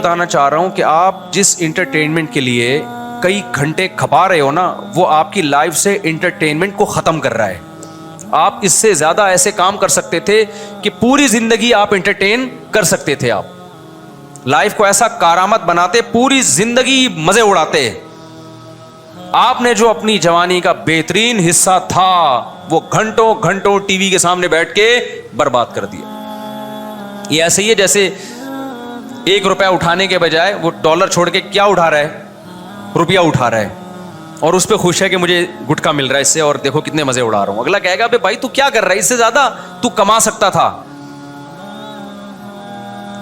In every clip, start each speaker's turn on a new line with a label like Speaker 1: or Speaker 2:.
Speaker 1: بتانا چاہ رہا ہوں کہ آپ جس انٹرٹینمنٹ کے لیے کئی گھنٹے کھپا رہے ہو نا، وہ آپ کی لائف سے انٹرٹینمنٹ کو ختم کر رہا ہے. آپ اس سے زیادہ ایسے کام کر سکتے تھے کہ پوری زندگی آپ انٹرٹین کر سکتے تھے. آپ لائف کو ایسا کارآمد بناتے، پوری زندگی مزے اڑاتے. آپ نے جو اپنی جوانی کا بہترین حصہ تھا وہ گھنٹوں گھنٹوں ٹی وی کے سامنے بیٹھ کے برباد کر دیا. یہ ایسے ہی ہے جیسے 1 روپیہ اٹھانے کے بجائے وہ ڈالر چھوڑ کے کیا اٹھا رہا ہے؟ روپیہ اٹھا رہا ہے، اور اس پہ خوش ہے کہ مجھے گٹکا مل رہا ہے اس سے، اور دیکھو کتنے مزے اڑا رہا ہوں. اگلا کہے گا بھائی تو کیا کر رہا ہے؟ اس سے زیادہ تو کما سکتا تھا،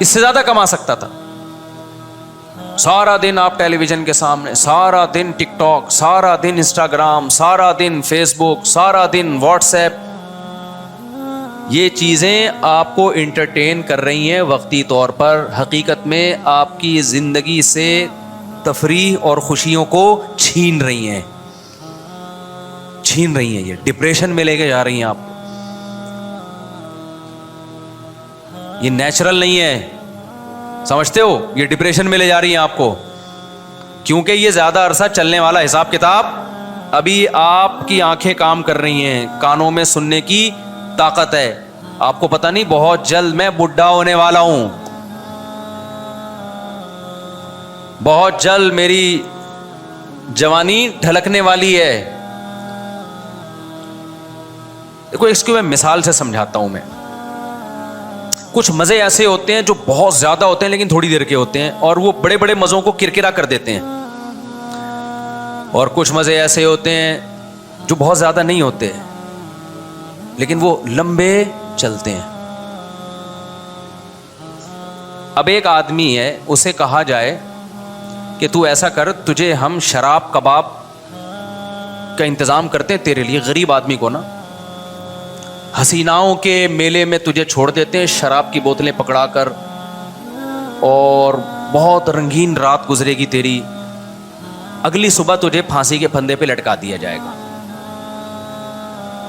Speaker 1: اس سے زیادہ کما سکتا تھا. سارا دن آپ ٹیلی ویژن کے سامنے، سارا دن ٹک ٹاک، سارا دن انسٹاگرام، سارا دن فیس بک، سارا دن واٹس ایپ. یہ چیزیں آپ کو انٹرٹین کر رہی ہیں وقتی طور پر، حقیقت میں آپ کی زندگی سے تفریح اور خوشیوں کو چھین رہی ہیں. یہ ڈپریشن میں لے کے جا رہی ہیں آپ. یہ نیچرل نہیں ہے، سمجھتے ہو؟ یہ ڈپریشن میں لے جا رہی ہیں آپ کو، کیونکہ یہ زیادہ عرصہ چلنے والا حساب کتاب. ابھی آپ کی آنکھیں کام کر رہی ہیں، کانوں میں سننے کی طاقت ہے. آپ کو پتہ نہیں بہت جلد میں بڈھا ہونے والا ہوں، بہت جلد میری جوانی ڈھلکنے والی ہے. دیکھو اس کو میں مثال سے سمجھاتا ہوں. میں کچھ مزے ایسے ہوتے ہیں جو بہت زیادہ ہوتے ہیں لیکن تھوڑی دیر کے ہوتے ہیں، اور وہ بڑے بڑے مزوں کو کرکرا کر دیتے ہیں. اور کچھ مزے ایسے ہوتے ہیں جو بہت زیادہ نہیں ہوتے لیکن وہ لمبے چلتے ہیں. اب ایک آدمی ہے، اسے کہا جائے کہ تو ایسا کر، تجھے ہم شراب کباب کا انتظام کرتے ہیں تیرے لیے، غریب آدمی کو نا، حسیناؤں کے میلے میں تجھے چھوڑ دیتے ہیں شراب کی بوتلیں پکڑا کر، اور بہت رنگین رات گزرے گی تیری. اگلی صبح تجھے پھانسی کے پھندے پہ لٹکا دیا جائے گا.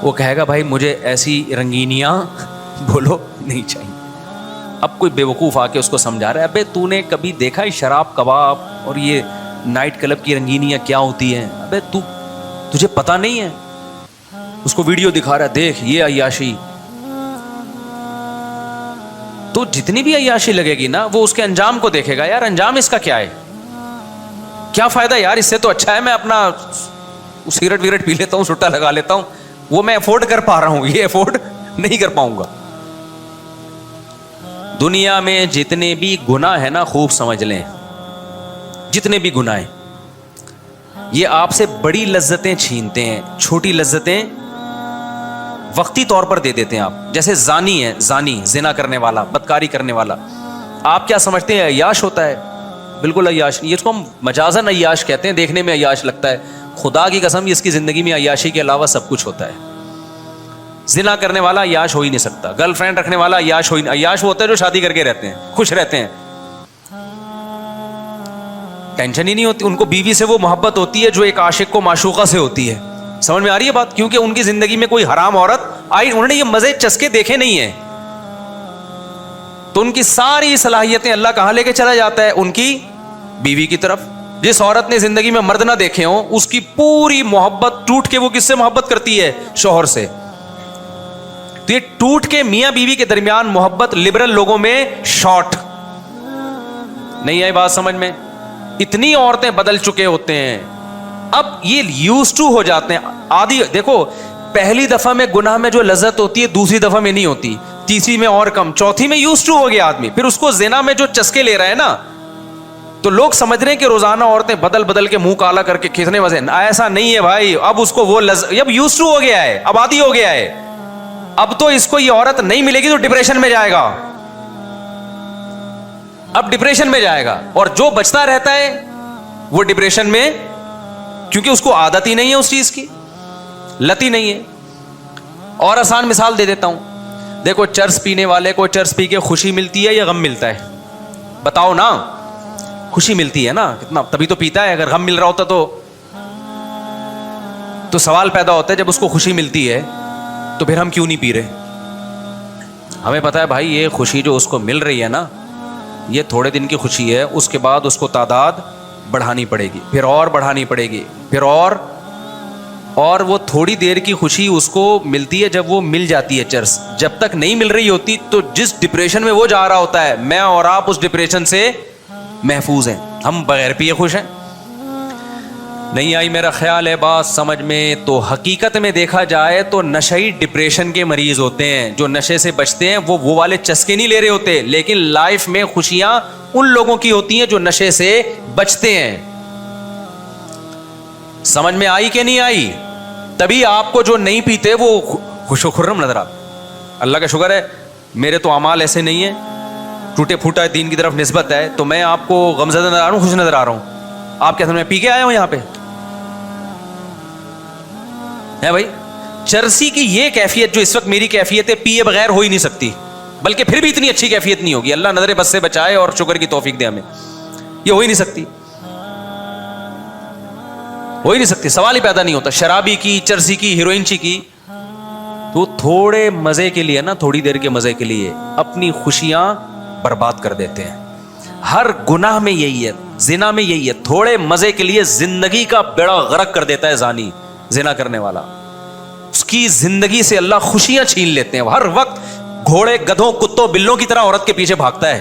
Speaker 1: وہ کہے گا بھائی مجھے ایسی رنگینیاں بولو نہیں چاہیے. اب کوئی بیوقوف آ کے اس کو سمجھا رہا ہے، ابے تو نے کبھی دیکھا ہے شراب کباب اور یہ نائٹ کلب کی رنگینیاں کیا ہوتی ہیں؟ ابے تجھے پتہ نہیں ہے. اس کو ویڈیو دکھا رہا ہے، دیکھ یہ عیاشی. تو جتنی بھی عیاشی لگے گی نا، وہ اس کے انجام کو دیکھے گا. یار انجام اس کا کیا ہے؟ کیا فائدہ یار؟ اس سے تو اچھا ہے میں اپنا سگریٹ ویگریٹ پی لیتا ہوں، سٹا لگا لیتا ہوں. وہ میں افورڈ کر پا رہا ہوں، یہ افورڈ نہیں کر پاؤں گا. دنیا میں جتنے بھی گناہ ہیں نا، خوب سمجھ لیں، جتنے بھی گناہ ہیں یہ آپ سے بڑی لذتیں چھینتے ہیں، چھوٹی لذتیں وقتی طور پر دے دیتے ہیں. آپ جیسے زانی ہے، زانی زنا کرنے والا، بدکاری کرنے والا، آپ کیا سمجھتے ہیں عیاش ہوتا ہے؟ بالکل عیاش نہیں. اس کو ہم مجازن عیاش کہتے ہیں، دیکھنے میں عیاش لگتا ہے. خدا کی قسم اس کی زندگی میں عیاشی کے علاوہ سب کچھ ہوتا ہے. زنا کرنے والا عیاش ہو ہی نہیں سکتا. گرل فرینڈ رکھنے والا عیاش ہو ہی نہیں. عیاش وہ ہوتا ہے جو شادی کر کے رہتے ہیں، خوش رہتے ہیں، ٹینشن ہی نہیں ہوتی. ان کو بیوی سے وہ محبت ہوتی ہے جو ایک عاشق کو معشوقہ سے ہوتی ہے. سمجھ میں آ رہی ہے بات؟ کیونکہ ان کی زندگی میں کوئی حرام عورت آئی، انہوں نے یہ مزے چسکے دیکھے نہیں ہیں، تو ان کی ساری صلاحیتیں اللہ کہاں لے کے چلا جاتا ہے؟ ان کی بیوی کی طرف. جس عورت نے زندگی میں مرد نہ دیکھے ہوں، اس کی پوری محبت ٹوٹ کے وہ کس سے محبت کرتی ہے؟ شوہر سے. تو یہ ٹوٹ کے میاں بیوی کے درمیان محبت لبرل لوگوں میں شارٹ نہیں آئی. بات سمجھ میں؟ اتنی عورتیں بدل چکے ہوتے ہیں، اب یہ یوز ٹو ہو جاتے ہیں، عادی. دیکھو پہلی دفعہ میں گناہ میں جو لذت ہوتی ہے دوسری دفعہ میں نہیں ہوتی، تیسری میں اور کم، چوتھی میں یوز ٹو ہو گیا آدمی. پھر اس کو زنا میں جو چسکے لے رہا ہے نا، تو لوگ سمجھ رہے ہیں کہ روزانہ عورتیں بدل بدل کے منہ کالا کر کے کتنے مزے. ایسا نہیں ہے بھائی. اب اس کو وہ اب یوز ٹو ہو گیا ہے، اب عادی ہو گیا ہے. اب تو اس کو یہ عورت نہیں ملے گی تو ڈپریشن میں جائے گا. اب ڈپریشن میں جائے گا، اور جو بچتا رہتا ہے وہ ڈپریشن میں، کیونکہ اس کو عادت ہی نہیں ہے اس چیز کی، لت ہی نہیں ہے. اور آسان مثال دے دیتا ہوں. دیکھو چرس پینے والے کو چرس پی کے خوشی ملتی ہے یا غم ملتا ہے؟ بتاؤ نا. خوشی ملتی ہے نا، کتنا تبھی تو پیتا ہے. اگر غم مل رہا ہوتا تو سوال پیدا ہوتا ہے، جب اس کو خوشی ملتی ہے تو پھر ہم کیوں نہیں پی رہے؟ ہمیں پتا ہے بھائی یہ خوشی جو اس کو مل رہی ہے نا، یہ تھوڑے دن کی خوشی ہے, اس کے بعد اس کو تعداد بڑھانی پڑے گی, پھر اور بڑھانی پڑے گی, پھر اور وہ تھوڑی دیر کی خوشی اس کو ملتی ہے جب وہ مل جاتی ہے چرس. جب تک نہیں مل رہی ہوتی تو جس ڈپریشن میں وہ جا رہا ہوتا ہے, میں اور آپ اس ڈپریشن سے محفوظ ہیں, ہم بغیر پیے خوش ہیں. نہیں آئی میرا خیال ہے بات سمجھ میں؟ تو حقیقت میں دیکھا جائے تو نشئی ڈپریشن کے مریض ہوتے ہیں, جو نشے سے بچتے ہیں وہ والے چسکے نہیں لے رہے ہوتے, لیکن لائف میں خوشیاں ان لوگوں کی ہوتی ہیں جو نشے سے بچتے ہیں. سمجھ میں آئی کہ نہیں آئی؟ تبھی آپ کو جو نہیں پیتے وہ خوش و خرم نظر آتا. اللہ کا شکر ہے میرے تو اعمال ایسے نہیں ہیں, ٹوٹے پھوٹا دین کی طرف نسبت ہے, تو میں آپ کو غمزدہ نظر آ رہا ہوں, خوش نظر آ رہا ہوں. آپ کہتے ہیں میں پی کے آیا ہوں یہاں پہ ہے بھائی. چرسی کی یہ کیفیت جو اس وقت میری کیفیت ہے, پیے بغیر ہو ہی نہیں سکتی, بلکہ پھر بھی اتنی اچھی کیفیت نہیں ہوگی. اللہ نظر بد سے بچائے اور شکر کی توفیق دے ہمیں. یہ ہو ہی نہیں سکتی, ہو ہی نہیں سکتی, سوال ہی پیدا نہیں ہوتا. شرابی کی, چرسی کی, ہیروئن چی کی, تو تھوڑے مزے کے لیے نا, تھوڑی دیر کے مزے کے لیے اپنی خوشیاں برباد کر دیتے ہیں. ہر گناہ میں یہی ہے, زنا میں یہی ہے, تھوڑے مزے کے لیے زندگی کا بیڑا غرق کر دیتا ہے زانی, زنا کرنے والا. اس کی زندگی سے اللہ خوشیاں چھین لیتے ہیں. ہر وقت گھوڑے, گدھوں, کتوں, بلوں کی طرح عورت کے پیچھے بھاگتا ہے,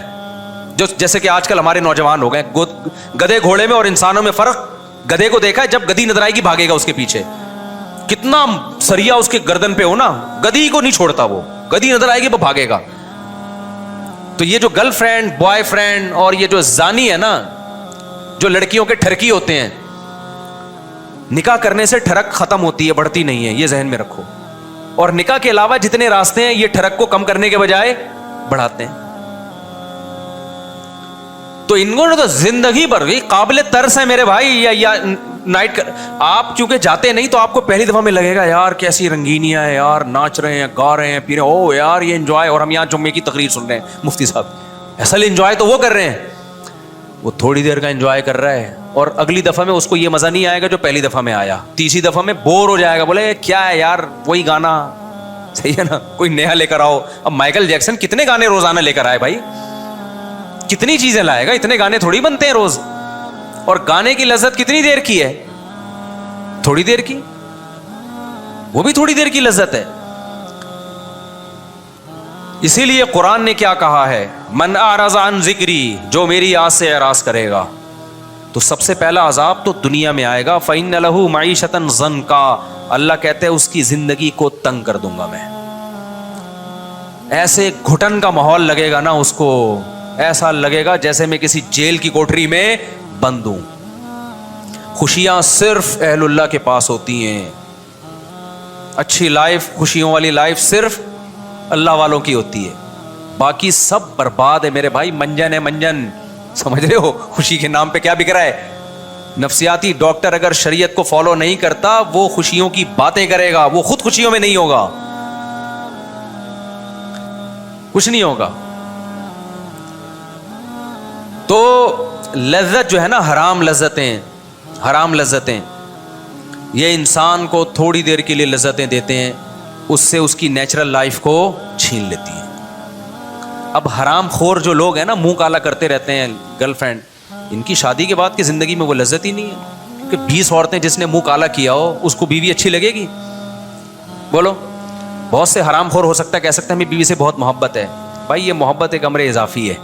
Speaker 1: جو جیسے کہ آج کل ہمارے نوجوان ہو گئے. گدھے گھوڑے میں اور انسانوں میں فرق, گدھے کو دیکھا ہے جب گدھی نظر آئے گی بھاگے گا اس کے پیچھے, کتنا سریا اس کے گردن پہ ہو نا, گدھی کو نہیں چھوڑتا, وہ گدھی نظر آئے گی وہ بھاگے گا. تو یہ جو گرل فرینڈ, بوائے فرینڈ اور یہ جو زانی ہے نا, جو لڑکیوں کے ٹھرکی ہوتے ہیں, نکاح کرنے سے ٹھڑک ختم ہوتی ہے, بڑھتی نہیں ہے, یہ ذہن میں رکھو. اور نکاح کے علاوہ جتنے راستے ہیں یہ ٹھڑک کو کم کرنے کے بجائے بڑھاتے ہیں. تو ان کو تو زندگی بھر گئی قابل ترس ہے میرے بھائی. یا نائٹ آپ چونکہ جاتے نہیں تو آپ کو پہلی دفعہ میں لگے گا یار کیسی رنگینیاں ہیں یار, ناچ رہے ہیں, گا رہے ہیں, پی رہے ہیں, او یار یہ انجوائے. اور ہم یہاں جمعے کی تقریر سن رہے ہیں مفتی صاحب, اصل انجوائے تو وہ کر رہے ہیں, وہ تھوڑی دیر کا انجوائے کر رہا ہے, اور اگلی دفعہ میں اس کو یہ مزہ نہیں آئے گا جو پہلی دفعہ میں آیا. تیسری دفعہ میں بور ہو جائے گا, بولے کیا ہے یار وہی گانا, صحیح ہے نا, کوئی نیا لے کر آؤ. اب مائیکل جیکسن کتنے گانے روزانہ لے کر آئے بھائی, کتنی چیزیں لائے گا, اتنے گانے تھوڑی بنتے ہیں روز. اور گانے کی لذت کتنی دیر کی ہے, تھوڑی دیر کی, وہ بھی تھوڑی دیر کی لذت ہے. اسی لیے قرآن نے کیا کہا ہے, من اعرض عن ذکری, جو میری یاد سے اعراض کرے گا تو سب سے پہلا عذاب تو دنیا میں آئے گا. فإن له معیشة ضنکا, اللہ کہتے ہیں اس کی زندگی کو تنگ کر دوں گا میں. ایسے گھٹن کا ماحول لگے گا نا اس کو, ایسا لگے گا جیسے میں کسی جیل کی کوٹری میں بند ہوں. خوشیاں صرف اہل اللہ کے پاس ہوتی ہیں, اچھی لائف, خوشیوں والی لائف صرف اللہ والوں کی ہوتی ہے, باقی سب برباد ہے میرے بھائی. منجن ہے منجن, سمجھ رہے ہو خوشی کے نام پہ کیا بک رہا ہے. نفسیاتی ڈاکٹر اگر شریعت کو فالو نہیں کرتا وہ خوشیوں کی باتیں کرے گا, وہ خود خوشیوں میں نہیں ہوگا, کچھ نہیں ہوگا. تو لذت جو ہے نا, حرام لذتیں, حرام لذتیں یہ انسان کو تھوڑی دیر کے لیے لذتیں دیتے ہیں, اس سے اس کی نیچرل لائف کو چھین لیتی ہیں. اب حرام خور جو لوگ ہیں نا, منہ کالا کرتے رہتے ہیں, گرل فرینڈ, ان کی شادی کے بعد کی زندگی میں وہ لذت ہی نہیں ہے. کیونکہ 20 عورتیں جس نے منہ کالا کیا ہو اس کو بیوی اچھی لگے گی؟ بولو. بہت سے حرام خور ہو سکتا ہے کہہ سکتا ہے ہمیں بیوی سے بہت محبت ہے. بھائی یہ محبت ایک امر اضافی ہے.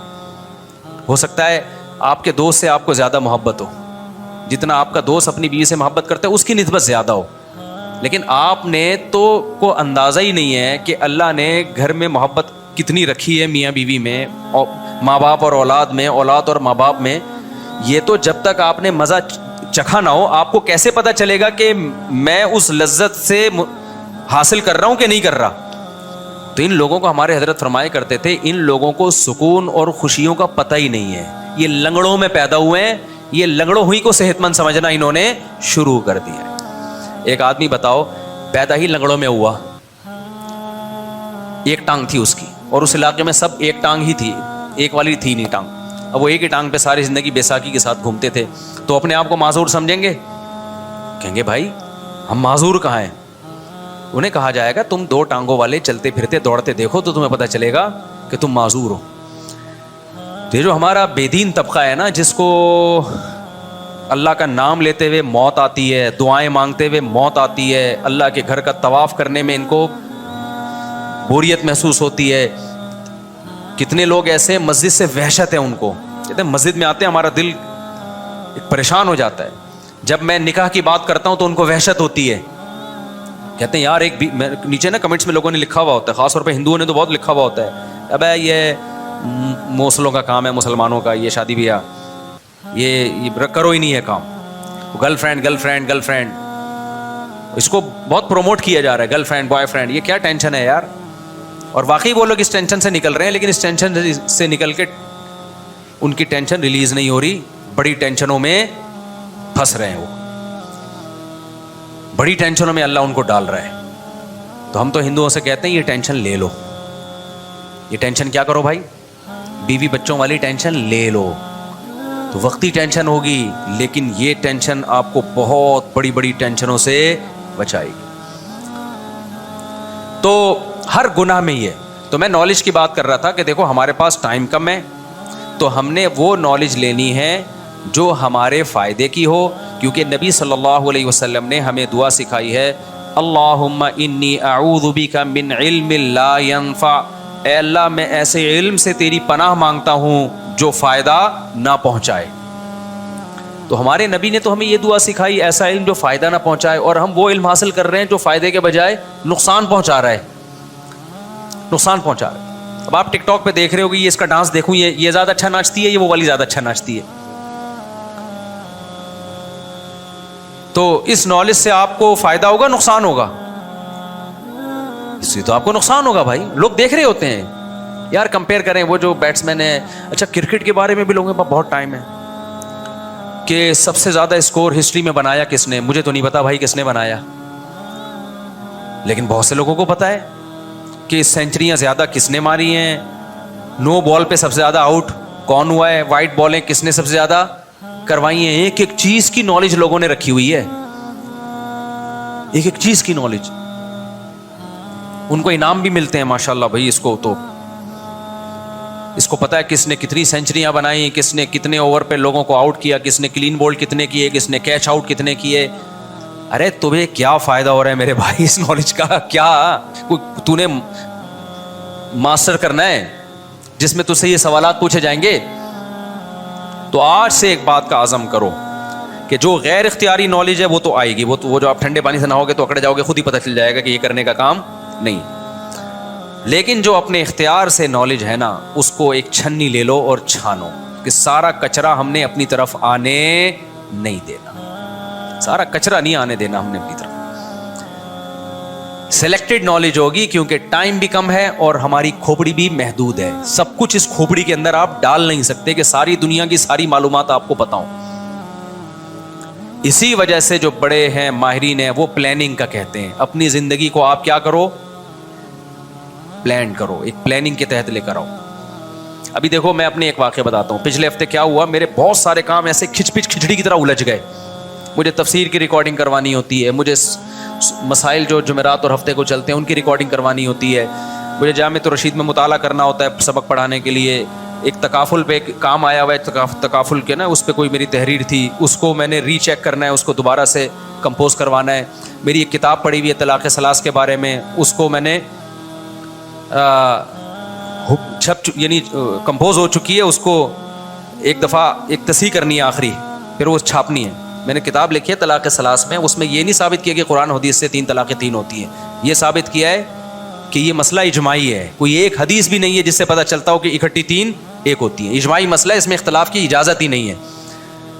Speaker 1: ہو سکتا ہے آپ کے دوست سے آپ کو زیادہ محبت ہو, جتنا آپ کا دوست اپنی بیوی سے محبت کرتا ہے اس کی نسبت زیادہ ہو, لیکن آپ نے تو کو اندازہ ہی نہیں ہے کہ اللہ نے گھر میں محبت کتنی رکھی ہے میاں بیوی میں, ماں باپ اور اولاد میں, اولاد اور ماں باپ میں. یہ تو جب تک آپ نے مزہ چکھا نہ ہو آپ کو کیسے پتا چلے گا کہ میں اس لذت سے حاصل کر رہا ہوں کہ نہیں کر رہا. تو ان لوگوں کو ہمارے حضرت فرمایا کرتے تھے, ان لوگوں کو سکون اور خوشیوں کا پتہ ہی نہیں ہے, یہ لنگڑوں میں پیدا ہوئے ہیں, یہ لنگڑوں ہوئی کو صحت مند سمجھنا انہوں نے شروع کر دیا. ایک آدمی بتاؤ پیدا ہی لنگڑوں میں ہوا, ایک ٹانگ تھی اس کی, اور اس علاقے میں سب ایک ٹانگ ہی تھی, ایک والی تھی نہیں ٹانگ. اب وہ ایک ہی ٹانگ پہ ساری زندگی بیساکھی کے ساتھ گھومتے تھے, تو اپنے آپ کو معذور سمجھیں گے؟ کہیں گے بھائی ہم معذور کہاں ہیں. انہیں کہا جائے گا تم 2 ٹانگوں والے چلتے پھرتے دوڑتے دیکھو تو تمہیں پتہ چلے گا کہ تم معذور ہو. تو یہ جو ہمارا بے دین طبقہ ہے نا، جس کو اللہ کا نام لیتے ہوئے موت آتی ہے، دعائیں مانگتے ہوئے موت آتی ہے، اللہ کے گھر کا طواف کرنے میں ان کو بوریت محسوس ہوتی ہے. کتنے لوگ ایسے مسجد سے وحشت ہے ان کو، کہتے ہیں مسجد میں آتے ہیں ہمارا دل پریشان ہو جاتا ہے. جب میں نکاح کی بات کرتا ہوں تو ان کو وحشت ہوتی ہے، کہتے ہیں یار ایک نیچے نا کمنٹس میں لوگوں نے لکھا ہوا ہوتا ہے، خاص طور پہ ہندوؤں نے تو بہت لکھا ہوا ہوتا ہے، ابے یہ موسلوں کا کام ہے مسلمانوں کا، یہ شادی بیاہ یہ کرو ہی نہیں ہے کام. گرل فرینڈ اس کو بہت پروموٹ کیا جا رہا ہے، گرل فرینڈ بوائے فرینڈ، یہ کیا ٹینشن ہے یار. اور واقعی وہ لوگ اس ٹینشن سے نکل رہے ہیں، لیکن اس ٹینشن سے نکل کے ان کی ٹینشن ریلیز نہیں ہو رہی، بڑی ٹینشنوں میں پھنس رہے ہیں، وہ بڑی ٹینشنوں میں اللہ ان کو ڈال رہا ہے. تو ہم تو ہندوؤں سے کہتے ہیں یہ ٹینشن لے لو. یہ ٹینشن کیا کرو بھائی؟ بیوی بچوں والی ٹینشن لے لو. تو وقتی ٹینشن ہوگی، لیکن یہ ٹینشن آپ کو بہت بڑی بڑی ٹینشنوں سے بچائے گی. تو ہر گناہ میں یہ. تو میں نالج کی بات کر رہا تھا کہ دیکھو ہمارے پاس ٹائم کم ہے، تو ہم نے وہ نالج لینی ہے جو ہمارے فائدے کی ہو، کیونکہ نبی صلی اللہ علیہ وسلم نے ہمیں دعا سکھائی ہے، اللہم انی اعوذ بک من علم لا ینفع. اے اللہ میں ایسے علم سے تیری پناہ مانگتا ہوں جو فائدہ نہ پہنچائے. تو ہمارے نبی نے تو ہمیں یہ دعا سکھائی، ایسا علم جو فائدہ نہ پہنچائے، اور ہم وہ علم حاصل کر رہے ہیں جو فائدے کے بجائے نقصان پہنچا رہا ہے، نقصان پہنچا رہا ہے. اب آپ ٹک ٹاک پہ دیکھ رہے ہو کہ یہ اس کا ڈانس دیکھوں، یہ زیادہ اچھا ناچتی ہے، یہ وہ والی زیادہ اچھا ناچتی ہے. تو اس نالج سے آپ کو فائدہ ہوگا نقصان ہوگا؟ اس سے تو آپ کو نقصان ہوگا بھائی. لوگ دیکھ رہے ہوتے ہیں یار، کمپیئر کریں وہ جو بیٹسمین ہے. اچھا کرکٹ کے بارے میں بھی لوگوں کے پاس بہت ٹائم ہے کہ سب سے زیادہ اسکور ہسٹری میں بنایا کس نے. مجھے تو نہیں پتا بھائی کس نے بنایا، لیکن بہت سے لوگوں کو پتا ہے کہ سینچریاں زیادہ کس نے ماری ہیں، نو بال پہ سب سے زیادہ آؤٹ کون ہوا ہے، وائٹ بالیں کس نے سب سے زیادہ کروائی ہیں. ایک ایک چیز کی نالج لوگوں نے رکھی ہوئی ہے، ایک ایک چیز کی نالج. ان کو انعام بھی ملتے ہیں ماشاءاللہ بھائی. اس کو پتا ہے کس نے کتنی سینچریاں بنائی، کس نے کتنے اوور پہ لوگوں کو آؤٹ کیا، کس نے کلین بولڈ کتنے کیے، کس نے کیچ آؤٹ کتنے کیے. ارے تمہیں کیا فائدہ ہو رہا ہے میرے بھائی اس نالج کا؟ کیا تو نے ماسٹر کرنا ہے جس میں تجھ سے یہ سوالات پوچھے جائیں گے؟ تو آج سے ایک بات کا عزم کرو کہ جو غیر اختیاری نالج ہے وہ تو آئے گی، وہ جو آپ ٹھنڈے پانی سے نہاؤ گے تو اکڑ جاؤ گے، خود ہی پتہ چل جائے گا کہ یہ کرنے کا کام نہیں. لیکن جو اپنے اختیار سے نالج ہے نا، اس کو ایک چھنی لے لو اور چھانو کہ سارا کچرا ہم نے اپنی طرف آنے نہیں دینا، سارا کچرا نہیں آنے دینا ہم نے اپنی طرف. سلیکٹڈ نالج ہوگی کیونکہ ٹائم بھی کم ہے اور ہماری کھوپڑی بھی محدود ہے. سب کچھ اس کھوپڑی کے اندر آپ ڈال نہیں سکتے کہ ساری دنیا کی ساری معلومات آپ کو پتہ ہوں. اسی وجہ سے جو بڑے ہیں ماہرین ہیں وہ پلاننگ کا کہتے ہیں. اپنی زندگی کو آپ کیا کرو؟ پلان کرو، ایک پلاننگ کے تحت لے کر آؤ. ابھی دیکھو میں اپنے ایک واقعہ بتاتا ہوں. پچھلے ہفتے کیا ہوا، میرے بہت سارے کام ایسے کھچڑی کی طرح الجھ گئے. مجھے تفسیر کی ریکارڈنگ کروانی ہوتی ہے، مجھے مسائل جو جمعرات اور ہفتے کو چلتے ہیں ان کی ریکارڈنگ کروانی ہوتی ہے، مجھے جامع الرشید میں مطالعہ کرنا ہوتا ہے سبق پڑھانے کے لیے. ایک تکافل پہ ایک کام آیا ہوا ہے، تکافل کے نا اس پہ کوئی میری تحریر تھی، اس کو میں نے ری چیک کرنا ہے، اس کو دوبارہ سے کمپوز کروانا ہے. میری ایک کتاب پڑھی ہوئی ہے طلاق ثلاث کے بارے میں، اس کو میں نے یعنی کمپوز ہو چکی ہے، اس کو ایک دفعہ ایک تصحیح کرنی ہے آخری، پھر وہ چھاپنی ہے. میں نے کتاب لکھی ہے طلاق ثلاث میں، اس میں یہ نہیں ثابت کیا کہ قرآن حدیث سے 3 طلاقیں 3 ہوتی ہیں. یہ ثابت کیا ہے کہ یہ مسئلہ اجماعی ہے. کوئی ایک حدیث بھی نہیں ہے جس سے پتہ چلتا ہو کہ اکٹھی 3 ایک ہوتی ہیں. اجماعی مسئلہ ہے، اس میں اختلاف کی اجازت ہی نہیں ہے.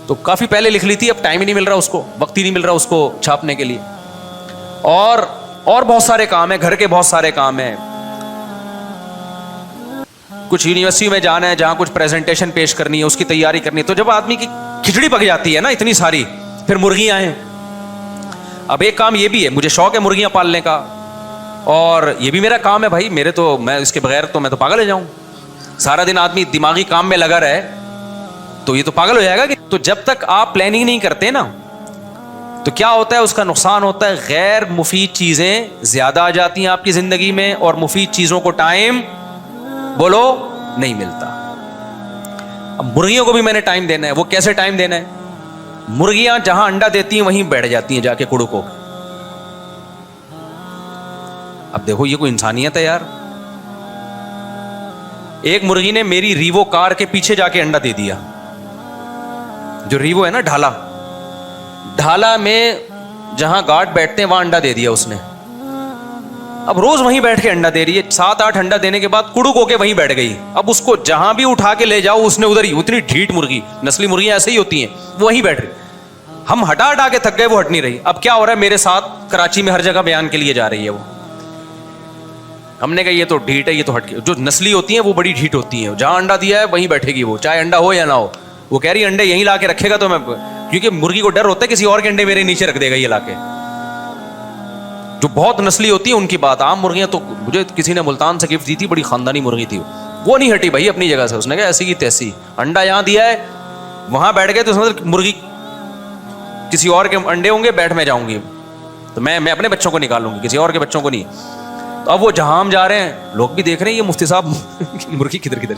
Speaker 1: تو کافی پہلے لکھ لی تھی، اب ٹائم ہی نہیں مل رہا، اس کو وقت ہی نہیں مل رہا اس کو چھاپنے کے لیے. اور بہت سارے کام ہیں، گھر کے بہت سارے کام ہیں. کچھ یونیورسٹی میں جانا ہے جہاں کچھ پریزنٹیشن پیش کرنی ہے، اس کی تیاری کرنی ہے. تو جب آدمی کی کھچڑی پک جاتی ہے نا اتنی ساری، پھر مرغیاں ہیں. اب ایک کام یہ بھی ہے، مجھے شوق ہے مرغیاں پالنے کا، اور یہ بھی میرا کام ہے بھائی. میں اس کے بغیر تو میں تو پاگل ہو جاؤں. سارا دن آدمی دماغی کام میں لگا رہے تو یہ تو پاگل ہو جائے گا. تو جب تک آپ پلاننگ نہیں کرتے نا تو کیا ہوتا ہے، اس کا نقصان ہوتا ہے. غیر مفید چیزیں زیادہ آ جاتی ہیں آپ کی زندگی میں، اور مفید چیزوں کو ٹائم بولو نہیں ملتا. اب مرغیوں کو بھی میں نے ٹائم دینا ہے. وہ کیسے ٹائم دینا ہے؟ مرغیاں جہاں انڈا دیتی ہیں وہیں بیٹھ جاتی ہیں جا کے کڑک ہو کے. اب دیکھو یہ کوئی انسانیت ہے یار. ایک مرغی نے میری ریوو کار کے پیچھے جا کے انڈا دے دیا. جو ریوو ہے نا ڈھالا میں جہاں گارڈ بیٹھتے ہیں وہاں انڈا دے دیا اس نے. اب روز وہیں بیٹھ کے انڈا دے رہی ہے. 7-8 انڈا دینے کے بعد کڑک ہو کے وہیں بیٹھ گئی. اب اس کو جہاں بھی اٹھا کے لے جاؤ اس نے ادھر ہی. اتنی ڈھیٹ مرغی, نسلی مرغیاں ایسے ہی ہوتی ہیں, وہیں بیٹھ رہی. ہم ہٹا کے تھک گئے, وہ ہٹ نہیں رہی. اب کیا ہو رہا ہے میرے ساتھ کراچی میں ہر جگہ بیان کے لیے جا رہی ہے وہ. ہم نے کہا یہ تو ڈھیٹ ہے, یہ تو ہٹ کے. جو نسلی ہوتی ہیں وہ بڑی ڈھیٹ ہوتی ہیں, جہاں انڈا دیا ہے وہیں بیٹھے گی وہ, چاہے انڈا ہو یا نہ ہو. وہ کہہ رہی انڈے یہیں لا کے رکھے گا تو میں, کیونکہ مرغی کو ڈر ہوتا ہے کسی اور کے انڈے میرے نیچے رکھ دے گا یہ لا کے. جو بہت نسلی ہوتی ہے ان کی بات. عام مرغیاں تو مجھے کسی نے ملتان سے گفٹ دی تھی, بڑی خاندانی مرغی تھی, وہ نہیں ہٹی بھائی اپنی جگہ سے. اس نے کہا ایسی کی تیسی, انڈا یہاں دیا ہے وہاں بیٹھ گئے تو سمجھ مرغی کسی اور کے انڈے ہوں گے, بیٹھ میں جاؤں گی تو میں اپنے بچوں کو نکالوں گی, کسی اور کے بچوں کو نہیں. تو اب وہ جہاں ہم جا رہے ہیں لوگ بھی دیکھ رہے ہیں یہ مفتی صاحب مرغی کدھر.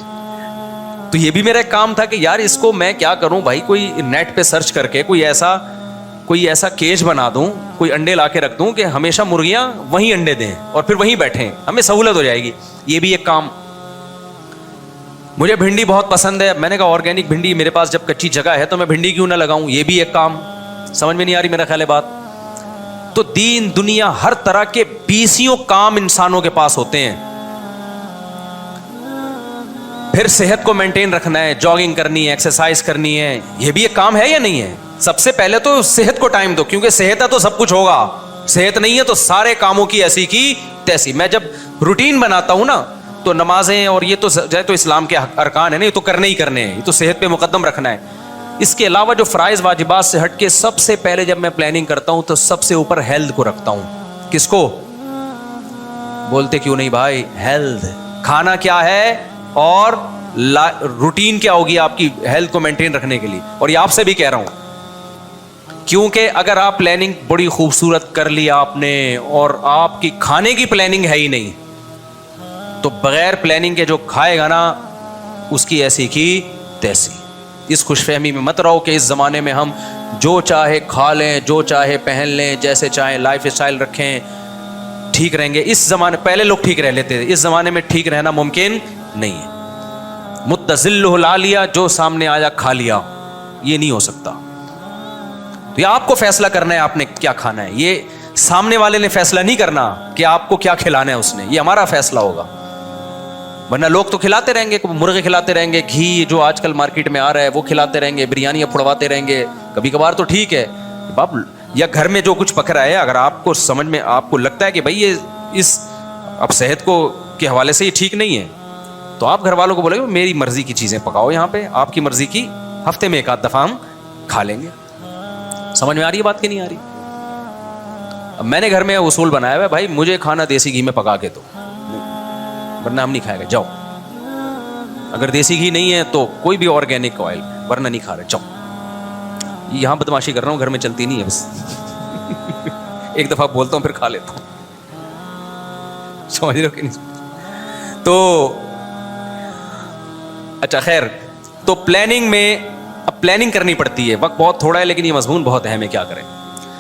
Speaker 1: تو یہ بھی میرا ایک کام تھا کہ یار اس کو میں کیا کروں بھائی, کوئی نیٹ پہ سرچ کر کے کوئی ایسا کیج بنا دوں, کوئی انڈے لا کے رکھ دوں کہ ہمیشہ مرغیاں وہیں انڈے دیں اور پھر وہیں بیٹھیں, ہمیں سہولت ہو جائے گی. یہ بھی ایک کام. مجھے بھنڈی بہت پسند ہے. میں نے کہا آرگینک بھنڈی میرے پاس جب کچی جگہ ہے تو میں بھنڈی کیوں نہ لگاؤں. یہ بھی ایک کام. سمجھ میں نہیں آ رہی میرا خیال ہے بات. تو دین دنیا ہر طرح کے 20 کام انسانوں کے پاس ہوتے ہیں. پھر صحت کو مینٹین رکھنا ہے, جاگنگ کرنی ہے, ایکسرسائز کرنی ہے. یہ بھی ایک کام ہے یا نہیں ہے؟ سب سے پہلے تو صحت کو ٹائم دو, کیونکہ صحت ہے تو سب کچھ ہوگا. صحت نہیں ہے تو سارے کاموں کی ایسی کی تیسی. میں جب روٹین بناتا ہوں نا تو نمازیں اور یہ تو اسلام کے ارکان ہیں نا, یہ تو کرنے ہی کرنے ہیں, یہ تو صحت پہ مقدم رکھنا ہے. اس کے علاوہ جو فرائض واجبات سے ہٹ کے سب سے پہلے جب میں پلاننگ کرتا ہوں تو سب سے اوپر ہیلتھ کو رکھتا ہوں. کس کو بولتے کیوں نہیں بھائی؟ ہیلتھ. کھانا کیا ہے اور روٹین کیا ہوگی آپ کی ہیلتھ کو مینٹین رکھنے کے لیے. اور یہ آپ سے بھی کہہ رہا ہوں کیونکہ اگر آپ پلاننگ بڑی خوبصورت کر لی آپ نے اور آپ کی کھانے کی پلاننگ ہے ہی نہیں تو بغیر پلاننگ کے جو کھائے گا نا اس کی ایسی کی تیسی. اس خوش فہمی میں مت رہو کہ اس زمانے میں ہم جو چاہے کھا لیں, جو چاہے پہن لیں, جیسے چاہیں لائف اسٹائل رکھیں, ٹھیک رہیں گے. اس زمانے پہلے لوگ ٹھیک رہ لیتے تھے, اس زمانے میں ٹھیک رہنا ممکن نہیں ہے. متزلہ لا لیا, جو سامنے آیا کھا لیا, یہ نہیں ہو سکتا. تو یہ آپ کو فیصلہ کرنا ہے آپ نے کیا کھانا ہے. یہ سامنے والے نے فیصلہ نہیں کرنا کہ آپ کو کیا کھلانا ہے اس نے, یہ ہمارا فیصلہ ہوگا. ورنہ لوگ تو کھلاتے رہیں گے, مرغے کھلاتے رہیں گے, گھی جو آج کل مارکیٹ میں آ رہا ہے وہ کھلاتے رہیں گے, بریانیاں پھڑواتے رہیں گے. کبھی کبھار تو ٹھیک ہے باپ, یا گھر میں جو کچھ پک رہا ہے اگر آپ کو سمجھ میں آپ کو لگتا ہے کہ بھائی یہ اس اب صحت کو کے حوالے سے یہ ٹھیک نہیں ہے تو آپ گھر والوں کو بولے میری مرضی کی چیزیں پکاؤ یہاں پہ, آپ کی مرضی کی ہفتے میں 1 دفعہ ہم کھا لیں گے. سمجھ میں آ رہی ہے بات کہ نہیں آ رہی؟ اب میں نے گھر میں اصول بنایا ہوا ہے بھائی مجھے کھانا دیسی گھی میں پکا کے دو, ورنہ ہم نہیں کھائے گا. جاؤ اگر دیسی گھی نہیں ہے تو کوئی بھی آرگینک آئل, ورنہ نہیں کھا رہے. جاؤ. یہاں بدماشی کر رہا ہوں, گھر میں چلتی نہیں ہے بس. 1 دفعہ بولتا ہوں پھر کھا لیتا ہوں. سمجھ رہے ہو کہ نہیں؟ تو اچھا خیر, تو پلاننگ میں اب پلاننگ کرنی پڑتی ہے. وقت بہت تھوڑا ہے لیکن یہ مضمون بہت اہم ہے, کیا کریں.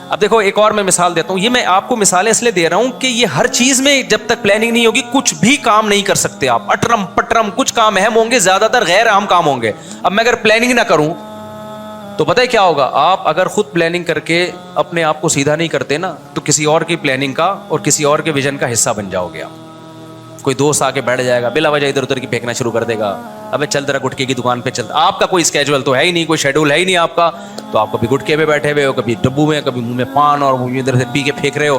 Speaker 1: اب دیکھو ایک اور میں مثال دیتا ہوں. یہ میں آپ کو مثالیں اس لیے دے رہا ہوں کہ یہ ہر چیز میں جب تک پلاننگ نہیں ہوگی کچھ بھی کام نہیں کر سکتے آپ. اٹرم پٹرم کچھ کام اہم ہوں گے, زیادہ تر غیر اہم کام ہوں گے. اب میں اگر پلاننگ نہ کروں تو پتہ ہے کیا ہوگا, آپ اگر خود پلاننگ کر کے اپنے آپ کو سیدھا نہیں کرتے نا تو کسی اور کی پلاننگ کا اور کسی اور کے ویژن کا حصہ بن جاؤ گے آپ. کوئی دوست آ کے بیٹھ جائے گا, بلا وجہ ادھر ادھر کی پھینکنا شروع کر دے گا, ابے چل تیرا گٹکے کی دکان پہ چل. آپ کا کوئی اسکیجول تو ہے ہی نہیں, کوئی شیڈول ہے ہی نہیں آپ کا, تو آپ کبھی گٹکے پہ بیٹھے ہوئے ہو, کبھی ڈبو میں, کبھی منہ میں پان اور ادھر سے پی کے پھینک رہے ہو.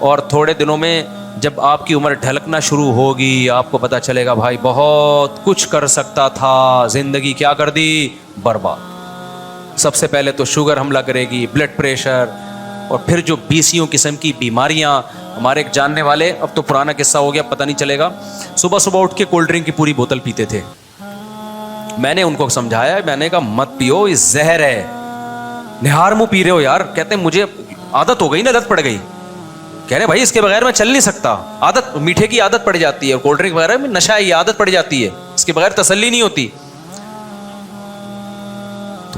Speaker 1: اور تھوڑے دنوں میں جب آپ کی عمر ڈھلکنا شروع ہوگی آپ کو پتہ چلے گا بھائی بہت کچھ کر سکتا تھا, زندگی کیا کر دی, برباد. سب سے پہلے تو شوگر حملہ کرے گی, بلڈ پریشر, اور پھر جو 20 قسم کی بیماریاں. ہمارے ایک جاننے والے, اب تو پرانا قصہ ہو گیا پتہ نہیں چلے گا, صبح صبح اٹھ کے کولڈ ڈرنک کی پوری بوتل پیتے تھے. میں نے ان کو سمجھایا, میں نے کہا مت پیو, یہ زہر ہے. نہار منہ پی رہے ہو یار. کہتے ہیں مجھے عادت ہو گئی نا, عادت پڑ گئی. کہہ رہے بھائی اس کے بغیر میں چل نہیں سکتا. عادت, میٹھے کی عادت پڑ جاتی ہے, اور کولڈ ڈرنک وغیرہ میں نشہ ہے, یہ عادت پڑ جاتی ہے, اس کے بغیر تسلی نہیں ہوتی.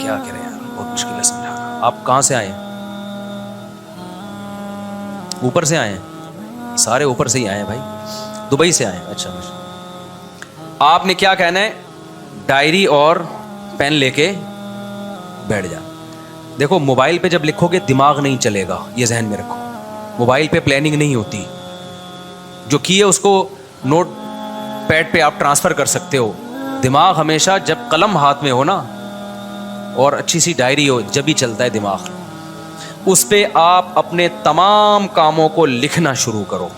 Speaker 1: کیا کریں یار, بہت مشکل ہے سمجھانا. آپ کہاں سے آئے ہیں؟ اوپر سے آئے ہیں؟ سارے اوپر سے ہی آئے ہیں بھائی, دبئی سے آئے ہیں. اچھا, آپ نے کیا کہنا ہے, ڈائری اور پین لے کے بیٹھ جا. دیکھو موبائل پہ جب لکھو گے دماغ نہیں چلے گا, یہ ذہن میں رکھو. موبائل پہ پلاننگ نہیں ہوتی, جو کی ہے اس کو نوٹ پیڈ پہ آپ ٹرانسفر کر سکتے ہو. دماغ ہمیشہ جب قلم ہاتھ میں ہو نا اور اچھی سی ڈائری ہو, جب ہی چلتا ہے دماغ. اس پہ آپ اپنے تمام کاموں کو لکھنا شروع کرو.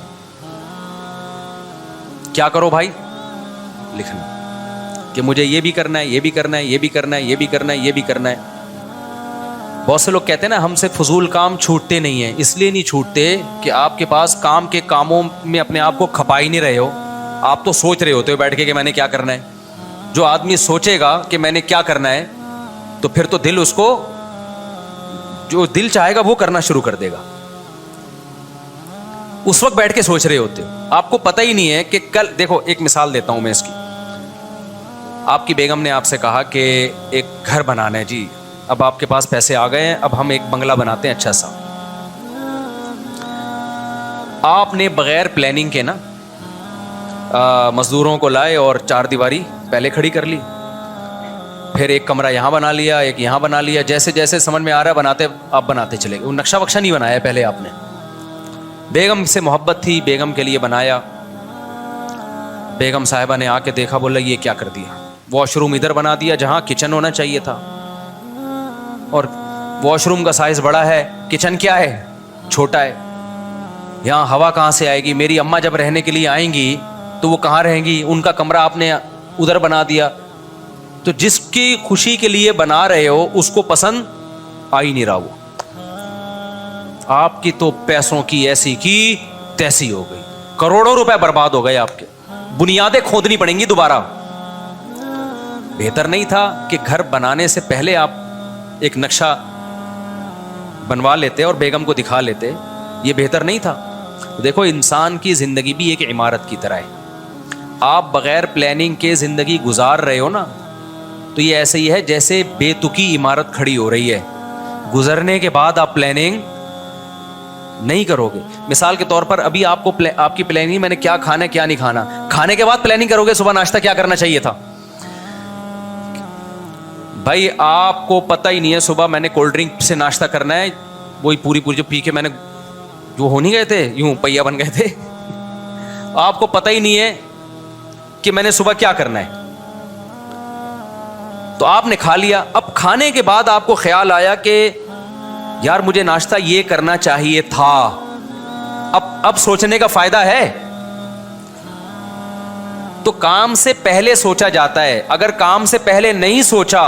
Speaker 1: کیا کرو بھائی؟ لکھنا کہ مجھے یہ بھی کرنا ہے, یہ بھی کرنا ہے, یہ بھی کرنا ہے, یہ بھی کرنا ہے, یہ بھی کرنا ہے. بہت سے لوگ کہتے ہیں نا ہم سے فضول کام چھوٹتے نہیں ہیں. اس لیے نہیں چھوٹتے کہ آپ کے پاس کام کے کاموں میں اپنے آپ کو کھپا ہی نہیں رہے ہو. آپ تو سوچ رہے ہوتے ہو بیٹھ کے کہ میں نے کیا کرنا ہے. جو آدمی سوچے گا کہ میں نے کیا کرنا ہے تو پھر تو دل اس کو جو دل چاہے گا وہ کرنا شروع کر دے گا. اس وقت بیٹھ کے سوچ رہے ہوتے ہو, آپ کو پتہ ہی نہیں ہے کہ کل. دیکھو ایک مثال دیتا ہوں میں اس کی. آپ کی بیگم نے آپ سے کہا کہ ایک گھر بنانا ہے جی, اب آپ کے پاس پیسے آ گئے ہیں, اب ہم ایک بنگلہ بناتے ہیں اچھا سا. آپ نے بغیر پلاننگ کے نا مزدوروں کو لائے اور چار دیواری پہلے کھڑی کر لی, پھر ایک کمرہ یہاں بنا لیا, ایک یہاں بنا لیا. جیسے جیسے سمجھ میں آ رہا ہے بناتے چلے گئے. وہ نقشہ وقشہ نہیں بنایا پہلے آپ نے. بیگم سے محبت تھی, بیگم کے لیے بنایا. بیگم صاحبہ نے آ کے دیکھا, بولا یہ کیا کر دیا. واش روم ادھر بنا دیا جہاں کچن ہونا چاہیے تھا, اور واش روم کا سائز بڑا ہے, کچن کیا ہے چھوٹا ہے. یہاں ہوا کہاں سے آئے گی؟ میری اماں جب رہنے کے لیے آئیں گی تو وہ کہاں رہیں گی؟ ان کا کمرہ آپ نے ادھر بنا دیا. تو جس کی خوشی کے لیے بنا رہے ہو اس کو پسند آ ہی نہیں رہا. وہ آپ کی تو پیسوں کی ایسی کی تیسی ہو گئی, کروڑوں روپے برباد ہو گئے آپ کے, بنیادیں کھودنی پڑیں گی دوبارہ. بہتر نہیں تھا کہ گھر بنانے سے پہلے آپ ایک نقشہ بنوا لیتے اور بیگم کو دکھا لیتے؟ یہ بہتر نہیں تھا؟ دیکھو انسان کی زندگی بھی ایک عمارت کی طرح ہے. آپ بغیر پلاننگ کے زندگی گزار رہے ہو نا, تو یہ ایسے ہی ہے جیسے بے تکی عمارت کھڑی ہو رہی ہے. گزرنے کے بعد آپ پلاننگ نہیں کرو گے. مثال کے طور پر ابھی آپ کو آپ کی پلاننگ میں نے کیا کھانا ہے کیا نہیں کھانا, کھانے کے بعد پلاننگ کرو گے صبح ناشتہ کیا کرنا چاہیے تھا. بھائی آپ کو پتہ ہی نہیں ہے صبح میں نے کولڈ ڈرنک سے ناشتہ کرنا ہے, وہی پوری جو پی کے میں نے جو ہو نہیں گئے تھے یوں پہیا بن گئے تھے. آپ کو پتہ ہی نہیں ہے کہ میں نے صبح کیا کرنا ہے, تو آپ نے کھا لیا. اب کھانے کے بعد آپ کو خیال آیا کہ یار مجھے ناشتہ یہ کرنا چاہیے تھا. اب سوچنے کا فائدہ ہے؟ تو کام سے پہلے سوچا جاتا ہے. اگر کام سے پہلے نہیں سوچا,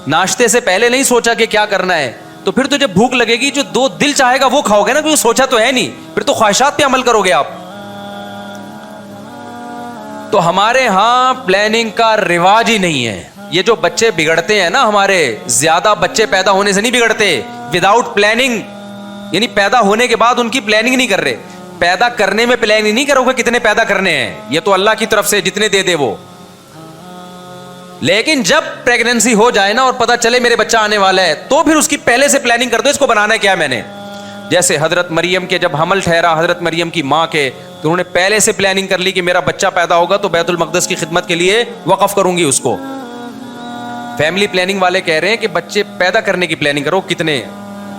Speaker 1: ناشتے سے پہلے نہیں سوچا کہ کیا کرنا ہے, تو پھر تو جب بھوک لگے گی جو دو دل چاہے گا وہ کھاؤ گے نا, کیونکہ سوچا تو ہے نہیں. پھر تو خواہشات پہ عمل کرو گے آپ. تو ہمارے ہاں پلاننگ کا رواج ہی نہیں ہے. یہ جو بچے بگڑتے ہیں نا ہمارے, زیادہ بچے پیدا ہونے سے نہیں بگڑتے, وداؤٹ پلاننگ, یعنی پیدا ہونے کے بعد ان کی پلاننگ نہیں کر رہے. پیدا کرنے میں پلاننگ نہیں کرو گے کتنے پیدا کرنے ہیں, یہ تو اللہ کی طرف سے جتنے دے دے وہ. لیکن جب پریگننسی ہو جائے نا اور پتا چلے میرے بچہ آنے والا ہے, تو پھر اس کی پہلے سے پلاننگ کر دو, اس کو بنانا ہے کیا میں نے. جیسے حضرت مریم کے جب حمل ٹھہرا, حضرت مریم کی ماں کے, تو انہوں نے پہلے سے پلاننگ کر لی کہ میرا بچہ پیدا ہوگا تو بیت المقدس کی خدمت کے لیے وقف کروں گی اس کو. فیملی پلاننگ والے کہہ رہے ہیں کہ بچے پیدا کرنے کی پلاننگ کرو, کتنے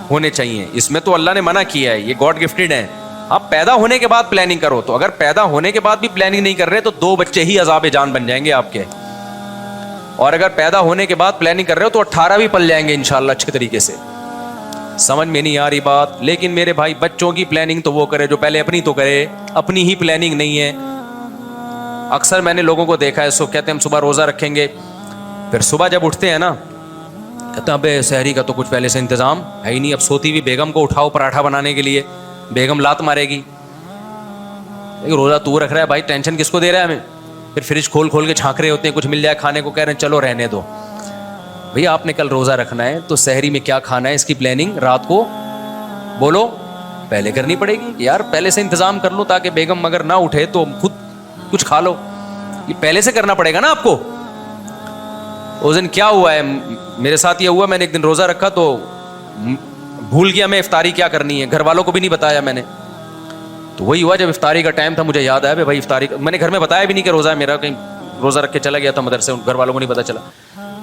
Speaker 1: ہونے چاہیے. اس میں تو اللہ نے منع کیا ہے, یہ گاڈ گفٹڈ ہے. آپ پیدا ہونے کے بعد پلاننگ کرو. تو اگر پیدا ہونے کے بعد بھی پلاننگ نہیں کر رہے تو 2 بچے ہی عذاب جان بن جائیں گے آپ کے. اور اگر پیدا ہونے کے بعد پلاننگ کر رہے ہو تو 18 بھی پل جائیں گے انشاءاللہ اچھے طریقے سے. سمجھ میں نہیں آ رہی بات؟ لیکن میرے بھائی بچوں کی پلاننگ تو وہ کرے جو پہلے اپنی تو کرے. اپنی ہی پلاننگ نہیں ہے. اکثر میں نے لوگوں کو دیکھا ہے, سو کہتے ہیں ہم صبح روزہ رکھیں گے, پھر صبح جب اٹھتے ہیں نا کہتے ہیں ابے سحری کا تو کچھ پہلے سے انتظام ہے ہی نہیں. اب سوتی ہوئی بیگم کو اٹھاؤ پراٹھا بنانے کے لیے, بیگم لات مارے گی. روزہ تو رکھ رہا ہے بھائی, ٹینشن کس کو دے رہا ہے ہمیں. پھر فریج کھول کے چھانک رہے ہوتے ہیں, کچھ مل جائے کھانے کو, کہہ رہے ہیں چلو رہنے دو. بھئی آپ نے کل روزہ رکھنا ہے تو سحری میں کیا کھانا ہے اس کی پلاننگ رات کو بولو پہلے کرنی پڑے گی. یار پہلے سے انتظام کر لو تاکہ بیگم اگر نہ اٹھے تو خود کچھ کھا لو. یہ پہلے سے کرنا پڑے گا نا آپ کو. اس دن کیا ہوا ہے میرے ساتھ یہ ہوا, میں نے ایک دن روزہ رکھا تو بھول گیا میں افطاری کیا کرنی ہے, گھر والوں کو بھی نہیں بتایا میں نے. تو وہی ہوا جب افطاری کا ٹائم تھا مجھے یاد آیا بھائی افطاری, میں نے گھر میں بتایا بھی نہیں کہ روزہ ہے میرا, کہیں روزہ رکھ کے چلا گیا تھا مدرسے, گھر والوں کو نہیں پتا چلا.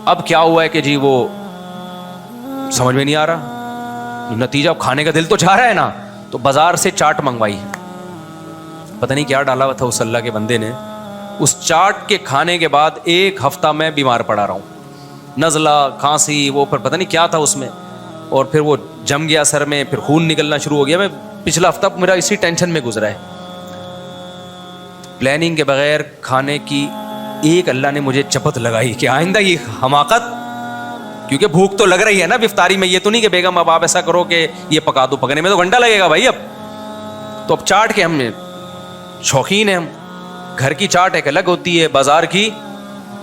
Speaker 1: اب کیا ہوا ہے کہ جی وہ سمجھ میں نہیں آ رہا, نتیجہ کھانے کا دل تو چاہ رہا ہے نا, تو بازار سے چاٹ منگوائی, پتہ نہیں کیا ڈالا ہوا تھا اس اللہ کے بندے نے. اس چاٹ کے کھانے کے بعد ایک ہفتہ میں بیمار پڑا رہا ہوں, نزلہ کھانسی وہ پھر پتہ نہیں کیا تھا اس میں, اور پھر وہ جم گیا سر میں, پھر خون نکلنا شروع ہو گیا. میں پچھلا ہفتہ میرا اسی ٹینشن میں گزرا ہے. پلاننگ کے بغیر کھانے کی ایک اللہ نے مجھے چپت لگائی کہ آئندہ یہ حماقت, کیونکہ بھوک تو لگ رہی ہے نا افطاری میں, یہ تو نہیں کہ بیگم اب آپ ایسا کرو کہ یہ پکا دو, پکنے میں تو گھنٹہ لگے گا بھائی. اب چاٹ کے ہم شوقین ہیں, ہم گھر کی چاٹ ایک الگ ہوتی ہے, بازار کی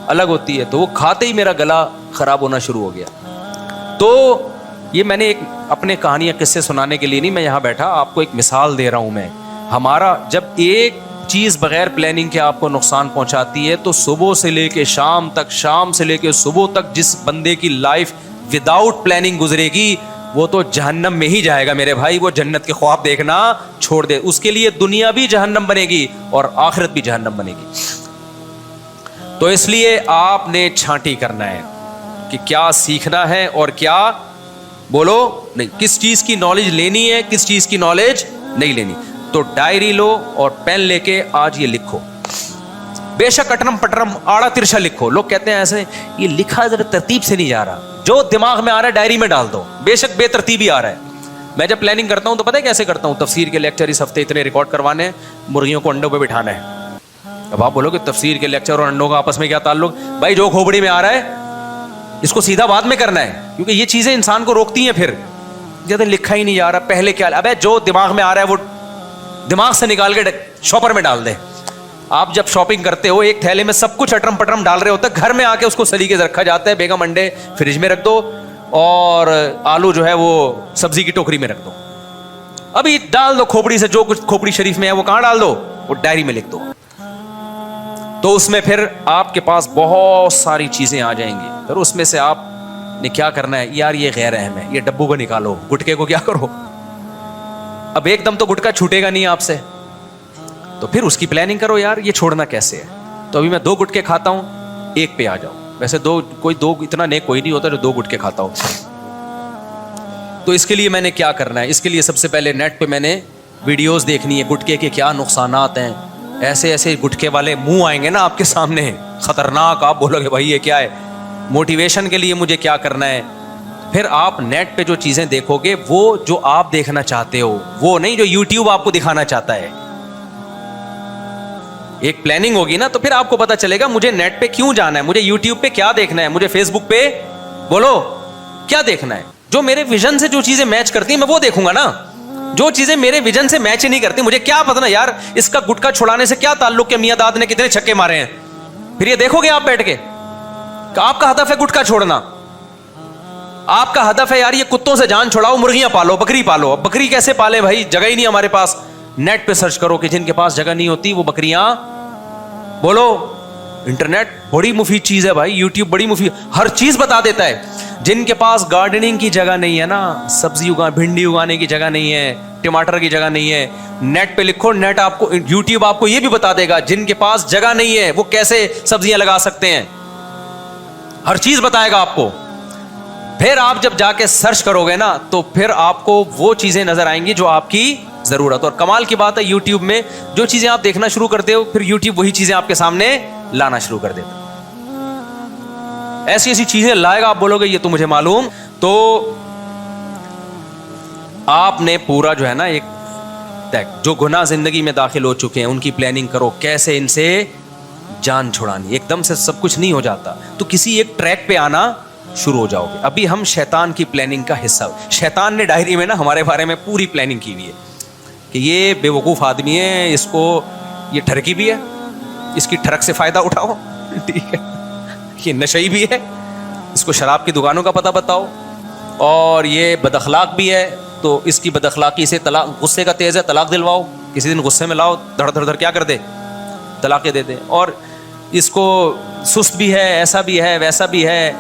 Speaker 1: الگ ہوتی ہے. تو وہ کھاتے ہی میرا گلا خراب ہونا شروع ہو گیا. تو یہ میں نے ایک اپنے کہانیاں قصے سنانے کے لیے نہیں میں یہاں بیٹھا, آپ کو ایک مثال دے رہا ہوں میں. ہمارا جب ایک چیز بغیر پلاننگ کے آپ کو نقصان پہنچاتی ہے تو صبح سے لے کے شام تک, شام سے لے کے صبح تک جس بندے کی لائف وداؤٹ پلاننگ گزرے گی وہ تو جہنم میں ہی جائے گا میرے بھائی. وہ جنت کے خواب دیکھنا چھوڑ دے, اس کے لیے دنیا بھی جہنم بنے گی اور آخرت بھی جہنم بنے گی. تو اس لیے آپ نے چھانٹی کرنا ہے کہ کیا سیکھنا ہے اور کیا بولو نہیں, کس چیز کی نالج لینی ہے, کس چیز کی نالج نہیں لینی. تو ڈائری لو اور پین لے کے آج یہ لکھو, بے شک اٹرم پٹرم آڑا ترشا لکھو. لوگ کہتے ہیں ایسے یہ لکھا ذرا ترتیب سے نہیں جا رہا, جو دماغ میں آ رہا ہے ڈائری میں ڈال دو, بے شک بے ترتیبی آ رہا ہے. میں جب پلاننگ کرتا ہوں تو پتہ ہے کیسے کرتا ہوں, تفسیر کے لیکچر اس ہفتے اتنے ریکارڈ کروانے ہیں, مرغیوں کو انڈوں پہ بٹھانا ہے. اب آپ بولو کہ تفسیر کے لیکچر اور انڈوں کا آپس میں کیا تعلق, بھائی جو کھوپڑی میں آ رہا ہے اس کو سیدھا بعد میں کرنا ہے, کیونکہ یہ چیزیں انسان کو روکتی ہیں. پھر جب لکھا ہی نہیں جا رہا, پہلے کیا, ابے جو دماغ میں آ رہا ہے وہ دماغ سے نکال کے شاپر میں ڈال دے. آپ جب شاپنگ کرتے ہو ایک تھیلے میں سب کچھ اٹرم پٹرم ڈال رہے ہوتے ہیں, گھر میں آ کے اس کو سلیقے سے رکھا جاتا ہے. بیگم انڈے فریج میں رکھ دو اور آلو جو ہے وہ سبزی کی ٹوکری میں رکھ دو, ابھی ڈال دو کھوپڑی سے, جو کچھ کھوپڑی شریف میں ہے وہ کہاں ڈال دو, وہ ڈائری میں لکھ دو. تو اس میں پھر آپ کے پاس بہت ساری چیزیں آ جائیں گی. پھر اس میں سے آپ نے کیا کرنا ہے, یار یہ غیر اہم ہے, یہ ڈبو کو نکالو, گٹکے کو کیا کرو. اب ایک دم تو گٹکا چھوٹے گا نہیں آپ سے, تو پھر اس کی پلاننگ کرو, یار یہ چھوڑنا کیسے ہے. تو ابھی میں 2 گٹکے کھاتا ہوں, ایک پہ آ جاؤ. ویسے دو اتنا نیک کوئی نہیں ہوتا جو 2 گٹکے کھاتا ہو. تو اس کے لیے میں نے کیا کرنا ہے, اس کے لیے سب سے پہلے نیٹ پہ میں نے ویڈیوز دیکھنی ہے, گٹکے کے کیا نقصانات ہیں. ایسے ایسے گٹکے والے منہ آئیں گے نا آپ کے سامنے, خطرناک, آپ بولو گے بھائی یہ کیا ہے. موٹیویشن کے لیے مجھے کیا کرنا ہے. پھر آپ نیٹ پہ جو چیزیں دیکھو گے وہ جو آپ دیکھنا چاہتے ہو, وہ نہیں جو یوٹیوب آپ کو دکھانا چاہتا ہے. ایک پلاننگ ہوگی نا تو پھر آپ کو پتا چلے گا مجھے نیٹ پہ کیوں جانا ہے, مجھے یوٹیوب پہ کیا دیکھنا ہے, مجھے فیس بک پہ بولو کیا دیکھنا ہے. جو میرے ویژن سے جو چیزیں میچ کرتی ہیں میں وہ دیکھوں گا نا. جو چیزیں میرے ویژن سے میچ ہی نہیں کرتی, مجھے کیا پتا نا یار اس کا گٹکا چھڑانے سے کیا تعلق کہ میاں داد نے کتنے چھکے مارے ہیں. پھر یہ دیکھو گے آپ بیٹھ کے کہ آپ کا ہدف ہے گٹکا چھوڑنا, آپ کا ہدف ہے یار یہ کتوں سے جان چھڑاؤ, مرغیاں پالو, بکری پالو. اب بکری کیسے پالے بھائی, جگہ ہی نہیں ہمارے پاس. نیٹ پہ سرچ کرو کہ جن کے پاس جگہ نہیں ہوتی وہ بکریاں, بولو انٹرنیٹ بڑی مفید چیز ہے بھائی, یوٹیوب بڑی مفید, ہر چیز بتا دیتا ہے. جن کے پاس گارڈننگ کی جگہ نہیں ہے نا, سبزی بھنڈی اگانے کی جگہ نہیں ہے, ٹماٹر کی جگہ نہیں ہے, نیٹ پہ لکھو, نیٹ آپ کو, یوٹیوب آپ کو یہ بھی بتا دے گا جن کے پاس جگہ نہیں ہے وہ کیسے سبزیاں لگا سکتے ہیں, ہر چیز بتائے گا آپ کو. پھر آپ جب جا کے سرچ کرو گے نا تو پھر آپ کو وہ چیزیں نظر آئیں گی جو آپ کی ضرورت. اور کمال کی بات ہے یوٹیوب میں جو چیزیں آپ دیکھنا شروع کرتے ہو پھر یوٹیوب وہی چیزیں آپ کے سامنے لانا شروع کر دیتا. ایسی ایسی چیزیں لائے گا, آپ بولو گے یہ تو مجھے معلوم. تو آپ نے پورا جو ہے نا ایک جو گناہ زندگی میں داخل ہو چکے ہیں ان کی پلاننگ کرو, کیسے ان سے جان چھڑانی. ایک دم سے سب کچھ نہیں ہو جاتا, تو کسی ایک ٹریک پہ آنا شروع ہو جاؤ گے. ابھی ہم شیطان کی پلاننگ کا حصہ, شیطان نے ڈائری میں نا ہمارے بارے میں پوری پلاننگ کی ہوئی ہے کہ یہ بے وقوف آدمی ہے, اس کو یہ ٹھرکی بھی ہے, اس کی ٹھرک سے فائدہ اٹھاؤ, ٹھیک ہے, یہ نشئی بھی ہے, اس کو شراب کی دکانوں کا پتہ بتاؤ, اور یہ بد اخلاق بھی ہے تو اس کی بد اخلاقی سے طلاق, غصے کا تیز ہے طلاق دلواؤ, کسی دن غصے میں لاؤ دھڑ دھڑ دھڑ کیا کر دے, طلاقیں دے دے. اور اس کو سست بھی ہے, ایسا بھی ہے, ویسا بھی ہے,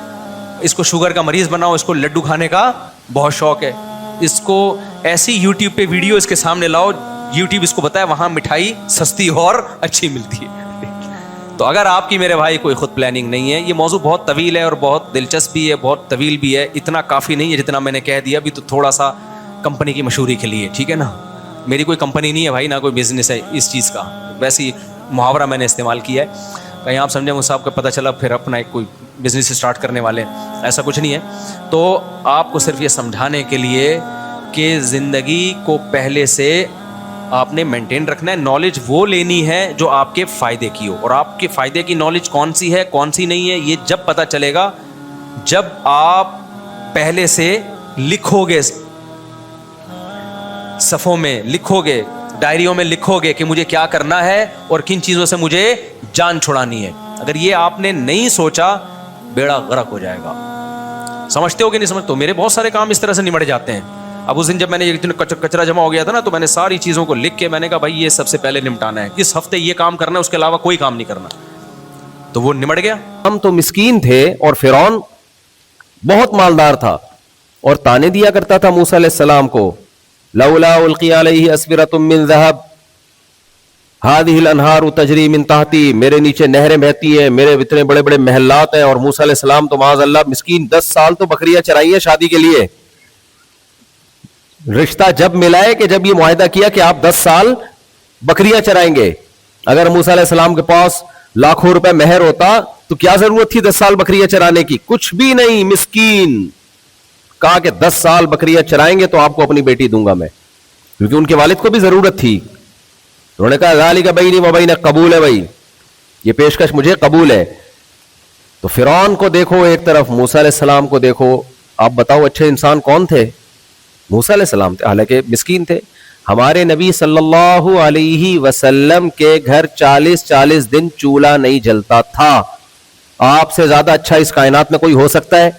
Speaker 1: اس کو شوگر کا مریض بناؤ, اس کو لڈو کھانے کا بہت شوق ہے, اس کو ایسی یوٹیوب پہ ویڈیو اس کے سامنے لاؤ, یوٹیوب اس کو بتایا وہاں مٹھائی سستی اور اچھی ملتی ہے. تو اگر آپ کی میرے بھائی کوئی خود پلاننگ نہیں ہے, یہ موضوع بہت طویل ہے اور بہت دلچسپ بھی ہے, بہت طویل بھی ہے, اتنا کافی نہیں ہے جتنا میں نے کہہ دیا. ابھی تو تھوڑا سا کمپنی کی مشہوری کے لیے, ٹھیک ہے نا, میری کوئی کمپنی نہیں ہے بھائی, نہ کوئی بزنس ہے اس چیز کا, ویسے ہی محاورہ میں نے استعمال کیا ہے, کہیں آپ سمجھیں مجھ صاحب کا پتہ چلا پھر اپنا ایک کوئی بزنس اسٹارٹ کرنے والے, ایسا کچھ نہیں ہے. تو آپ کو صرف یہ سمجھانے کے لیے کہ زندگی کو پہلے سے آپ نے مینٹین رکھنا ہے, نالج وہ لینی ہے جو آپ کے فائدے کی ہو, اور آپ کے فائدے کی نالج کون سی ہے کون سی نہیں ہے یہ جب پتہ چلے گا جب آپ پہلے سے لکھو گے, صفوں میں لکھو گے, ڈائریوں میں لکھو گے کہ مجھے کیا کرنا ہے اور کن چیزوں سے مجھے جان چھڑانی ہے. اگر یہ آپ نے نہیں سوچا بیڑا غرق ہو جائے گا. سمجھتے ہو کہ نہیں سمجھتے؟ تو میرے بہت سارے کام اس طرح سے نمٹ جاتے ہیں. اب اس دن جب میں نے کچرا جمع ہو گیا تھا نا, تو میں نے ساری چیزوں کو لکھ کے میں نے کہا بھائی یہ سب سے پہلے نمٹانا ہے, اس ہفتے یہ کام کرنا ہے, اس کے علاوہ کوئی کام نہیں کرنا. تو وہ نمٹ گیا.
Speaker 2: ہم تو مسکین تھے اور فرعون بہت مالدار تھا اور تانے دیا کرتا تھا موسیٰ علیہ السلام کو, لولا القی علیہ اسورۃ من ذہب ہذہ الانہار تجری من تحتی, میرے نیچے نہریں بہتی ہیں, میرے اتنے بڑے بڑے محلات ہیں. اور موسیٰ علیہ السلام تو معاذ اللہ مسکین 10 سال تو بکریاں چرائی ہیں شادی کے لیے. رشتہ جب ملا ہے کہ جب یہ معاہدہ کیا کہ آپ 10 سال بکریاں چرائیں گے. اگر موسیٰ علیہ السلام کے پاس لاکھوں روپے مہر ہوتا تو کیا ضرورت تھی 10 سال بکریاں چرانے کی؟ کچھ بھی نہیں. مسکین کہا کہ 10 سال بکریاں چرائیں گے تو آپ کو اپنی بیٹی دوں گا میں, کیونکہ ان کے والد کو بھی ضرورت تھی. انہوں نے کہا ذالک بینی و بینک, قبول ہے بھائی, یہ پیشکش مجھے قبول ہے. تو فرعون کو دیکھو ایک طرف, موسیٰ علیہ السلام کو دیکھو. آپ بتاؤ اچھے انسان کون تھے؟ موسیٰ علیہ السلام تھے, حالانکہ مسکین تھے. ہمارے نبی صلی اللہ علیہ وسلم کے گھر 40 دن چولہا نہیں جلتا تھا. آپ سے زیادہ اچھا اس کائنات میں کوئی ہو سکتا ہے؟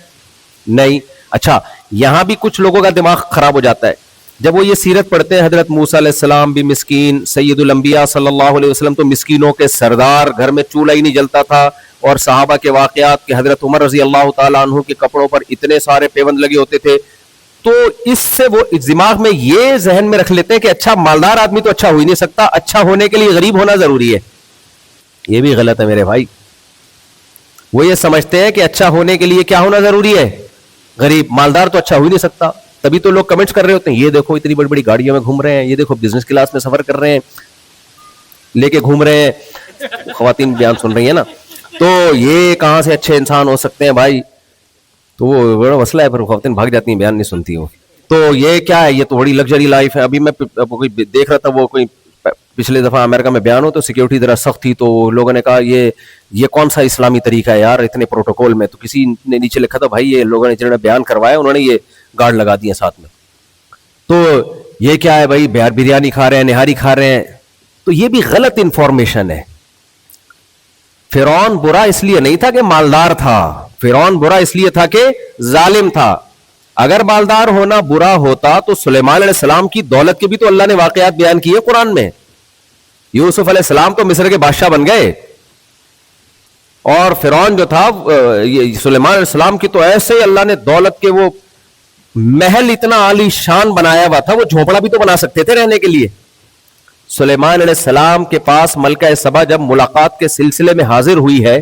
Speaker 2: نہیں. اچھا, یہاں بھی کچھ لوگوں کا دماغ خراب ہو جاتا ہے جب وہ یہ سیرت پڑھتے ہیں. حضرت موسیٰ علیہ السلام بھی مسکین, سید الانبیاء صلی اللہ علیہ وسلم تو مسکینوں کے سردار, گھر میں چولہا ہی نہیں جلتا تھا. اور صحابہ کے واقعات کہ حضرت عمر رضی اللہ تعالیٰ عنہ کے کپڑوں پر اتنے سارے پیوند لگے ہوتے تھے. تو اس سے وہ دماغ میں یہ ذہن میں رکھ لیتے ہیں کہ اچھا مالدار آدمی تو اچھا ہو ہی نہیں سکتا, اچھا ہونے کے لیے غریب ہونا ضروری ہے. یہ بھی غلط ہے میرے بھائی. وہ یہ سمجھتے ہیں کہ اچھا ہونے کے لیے کیا ہونا ضروری ہے؟ غریب. مالدار تو اچھا ہو ہی نہیں سکتا. تبھی تو لوگ کمنٹس کر رہے ہوتے ہیں, یہ دیکھو اتنی بڑی بڑی گاڑیوں میں گھوم رہے ہیں, یہ دیکھو بزنس کلاس میں سفر کر رہے ہیں, لے کے گھوم رہے ہیں. خواتین بیان سن رہی ہیں نا, تو یہ کہاں سے اچھے انسان ہو سکتے ہیں بھائی؟ تو وہ بڑا مسئلہ ہے, پھر خواتین بھاگ جاتی ہیں, بیان نہیں سنتی ہو. تو یہ کیا ہے؟ یہ تو بڑی لگژری لائف ہے. ابھی میں کوئی دیکھ رہا تھا, وہ کوئی پچھلے دفعہ امریکہ میں بیان ہو تو سیکیورٹی ذرا سخت تھی, تو لوگوں نے کہا یہ کون سا اسلامی طریقہ ہے یار اتنے پروٹوکول میں؟ تو کسی نے نیچے لکھا تھا بھائی یہ لوگوں نے جنہوں نے بیان کروایا انہوں نے یہ گارڈ لگا دیے ساتھ میں. تو یہ کیا ہے بھائی؟ بریانی کھا رہے ہیں, نہاری کھا رہے ہیں. تو یہ بھی غلط انفارمیشن ہے. فرعون برا اس لیے نہیں تھا کہ مالدار تھا, فرعون برا اس لیے تھا کہ ظالم تھا. اگر مالدار ہونا برا ہوتا تو سلیمان علیہ السلام کی دولت کے بھی تو اللہ نے واقعات بیان کیے قرآن میں. یوسف علیہ السلام تو مصر کے بادشاہ بن گئے, اور فرعون جو تھا سلیمان علیہ السلام کی تو ایسے ہی اللہ نے دولت کے وہ محل اتنا عالی شان بنایا ہوا تھا, وہ جھونپڑا بھی تو بنا سکتے تھے رہنے کے لیے. سلیمان علیہ السلام کے پاس ملکہ سبا جب ملاقات کے سلسلے میں حاضر ہوئی ہے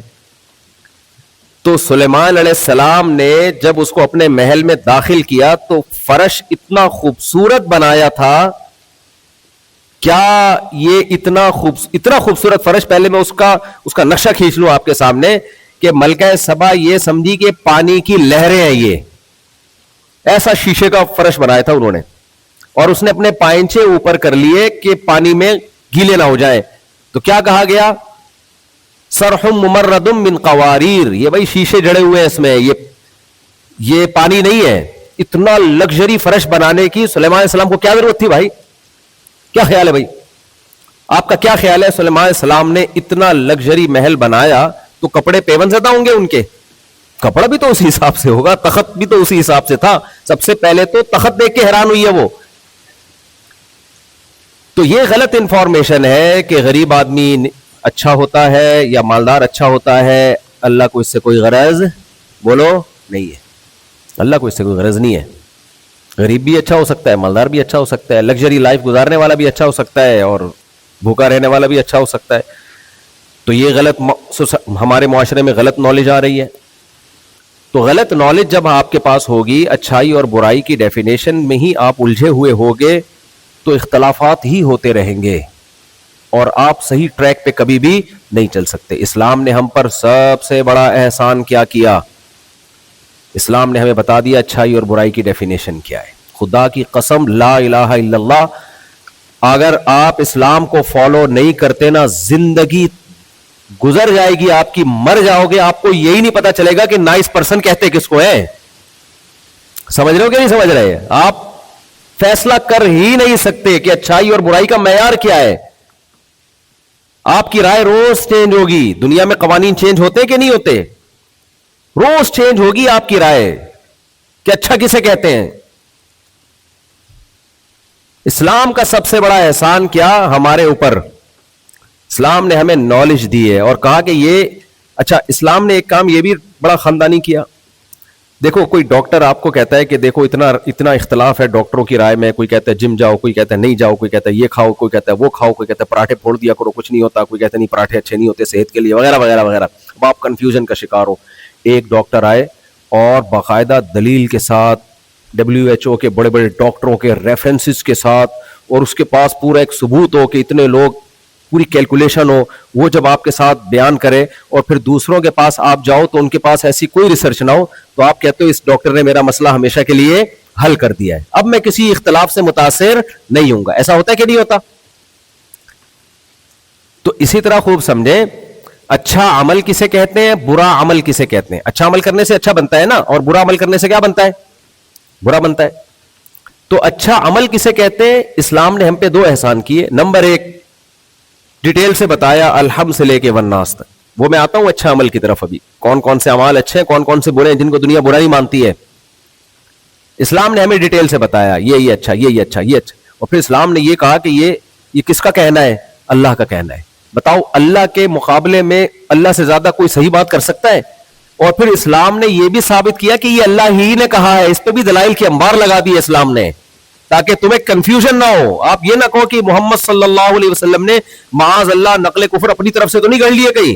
Speaker 2: تو سلیمان علیہ السلام نے جب اس کو اپنے محل میں داخل کیا تو فرش اتنا خوبصورت بنایا تھا. کیا یہ اتنا خوبصورت فرش, پہلے میں اس کا نقشہ کھینچ لوں آپ کے سامنے کہ ملکہ سبا یہ سمجھی کہ پانی کی لہریں ہیں, یہ ایسا شیشے کا فرش بنایا تھا انہوں نے, اور اس نے اپنے پائنچے اوپر کر لیے کہ پانی میں گیلے نہ ہو جائیں. تو کیا کہا گیا؟ سرحم ممردم من قواریر, یہ بھائی شیشے جڑے ہوئے ہیں اس میں, یہ پانی نہیں ہے. اتنا لگژری فرش بنانے کی سلیمان علیہ السلام کو کیا ضرورت تھی بھائی؟ کیا خیال ہے بھائی آپ کا؟ کیا خیال ہے؟ سلیمان علیہ السلام نے اتنا لگژری محل بنایا تو کپڑے پیون زدہ ہوں گے ان کے؟ کپڑا بھی تو اسی حساب سے ہوگا, تخت بھی تو اسی حساب سے تھا. سب سے پہلے تو تخت دیکھ کے حیران ہوئی ہے وہ. تو یہ غلط انفارمیشن ہے کہ غریب آدمی اچھا ہوتا ہے یا مالدار اچھا ہوتا ہے, اللہ کو اس سے کوئی غرض بولو نہیں ہے. اللہ کو اس سے کوئی غرض نہیں ہے. غریب بھی اچھا ہو سکتا ہے, مالدار بھی اچھا ہو سکتا ہے, لگژری لائف گزارنے والا بھی اچھا ہو سکتا ہے, اور بھوکا رہنے والا بھی اچھا ہو سکتا ہے. تو یہ غلط ہمارے معاشرے میں غلط نالج آ رہی ہے. تو غلط نالج جب آپ کے پاس ہوگی, اچھائی اور برائی کی ڈیفینیشن میں ہی آپ الجھے ہوئے ہوگے, تو اختلافات ہی ہوتے رہیں گے اور آپ صحیح ٹریک پہ کبھی بھی نہیں چل سکتے. اسلام نے ہم پر سب سے بڑا احسان کیا کیا؟ اسلام نے ہمیں بتا دیا اچھائی اور برائی کی ڈیفینیشن کیا ہے. خدا کی قسم, لا الہ الا اللہ, اگر آپ اسلام کو فالو نہیں کرتے نا, زندگی گزر جائے گی آپ کی, مر جاؤ گے, آپ کو یہی نہیں پتا چلے گا کہ نائس پرسن کہتے کس کو ہے. سمجھ رہے ہو کہ نہیں سمجھ رہے؟ آپ فیصلہ کر ہی نہیں سکتے کہ اچھائی اور برائی کا معیار کیا ہے. آپ کی رائے روز چینج ہوگی. دنیا میں قوانین چینج ہوتے کہ نہیں ہوتے؟ روز چینج ہوگی آپ کی رائے کہ اچھا کسے کہتے ہیں. اسلام کا سب سے بڑا احسان کیا ہمارے اوپر؟ اسلام نے ہمیں نالج دی ہے اور کہا کہ یہ اچھا. اسلام نے ایک کام یہ بھی بڑا خاندانی کیا. دیکھو, کوئی ڈاکٹر آپ کو کہتا ہے کہ دیکھو اتنا اختلاف ہے ڈاکٹروں کی رائے میں, کوئی کہتا ہے جم جاؤ, کوئی کہتا ہے نہیں جاؤ, کوئی کہتا ہے یہ کھاؤ, کوئی کہتا ہے وہ کھاؤ, کوئی کہتا ہے پراٹھے پھوڑ دیا کرو کچھ نہیں ہوتا, کوئی کہتا ہے نہیں پراٹھے اچھے نہیں ہوتے صحت کے لیے, وغیرہ وغیرہ وغیرہ. اب آپ کنفیوژن کا شکار ہو. ایک ڈاکٹر آئے اور باقاعدہ دلیل کے ساتھ, WHO کے بڑے بڑے ڈاکٹروں کے ریفرنسز کے ساتھ, اور اس کے پاس پورا ایک ثبوت ہو کہ اتنے لوگ, پوری کیلکولیشن ہو, وہ جب آپ کے ساتھ بیان کرے, اور پھر دوسروں کے پاس آپ جاؤ تو ان کے پاس ایسی کوئی ریسرچ نہ ہو, تو آپ کہتے ہو اس ڈاکٹر نے میرا مسئلہ ہمیشہ کے لیے حل کر دیا ہے, اب میں کسی اختلاف سے متاثر نہیں ہوں گا. ایسا ہوتا ہے کہ نہیں ہوتا؟ تو اسی طرح خوب سمجھیں, اچھا عمل کسے کہتے ہیں, برا عمل کسے کہتے ہیں. اچھا عمل کرنے سے اچھا بنتا ہے نا, اور برا عمل کرنے سے کیا بنتا ہے؟ برا بنتا ہے. تو اچھا عمل کسے کہتے ہیں؟ اسلام نے ہم پہ دو احسان کیے. نمبر ایک, ڈیٹیل سے بتایا الحمد سے لے کے والناس تک. وہ میں آتا ہوں اچھا عمل کی طرف. ابھی کون کون سے اعمال اچھے ہیں, کون کون سے برے ہیں, جن کو دنیا برا نہیں مانتی ہے. اسلام نے ہمیں ڈیٹیل سے بتایا یہ اچھا, یہ اچھا, یہ اچھا. اور پھر اسلام نے یہ کہا کہ یہ کس کا کہنا ہے؟ اللہ کا کہنا ہے. بتاؤ, اللہ کے مقابلے میں اللہ سے زیادہ کوئی صحیح بات کر سکتا ہے؟ اور پھر اسلام نے یہ بھی ثابت کیا کہ یہ اللہ ہی نے کہا ہے. اس پہ بھی دلائل کی انبار لگا دی اسلام نے, تاکہ تمہیں کنفیوژن نہ ہو. آپ یہ نہ کہو کہ محمد صلی اللہ علیہ وسلم نے معاذ اللہ نقل کفر اپنی طرف سے تو نہیں گڑھ لیے کہیں.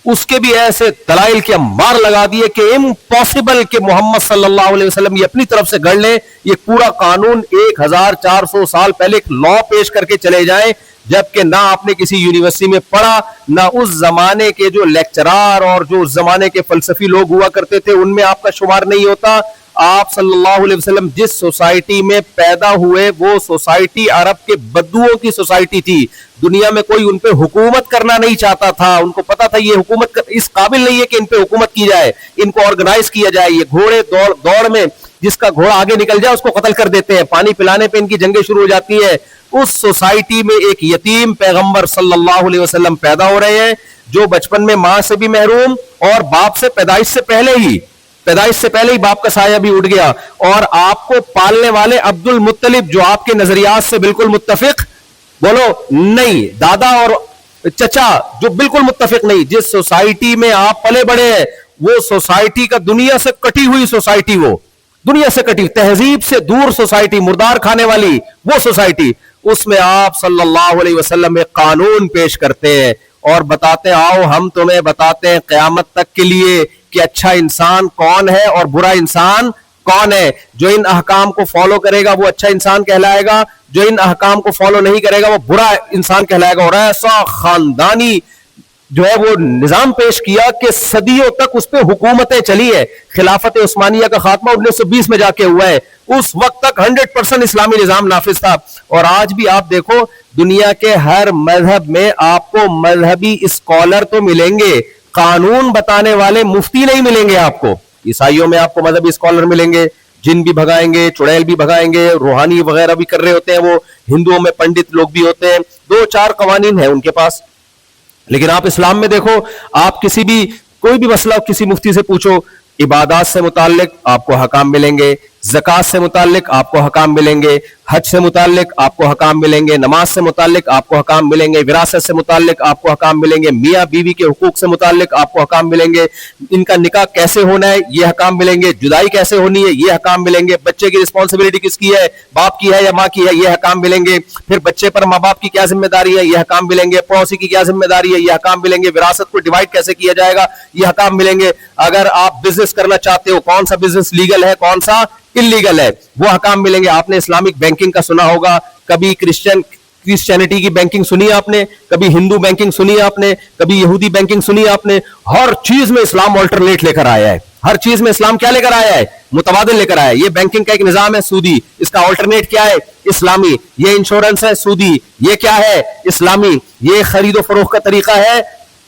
Speaker 2: اس کے بھی ایسے دلائل کے انبار لگا دیے کہ امپاسبل کہ محمد صلی اللہ علیہ وسلم یہ اپنی طرف سے گڑھ لیں. یہ پورا قانون 1400 سال پہلے ایک لا پیش کر کے چلے جائیں, جبکہ نہ آپ نے کسی یونیورسٹی میں پڑھا, نہ اس زمانے کے جو لیکچرار اور جو اس زمانے کے فلسفی لوگ ہوا کرتے تھے ان میں آپ کا شمار نہیں ہوتا. آپ صلی اللہ علیہ وسلم جس سوسائٹی میں پیدا ہوئے وہ سوسائٹی عرب کے بدوؤں کی سوسائٹی تھی. دنیا میں کوئی ان پہ حکومت کرنا نہیں چاہتا تھا. ان کو پتا تھا یہ حکومت اس قابل نہیں ہے کہ ان پہ حکومت کی جائے, ان کو آرگنائز کیا جائے. یہ گھوڑے دوڑ میں جس کا گھوڑا آگے نکل جائے اس کو قتل کر دیتے ہیں, پانی پلانے پہ ان کی جنگیں شروع ہو جاتی ہیں. اس سوسائٹی میں ایک یتیم پیغمبر صلی اللہ علیہ وسلم پیدا ہو رہے ہیں, جو بچپن میں ماں سے بھی محروم اور باپ سے پیدائش سے پہلے ہی باپ کا سایہ بھی اٹھ گیا. اور آپ کو پالنے والے عبد المطلب, جو آپ کے نظریات سے بالکل متفق بولو نہیں, دادا اور چچا جو بالکل متفق نہیں. جس سوسائٹی میں آپ پلے بڑے ہیں وہ سوسائٹی کا دنیا سے کٹی ہوئی سوسائٹی, وہ دنیا سے کٹی, تہذیب سے دور سوسائٹی, مردار کھانے والی وہ سوسائٹی. اس میں آپ صلی اللہ علیہ وسلم ایک قانون پیش کرتے ہیں اور بتاتے آؤ ہم تمہیں بتاتے ہیں قیامت تک کے لیے کہ اچھا انسان کون ہے اور برا انسان کون ہے. جو ان احکام کو فالو کرے گا وہ اچھا انسان کہلائے گا, جو ان احکام کو فالو نہیں کرے گا وہ برا انسان کہلائے گا. اور ایسا خاندانی جو ہے وہ نظام پیش کیا کہ صدیوں تک اس پہ حکومتیں چلی ہے. خلافت عثمانیہ کا خاتمہ 1920 میں جا کے ہوا ہے. اس وقت تک 100% اسلامی نظام نافذ تھا. اور آج بھی آپ دیکھو دنیا کے ہر مذہب میں آپ کو مذہبی اسکالر تو ملیں گے, قانون بتانے والے مفتی نہیں ملیں گے آپ کو. عیسائیوں میں آپ کو مذہبی اسکالر ملیں گے, جن بھی بھگائیں گے, چڑیل بھی بھگائیں گے, روحانی وغیرہ بھی کر رہے ہوتے ہیں. وہ ہندوؤں میں پنڈت لوگ بھی ہوتے ہیں, 2-4 قوانین ہیں ان کے پاس. لیکن آپ اسلام میں دیکھو, آپ کوئی بھی مسئلہ کسی مفتی سے پوچھو, عبادات سے متعلق آپ کو حکام ملیں گے, زکات سے متعلق آپ کو حکام ملیں گے, حج سے متعلق آپ کو حکام ملیں گے, نماز سے متعلق آپ کو حکام ملیں گے, وراثت سے متعلق آپ کو حکام ملیں گے, میاں بیوی کے حقوق سے متعلق آپ کو حکام ملیں گے, ان کا نکاح کیسے ہونا ہے یہ حکام ملیں گے, جدائی کیسے ہونی ہے یہ حکام ملیں گے, بچے کی رسپانسبلٹی کس کی ہے, باپ کی ہے یا ماں کی ہے یہ حکام ملیں گے, پھر بچے پر ماں باپ کی کیا ذمہ داری ہے یہ حکام ملیں گے, پڑوسی کی کیا ذمہ داری ہے یہ حکام ملیں گے, وراثت کو ڈیوائڈ کیسے کیا جائے گا یہ حکام ملیں گے, اگر آپ بزنس کرنا چاہتے ہو کون سا بزنس لیگل ہے کون سا انلیگل ہے وہ حکام ملیں گے. آپ نے اسلامک بینکنگ کا سنا ہوگا, کبھی کرسچینٹی کی بینکنگ سنی ہے آپ نے, کبھی ہندو بینکنگ سنی ہے آپ نے, کبھی یہودی بینکنگ سنی ہے آپ نے. ہر چیز میں اسلام آلٹرنیٹ لے کر آیا ہے, ہر چیز میں اسلام کیا لے کر آیا ہے, متبادل لے کر آیا ہے. یہ بینکنگ کا ایک نظام ہے سودی, اس کا آلٹرنیٹ کیا ہے اسلامی. یہ انشورنس ہے سودی, یہ کیا ہے اسلامی. یہ خرید و فروخت کا طریقہ ہے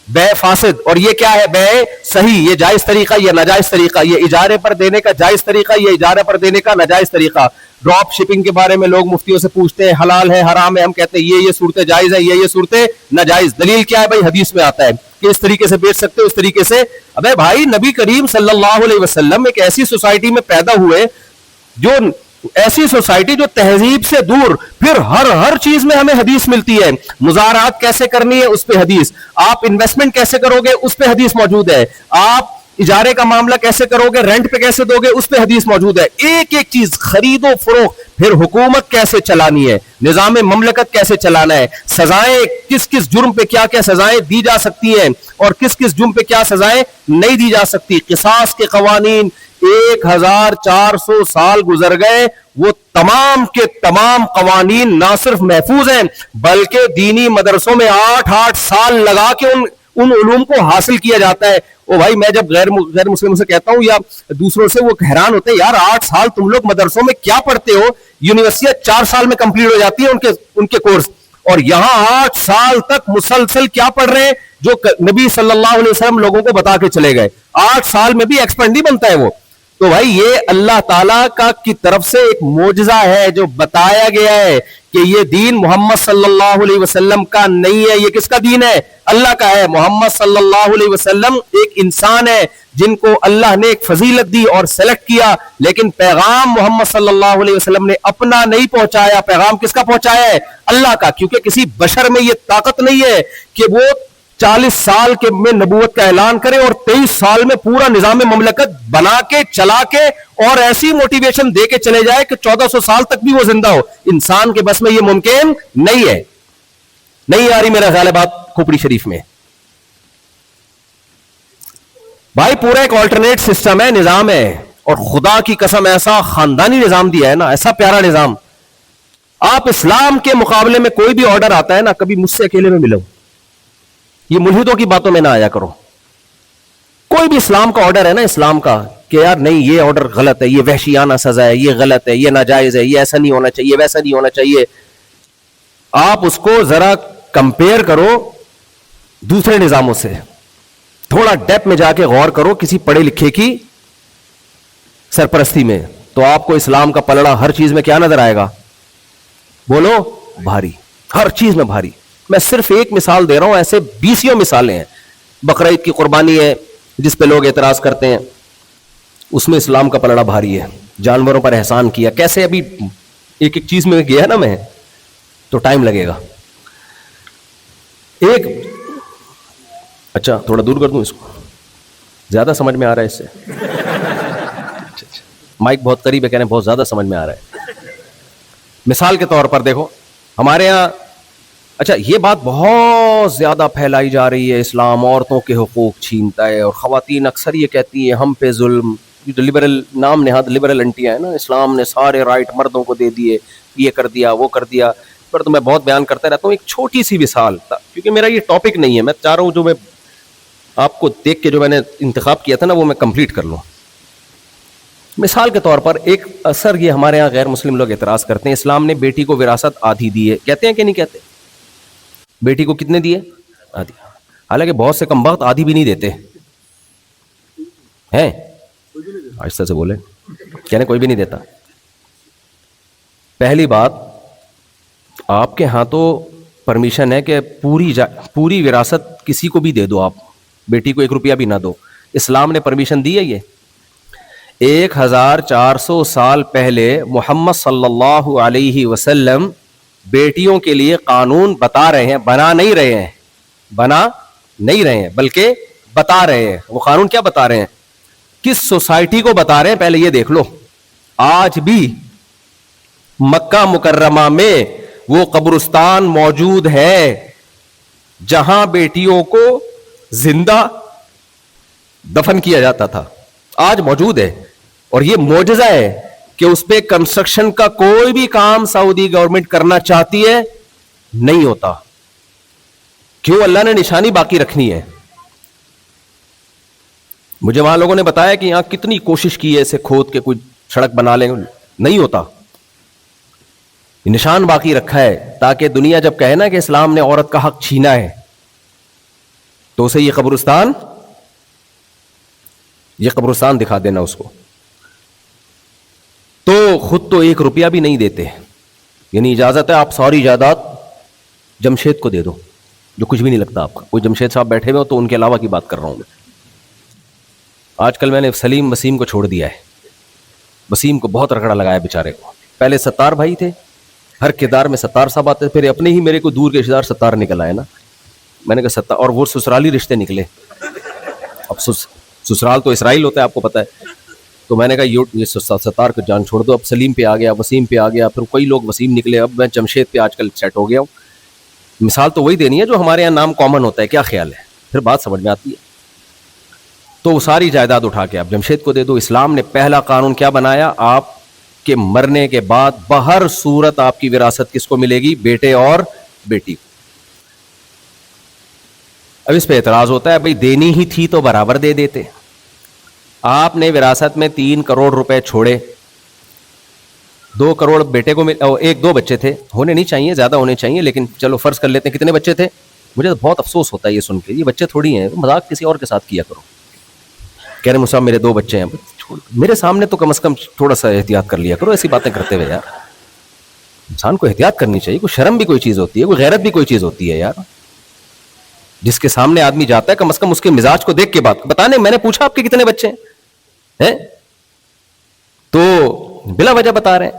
Speaker 2: بے فاسد, اور یہ کیا ہے بے صحیح. یہ جائز طریقہ یہ ناجائز طریقہ, یہ اجارے پر دینے کا جائز طریقہ یہ اجارے پر دینے کا ناجائز طریقہ. ڈراپ شپنگ کے بارے میں لوگ مفتیوں سے پوچھتے ہیں حلال ہے حرام ہے, ہم کہتے ہیں یہ صورتیں جائز ہے یہ صورتیں ناجائز. دلیل کیا ہے بھائی, حدیث میں آتا ہے کہ اس طریقے سے بیچ سکتے ہو اس طریقے سے. ابے بھائی نبی کریم صلی اللہ علیہ وسلم ایک ایسی سوسائٹی میں پیدا ہوئے, جو ایسی سوسائٹی جو تہذیب سے دور, پھر ہر چیز میں ہمیں حدیث ملتی ہے. مزارات کیسے کرنی ہے اس پہ حدیث, آپ انویسٹمنٹ کیسے کرو گے اس پہ حدیث موجود ہے, آپ اجارے کا معاملہ کیسے کرو گے رینٹ پہ کیسے دو گے اس پہ حدیث موجود ہے. ایک ایک چیز, خرید و فروخت, پھر حکومت کیسے چلانی ہے, نظام مملکت کیسے چلانا ہے, سزائیں کس کس جرم پہ کیا کیا سزائیں دی جا سکتی ہیں اور کس کس جرم پہ کیا سزائیں نہیں دی جا سکتی. قصاص کے قوانین 1400 سال گزر گئے, وہ تمام کے تمام قوانین نہ صرف محفوظ ہیں بلکہ دینی مدرسوں میں 8 سال لگا کے ان علوم کو حاصل کیا جاتا ہے. او بھائی میں جب غیر مسلموں سے کہتا ہوں یا دوسروں سے, وہ حیران ہوتے ہیں یار 8 سال تم لوگ مدرسوں میں کیا پڑھتے ہو, یونیورسٹیاں 4 سال میں کمپلیٹ ہو جاتی ہیں ان کے کورس, اور یہاں 8 سال تک مسلسل کیا پڑھ رہے ہیں جو نبی صلی اللہ علیہ وسلم لوگوں کو بتا کے چلے گئے. 8 سال میں بھی ایکسپرٹ نہیں بنتا ہے وہ. تو بھائی یہ اللہ تعالیٰ کی طرف سے ایک معجزہ ہے جو بتایا گیا ہے کہ یہ دین محمد صلی اللہ علیہ وسلم کا نہیں ہے. یہ کس کا دین ہے, اللہ کا ہے. محمد صلی اللہ علیہ وسلم ایک انسان ہے جن کو اللہ نے ایک فضیلت دی اور سلیکٹ کیا, لیکن پیغام محمد صلی اللہ علیہ وسلم نے اپنا نہیں پہنچایا. پیغام کس کا پہنچایا ہے, اللہ کا. کیونکہ کسی بشر میں یہ طاقت نہیں ہے کہ وہ 40 سال کے میں نبوت کا اعلان کرے اور 23 سال میں پورا نظام مملکت بنا کے چلا کے اور ایسی موٹیویشن دے کے چلے جائے کہ 1400 سال تک بھی وہ زندہ ہو. انسان کے بس میں یہ ممکن نہیں ہے. نہیں آ رہی میرا خیال ہے بات کھوپڑی شریف میں. بھائی پورا ایک آلٹرنیٹ سسٹم ہے, نظام ہے, اور خدا کی قسم ایسا خاندانی نظام دیا ہے نا, ایسا پیارا نظام. آپ اسلام کے مقابلے میں کوئی بھی آرڈر آتا ہے نا, کبھی مجھ سے اکیلے میں ملو, یہ ملحدوں کی باتوں میں نہ آیا کرو. کوئی بھی اسلام کا آرڈر ہے نا, اسلام کا, کہ یار نہیں یہ آرڈر غلط ہے, یہ وحشیانہ سزا ہے, یہ غلط ہے, یہ ناجائز ہے, یہ ایسا نہیں ہونا چاہیے, ویسا نہیں ہونا چاہیے. آپ اس کو ذرا کمپیئر کرو دوسرے نظاموں سے, تھوڑا ڈیپ میں جا کے غور کرو کسی پڑھے لکھے کی سرپرستی میں, تو آپ کو اسلام کا پلڑا ہر چیز میں کیا نظر آئے گا, بولو بھاری, ہر چیز میں بھاری. میں صرف ایک مثال دے رہا ہوں, ایسے 20 مثالیں ہیں. بقرعید کی قربانی ہے جس پہ لوگ اعتراض کرتے ہیں, اس میں اسلام کا پلڑا بھاری ہے. جانوروں پر احسان کیا, کیسے, ابھی ایک ایک چیز میں گیا نا میں, تو ٹائم لگے گا. ایک اچھا تھوڑا دور کر دوں اس کو, زیادہ سمجھ میں آ رہا ہے اس سے. مائک بہت قریب ہے, کہہ رہے ہیں بہت زیادہ سمجھ میں آ رہا ہے. مثال کے طور پر دیکھو ہمارے یہاں, اچھا یہ بات بہت زیادہ پھیلائی جا رہی ہے, اسلام عورتوں کے حقوق چھینتا ہے, اور خواتین اکثر یہ کہتی ہیں ہم پہ ظلم. لبرل نام نہاد لبرل انٹیاں ہیں نا, اسلام نے سارے رائٹ مردوں کو دے دیے, یہ کر دیا وہ کر دیا. پر تو میں بہت بیان کرتا رہتا ہوں, ایک چھوٹی سی مثال, کیونکہ میرا یہ ٹاپک نہیں ہے, میں چاہ رہا ہوں جو میں آپ کو دیکھ کے جو میں نے انتخاب کیا تھا نا وہ میں کمپلیٹ کر لوں. مثال کے طور پر ایک اثر, یہ ہمارے یہاں غیر مسلم لوگ اعتراض کرتے ہیں اسلام نے بیٹی کو وراثت آدھی دی ہے, کہتے ہیں کہ نہیں کہتے, بیٹی کو کتنے دیے, آدھی. حالانکہ بہت سے کم بخت آدھی بھی نہیں دیتے ہیں, آہستہ سے بولے, کہنے کوئی بھی نہیں دیتا. پہلی بات, آپ کے ہاں تو پرمیشن ہے کہ پوری وراثت کسی کو بھی دے دو, آپ بیٹی کو 1 روپیہ بھی نہ دو. اسلام نے پرمیشن دی ہے یہ. 1400 سال پہلے محمد صلی اللہ علیہ وسلم بیٹیوں کے لیے قانون بتا رہے ہیں, بنا نہیں رہے ہیں بلکہ بتا رہے ہیں. وہ قانون کیا بتا رہے ہیں, کس سوسائٹی کو بتا رہے ہیں, پہلے یہ دیکھ لو. آج بھی مکہ مکرمہ میں وہ قبرستان موجود ہے جہاں بیٹیوں کو زندہ دفن کیا جاتا تھا, آج موجود ہے. اور یہ معجزہ ہے کہ اس پہ کنسٹرکشن کا کوئی بھی کام سعودی گورنمنٹ کرنا چاہتی ہے نہیں ہوتا. کیوں؟ اللہ نے نشانی باقی رکھنی ہے. مجھے وہاں لوگوں نے بتایا کہ یہاں کتنی کوشش کی ہے اسے کھود کے کوئی سڑک بنا لیں, نہیں ہوتا. نشان باقی رکھا ہے تاکہ دنیا جب کہے نا کہ اسلام نے عورت کا حق چھینا ہے تو اسے یہ قبرستان دکھا دینا اس کو. تو خود تو 1 روپیہ بھی نہیں دیتے, یعنی اجازت ہے آپ ساری جائیداد جمشید کو دے دو, جو کچھ بھی نہیں لگتا آپ کا. کوئی جمشید صاحب بیٹھے ہوئے ہو تو ان کے علاوہ کی بات کر رہا ہوں میں. آج کل میں نے سلیم وسیم کو چھوڑ دیا ہے. وسیم کو بہت رگڑا لگایا بیچارے کو. پہلے ستار بھائی تھے, ہر کردار میں ستار صاحب آتے, پھر اپنے ہی میرے کو دور کے رشتے دار ستار نکل آئے نا. میں نے کہا ستار, اور وہ سسرالی رشتے نکلے. اب سسرال تو اسرائیل ہوتا ہے آپ کو پتا ہے. تو میں نے کہا یہ ستار کو جان چھوڑ دو. اب سلیم پہ آ گیا, وسیم پہ آ گیا, پھر کئی لوگ وسیم نکلے. اب میں جمشید پہ آج کل سیٹ ہو گیا ہوں. مثال تو وہی دینی ہے جو ہمارے یہاں نام کامن ہوتا ہے. کیا خیال ہے؟ پھر بات سمجھ میں آتی ہے. تو وہ ساری جائیداد اٹھا کے آپ جمشید کو دے دو. اسلام نے پہلا قانون کیا بنایا, آپ کے مرنے کے بعد بہر صورت آپ کی وراثت کس کو ملے گی؟ بیٹے اور بیٹی کو. اب اس پہ اعتراض ہوتا ہے, بھائی دینی ہی تھی تو برابر دے دیتے. آپ نے وراثت میں 3 کروڑ روپے چھوڑے, 2 کروڑ بیٹے کو 2 بچے تھے, ہونے نہیں چاہیے, زیادہ ہونے چاہیے, لیکن چلو فرض کر لیتے ہیں کتنے بچے تھے. مجھے بہت افسوس ہوتا ہے یہ سن کے, یہ بچے تھوڑی ہیں, مذاق کسی اور کے ساتھ کیا کرو. کہہ رہے مصعب میرے 2 بچے ہیں, میرے سامنے تو کم از کم تھوڑا سا احتیاط کر لیا کرو ایسی باتیں کرتے ہوئے. یار انسان کو احتیاط کرنی چاہیے, کوئی شرم بھی کوئی چیز ہوتی ہے, کوئی غیرت بھی کوئی چیز ہوتی ہے. یار جس کے سامنے آدمی جاتا ہے کم از کم اس کے مزاج کو دیکھ کے بات بتانے. میں نے پوچھا آپ کے کتنے بچے ہیں تو بلا وجہ بتا رہے ہیں,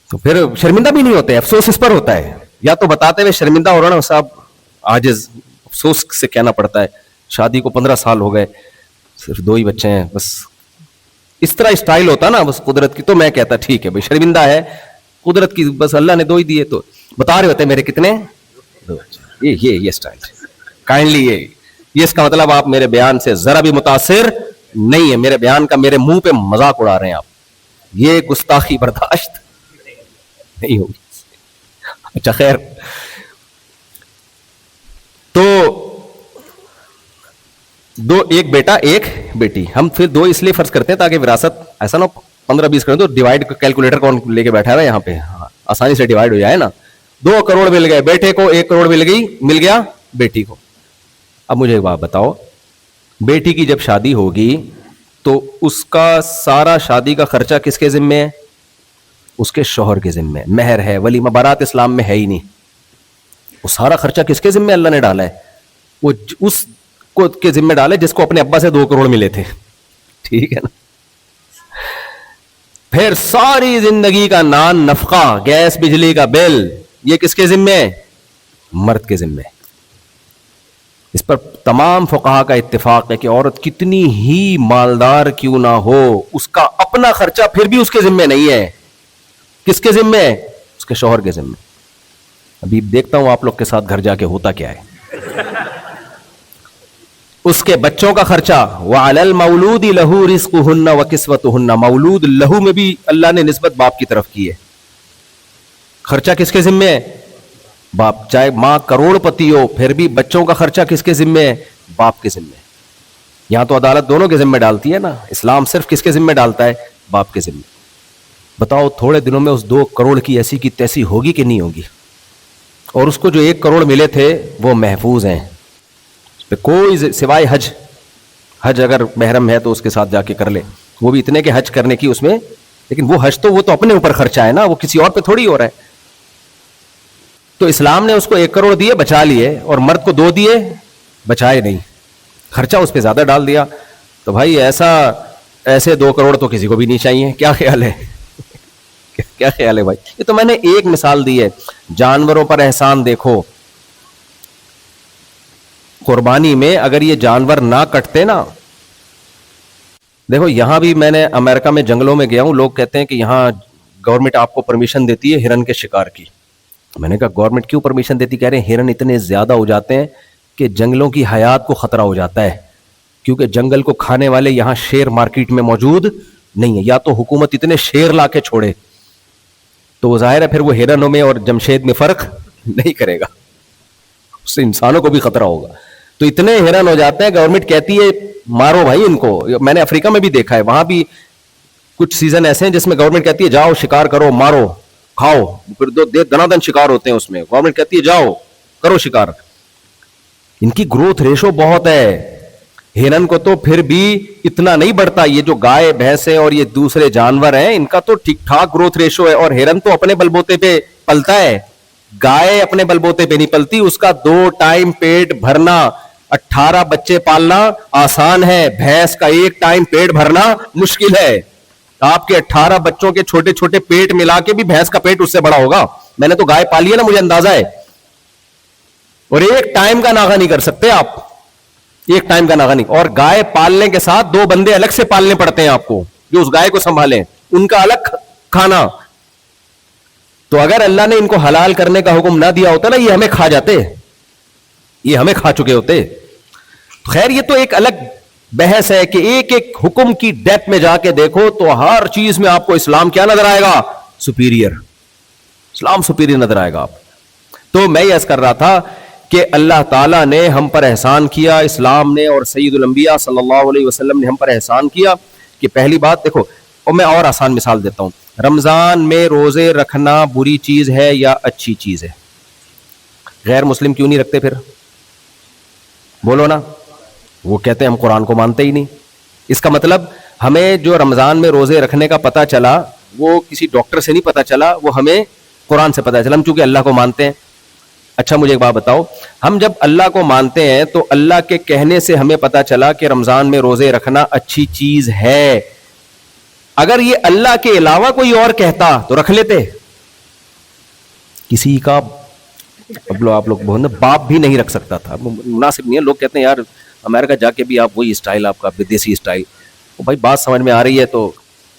Speaker 2: تو پھر شرمندہ بھی نہیں ہوتے. افسوس اس پر ہوتا ہے, یا تو بتاتے ہوئے شرمندہ ہو رہا نا صاحب, عاجز افسوس سے کہنا پڑتا ہے. شادی کو 15 سال ہو گئے, صرف 2 ہی بچے ہیں بس. اس طرح اسٹائل ہوتا نا بس قدرت کی. تو میں کہتا ٹھیک ہے بھائی, شرمندہ ہے قدرت کی, بس اللہ نے 2 ہی دیے. تو بتا رہے ہوتے میرے کتنے 2 بچے. یہ اسٹائل کائنڈلی, یہ اس کا مطلب آپ میرے بیان سے ذرا بھی متاثر نہیں ہے. میرے بیان کا میرے منہ پہ مذاق اڑا رہے ہیں آپ. یہ گستاخی برداشت نہیں ہوگی. اچھا خیر, تو 2, ایک بیٹا ایک بیٹی. ہم پھر 2 اس لیے فرض کرتے ہیں تاکہ وراثت ایسا نہ 15-20 کریں تو ڈیوائڈ کیلکولیٹر کون لے کے بیٹھا ہوا ہے یہاں پہ, آسانی سے ڈیوائڈ ہو جائے نا. 2 کروڑ مل گئے بیٹے کو, 1 کروڑ مل گیا بیٹی کو. اب مجھے ایک بات بتاؤ, بیٹی کی جب شادی ہوگی تو اس کا سارا شادی کا خرچہ کس کے ذمے ہے؟ اس کے شوہر کے ذمے. مہر ہے, ولیمہ بارات اسلام میں ہے ہی نہیں. وہ سارا خرچہ کس کے ذمے اللہ نے ڈالا ہے؟ وہ اس کو کے ذمہ ڈالے جس کو اپنے ابا سے 2 کروڑ ملے تھے. ٹھیک ہے نا. پھر ساری زندگی کا نان نفقہ, گیس بجلی کا بل, یہ کس کے ذمہ ہے؟ مرد کے ذمہ. اس پر تمام فقہا کا اتفاق ہے کہ عورت کتنی ہی مالدار کیوں نہ ہو, اس کا اپنا خرچہ پھر بھی اس کے ذمہ نہیں ہے. کس کے ذمہ ہے؟ اس کے شوہر کے ذمہ. ابھی دیکھتا ہوں آپ لوگ کے ساتھ گھر جا کے ہوتا کیا ہے. اس کے بچوں کا خرچہ, وَعَلَى الْمَوْلُودِ لَهُ رِزْقُهُنَّ وَكِسْوَتُهُنَّ, مولود لہو میں بھی اللہ نے نسبت باپ کی طرف کی ہے. خرچہ کس کے ذمہ ہے؟ باپ. چاہے ماں کروڑ پتی ہو پھر بھی بچوں کا خرچہ کس کے ذمہ ہے؟ باپ کے ذمہ. یہاں تو عدالت دونوں کے ذمہ ڈالتی ہے نا, اسلام صرف کس کے ذمہ ڈالتا ہے؟ باپ کے ذمہ. بتاؤ تھوڑے دنوں میں اس 2 کروڑ کی ایسی کی تیسی ہوگی کہ نہیں ہوگی؟ اور اس کو جو 1 کروڑ ملے تھے وہ محفوظ ہیں. کوئی سوائے حج اگر محرم ہے تو اس کے ساتھ جا کے کر لے, وہ بھی اتنے کے حج کرنے کی اس میں, لیکن وہ حج تو وہ تو اپنے اوپر خرچہ ہے نا, وہ کسی اور پہ تھوڑی ہو رہا ہے. تو اسلام نے اس کو 1 کروڑ دیے بچا لیے, اور مرد کو 2 دیے بچائے نہیں, خرچہ اس پہ زیادہ ڈال دیا. تو بھائی ایسا ایسے 2 کروڑ تو کسی کو بھی نہیں چاہیے. کیا خیال ہے؟ کیا خیال ہے بھائی؟ یہ تو میں نے ایک مثال دی ہے. جانوروں پر احسان دیکھو. قربانی میں اگر یہ جانور نہ کٹتے نا، دیکھو یہاں بھی میں نے امریکہ میں جنگلوں میں گیا ہوں، لوگ کہتے ہیں کہ یہاں گورنمنٹ آپ کو پرمیشن دیتی ہے ہرن کے شکار کی. میں نے کہا گورنمنٹ کیوں پرمیشن دیتی؟ کہہ رہے ہیں ہرن اتنے زیادہ ہو جاتے ہیں کہ جنگلوں کی حیات کو خطرہ ہو جاتا ہے، کیونکہ جنگل کو کھانے والے یہاں شیر مارکیٹ میں موجود نہیں ہے. یا تو حکومت اتنے شیر لا کے چھوڑے تو وہ ظاہر ہے پھر وہ ہرنوں میں اور جمشید میں فرق نہیں کرے گا، اس سے انسانوں کو بھی خطرہ ہوگا. تو اتنے ہرن ہو جاتے ہیں، گورنمنٹ کہتی ہے مارو بھائی ان کو. میں نے افریقہ میں بھی دیکھا ہے، وہاں بھی کچھ سیزن ایسے ہیں جس میں گورنمنٹ کہتی ہے جاؤ شکار کرو، مارو کھاؤ، پھر دنا دن شکار ہوتے ہیں اس میں. گورنمنٹ کہتی ہے جاؤ کرو شکار. ان کی گروتھ ریشو بہت ہے. ہرن کو تو پھر بھی اتنا نہیں بڑھتا. یہ جو گائے بھینس ہے اور یہ دوسرے جانور ہیں ان کا تو ٹھیک ٹھاک گروتھ ریشو ہے. اور ہرن تو اپنے بلبوتے پہ پلتا ہے، گائے اپنے بلبوتے پہ نہیں پلتی. اس کا 2 ٹائم پیٹ بھرنا، 18 بچے پالنا آسان ہے، بھینس کا 1 ٹائم پیٹ بھرنا مشکل ہے. آپ کے 18 بچوں کے چھوٹے چھوٹے پیٹ ملا کے بھی بھینس کا پیٹ اس سے بڑا ہوگا. میں نے تو گائے پالی ہے نا، مجھے اندازہ ہے. اور 1 ٹائم کا ناغہ نہیں کر سکتے آپ، 1 ٹائم کا ناغہ نہیں. اور گائے پالنے کے ساتھ 2 بندے الگ سے پالنے پڑتے ہیں آپ کو جو اس گائے کو سنبھالیں، ان کا الگ کھانا. تو اگر اللہ نے ان کو حلال کرنے کا حکم نہ دیا ہوتا نا، یہ ہمیں کھا جاتے، یہ ہمیں کھا چکے ہوتے. خیر یہ تو ایک الگ بحث ہے کہ ایک ایک حکم کی ڈیپتھ میں جا کے دیکھو تو ہر چیز میں آپ کو اسلام کیا نظر آئے گا؟ سپیریئر. اسلام سپیریئر نظر آئے گا آپ. تو میں یہ عرض کر رہا تھا کہ اللہ تعالیٰ نے ہم پر احسان کیا، اسلام نے اور سید الانبیاء صلی اللہ علیہ وسلم نے ہم پر احسان کیا کہ پہلی بات دیکھو، اور میں اور آسان مثال دیتا ہوں. رمضان میں روزے رکھنا بری چیز ہے یا اچھی چیز ہے؟ غیر مسلم کیوں نہیں رکھتے پھر؟ بولو نا. وہ کہتے ہیں ہم قرآن کو مانتے ہی نہیں. اس کا مطلب ہمیں جو رمضان میں روزے رکھنے کا پتہ چلا وہ کسی ڈاکٹر سے نہیں پتہ چلا، وہ ہمیں قرآن سے پتہ چلا. ہم چونکہ اللہ کو مانتے ہیں. اچھا مجھے ایک بات بتاؤ، ہم جب اللہ کو مانتے ہیں تو اللہ کے کہنے سے ہمیں پتہ چلا کہ رمضان میں روزے رکھنا اچھی چیز ہے. اگر یہ اللہ کے علاوہ کوئی اور کہتا تو رکھ لیتے. کسی کا آپ لوگ بولنا باپ بھی نہیں رکھ سکتا تھا، مناسب نہیں ہے. لوگ کہتے ہیں یار امریکہ جا کے بھی آپ وہی اسٹائل، آپ کا دیسی اسٹائل. بھائی بات سمجھ میں آ رہی ہے تو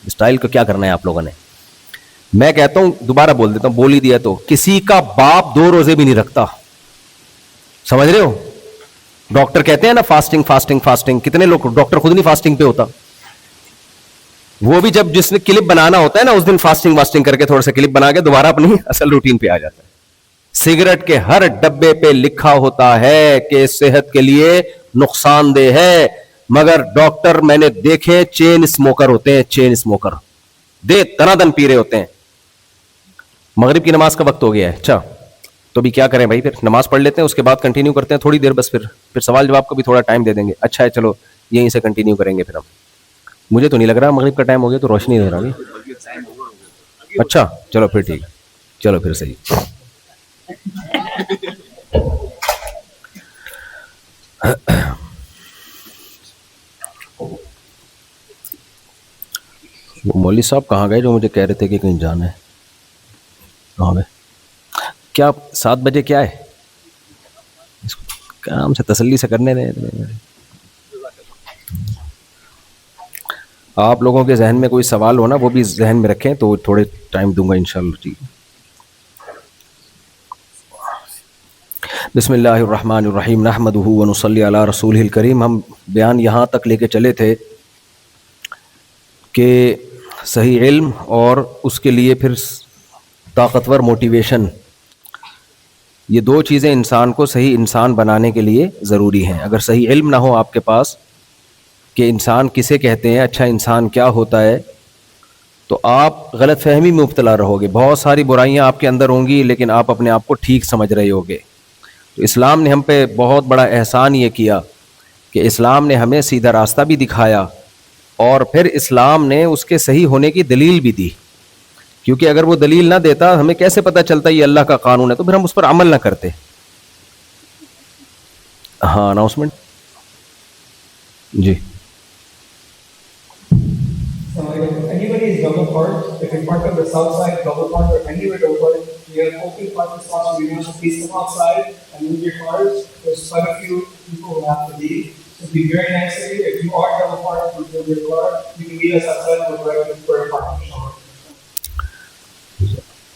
Speaker 2: اسٹائل کو کیا کرنا ہے آپ لوگوں نے؟ میں کہتا ہوں، دوبارہ بول دیتا ہوں، بول ہی دیا تو، کسی کا باپ 2 روزے بھی نہیں رکھتا. سمجھ رہے ہو؟ ڈاکٹر کہتے ہیں نا فاسٹنگ فاسٹنگ فاسٹنگ. کتنے لوگ، ڈاکٹر خود نہیں فاسٹنگ پہ ہوتا. وہ بھی جب جس نے کلپ بنانا ہوتا ہے نا اس دن فاسٹنگ واسٹنگ کر کے تھوڑا سا کلپ بنا کے دوبارہ اپنی اصل روٹین پہ آ جاتا ہے. سگریٹ کے ہر ڈبے پہ لکھا ہوتا ہے کہ صحت کے لیے نقصان دہ ہے، مگر ڈاکٹر میں نے دیکھے چین اسموکر ہوتے ہیں، چین اسموکر دنا دن پی رہے ہوتے ہیں. مغرب کی نماز کا وقت ہو گیا ہے. اچھا تو بھی کیا کریں بھائی، پھر نماز پڑھ لیتے ہیں، اس کے بعد کنٹینیو کرتے ہیں تھوڑی دیر بس، پھر سوال جواب کو بھی تھوڑا ٹائم دے دیں گے. اچھا ہے چلو یہیں سے کنٹینیو کریں گے پھر ہم. مجھے تو نہیں لگ رہا مغرب کا ٹائم ہو گیا، تو روشنی نہیں رہا. اچھا چلو پھر ٹھیک، چلو پھر صحیح. وہ مولوی صاحب کہاں گئے جو مجھے کہہ رہے تھے کہ کہیں جانا ہے؟ کہاں گئے؟ کیا 7 بجے کیا ہے؟ کام سے تسلی سے کرنے رہے. آپ لوگوں کے ذہن میں کوئی سوال ہونا وہ بھی ذہن میں رکھیں تو تھوڑے ٹائم دوں گا انشاءاللہ. ٹھیک. بسم اللہ الرحمن الرحیم، نحمدہ ونصلی علی رسولہ الکریم. ہم بیان یہاں تک لے کے چلے تھے کہ صحیح علم اور اس کے لیے پھر طاقتور موٹیویشن، یہ 2 چیزیں انسان کو صحیح انسان بنانے کے لیے ضروری ہیں. اگر صحیح علم نہ ہو آپ کے پاس کہ انسان کسے کہتے ہیں، اچھا انسان کیا ہوتا ہے، تو آپ غلط فہمی میں مبتلا رہو گے. بہت ساری برائیاں آپ کے اندر ہوں گی لیکن آپ اپنے آپ کو ٹھیک سمجھ رہے ہوگے. تو اسلام نے ہم پہ بہت بڑا احسان یہ کیا کہ اسلام نے ہمیں سیدھا راستہ بھی دکھایا اور پھر اسلام نے اس کے صحیح ہونے کی دلیل بھی دی. کیونکہ اگر وہ دلیل نہ دیتا ہمیں کیسے پتہ چلتا یہ اللہ کا قانون ہے، تو پھر ہم اس پر عمل نہ کرتے. ہاں اناؤنسمنٹ جی.
Speaker 3: So if anybody is double parked, if you're parked on the south side, double parked, or anywhere double parked, you have open parking spots where you want to face them outside and move your cars. There's quite a few people who have to leave. So be very nice to you. If you are double parked with your car, you can meet us outside and we're ready for a parking shower.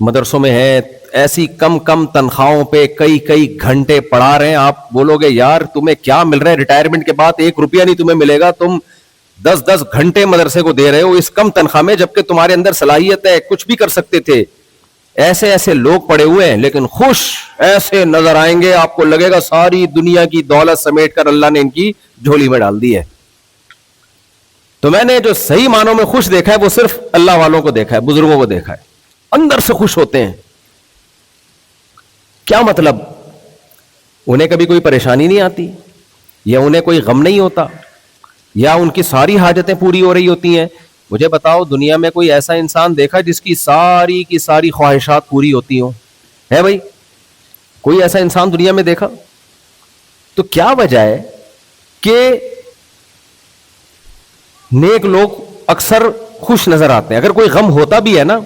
Speaker 2: مدرسوں میں ہیں, ایسی کم کم تنخواہوں پہ کئی کئی گھنٹے پڑھا رہے ہیں. آپ بولو گے یار تمہیں کیا مل رہا ہے, ریٹائرمنٹ کے بعد 1 روپیہ نہیں تمہیں ملے گا, تم 10 گھنٹے مدرسے کو دے رہے ہو اس کم تنخواہ میں, جبکہ تمہارے اندر صلاحیت ہے, کچھ بھی کر سکتے تھے. ایسے ایسے لوگ پڑے ہوئے ہیں لیکن خوش ایسے نظر آئیں گے, آپ کو لگے گا ساری دنیا کی دولت سمیٹ کر اللہ نے ان کی جھولی میں ڈال دی ہے. تو میں نے جو صحیح معنوں میں خوش دیکھا ہے وہ صرف اللہ والوں کو دیکھا ہے, بزرگوں کو دیکھا ہے, اندر سے خوش ہوتے ہیں. کیا مطلب؟ انہیں کبھی کوئی پریشانی نہیں آتی, یا انہیں کوئی غم نہیں ہوتا, یا ان کی ساری حاجتیں پوری ہو رہی ہوتی ہیں. مجھے بتاؤ دنیا میں کوئی ایسا انسان دیکھا جس کی ساری خواہشات پوری ہوتی ہوں؟ ہے بھائی کوئی ایسا انسان دنیا میں دیکھا؟ تو کیا وجہ ہے کہ نیک لوگ اکثر خوش نظر آتے ہیں؟ اگر کوئی غم ہوتا بھی ہے نا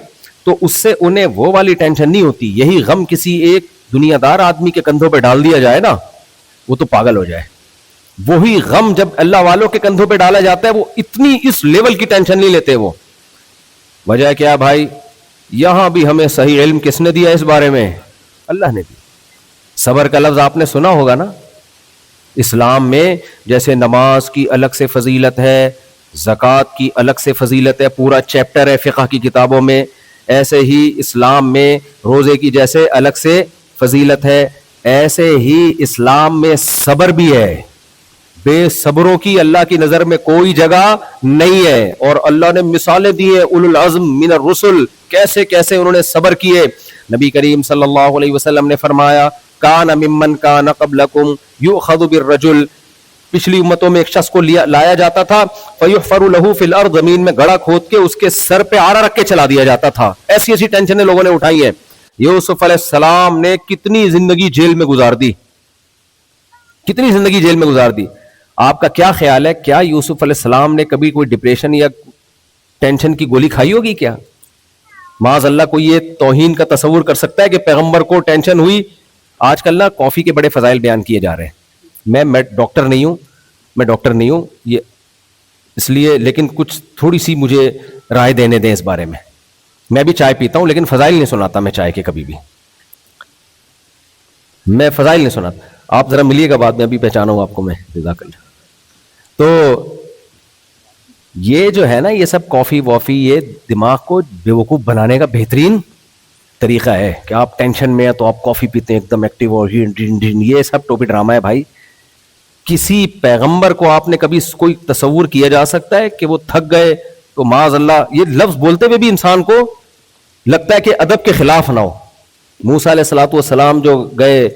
Speaker 2: تو اس سے انہیں وہ والی ٹینشن نہیں ہوتی. یہی غم کسی ایک دنیا دار آدمی کے کندھوں پہ ڈال دیا جائے نا, وہ تو پاگل ہو جائے. وہی غم جب اللہ والوں کے کندھوں پہ ڈالا جاتا ہے وہ اتنی اس لیول کی ٹینشن نہیں لیتے. وہ وجہ کیا بھائی؟ یہاں بھی ہمیں صحیح علم کس نے دیا اس بارے میں؟ اللہ نے دی. صبر کا لفظ آپ نے سنا ہوگا نا. اسلام میں جیسے نماز کی الگ سے فضیلت ہے, زکوٰۃ کی الگ سے فضیلت ہے, پورا چیپٹر ہے فقہ کی کتابوں میں, ایسے ہی اسلام میں روزے کی جیسے الگ سے فضیلت ہے, ایسے ہی اسلام میں صبر بھی ہے. بے صبروں کی اللہ کی نظر میں کوئی جگہ نہیں ہے. اور اللہ نے مثالیں دی ہیں اولو العزم من الرسل, کیسے کیسے انہوں نے صبر کیے. نبی کریم صلی اللہ علیہ وسلم نے فرمایا کان ممن کان قبلکم یؤخذ بالرجل, پچھلی امتوں میں ایک شخص کو لایا جاتا تھا, فیحفر له فی الارض, زمین میں گڑھا کھود کے اس کے سر پہ آرا رکھ کے چلا دیا جاتا تھا. ایسی ایسی ٹینشنیں لوگوں نے اٹھائی ہیں. یوسف علیہ السلام نے کتنی زندگی جیل میں گزار دی, کتنی زندگی جیل میں گزار دی. آپ کا کیا خیال ہے, کیا یوسف علیہ السلام نے کبھی کوئی ڈپریشن یا ٹینشن کی گولی کھائی ہوگی کیا؟ معاذ اللہ کوئی یہ توہین کا تصور کر سکتا ہے کہ پیغمبر کو ٹینشن ہوئی؟ آج کل نا کافی کے بڑے فضائل بیان کیے جا رہے ہیں. میں ڈاکٹر نہیں ہوں یہ اس لیے, لیکن کچھ تھوڑی سی مجھے رائے دینے دیں اس بارے میں. میں بھی چائے پیتا ہوں لیکن فضائل نہیں سناتا میں چائے کے, کبھی بھی میں فضائل نہیں سناتا. آپ ذرا ملیے گا بعد میں, ابھی پہچانا ہوں آپ کو میں. جزاک اللہ. تو یہ جو ہے نا یہ سب کافی وافی یہ دماغ کو بیوقوف بنانے کا بہترین طریقہ ہے کہ آپ ٹینشن میں ہیں تو آپ کافی پیتے ہیں ایک دم ایکٹیو, اور یہ سب ٹوپی ڈرامہ ہے بھائی. کسی پیغمبر کو آپ نے کبھی کوئی تصور کیا جا سکتا ہے کہ وہ تھک گئے تو معاذ اللہ یہ لفظ بولتے ہوئے بھی انسان کو لگتا ہے کہ ادب کے خلاف نہ ہو. موسیٰ علیہ الصلوۃ والسلام جو گئے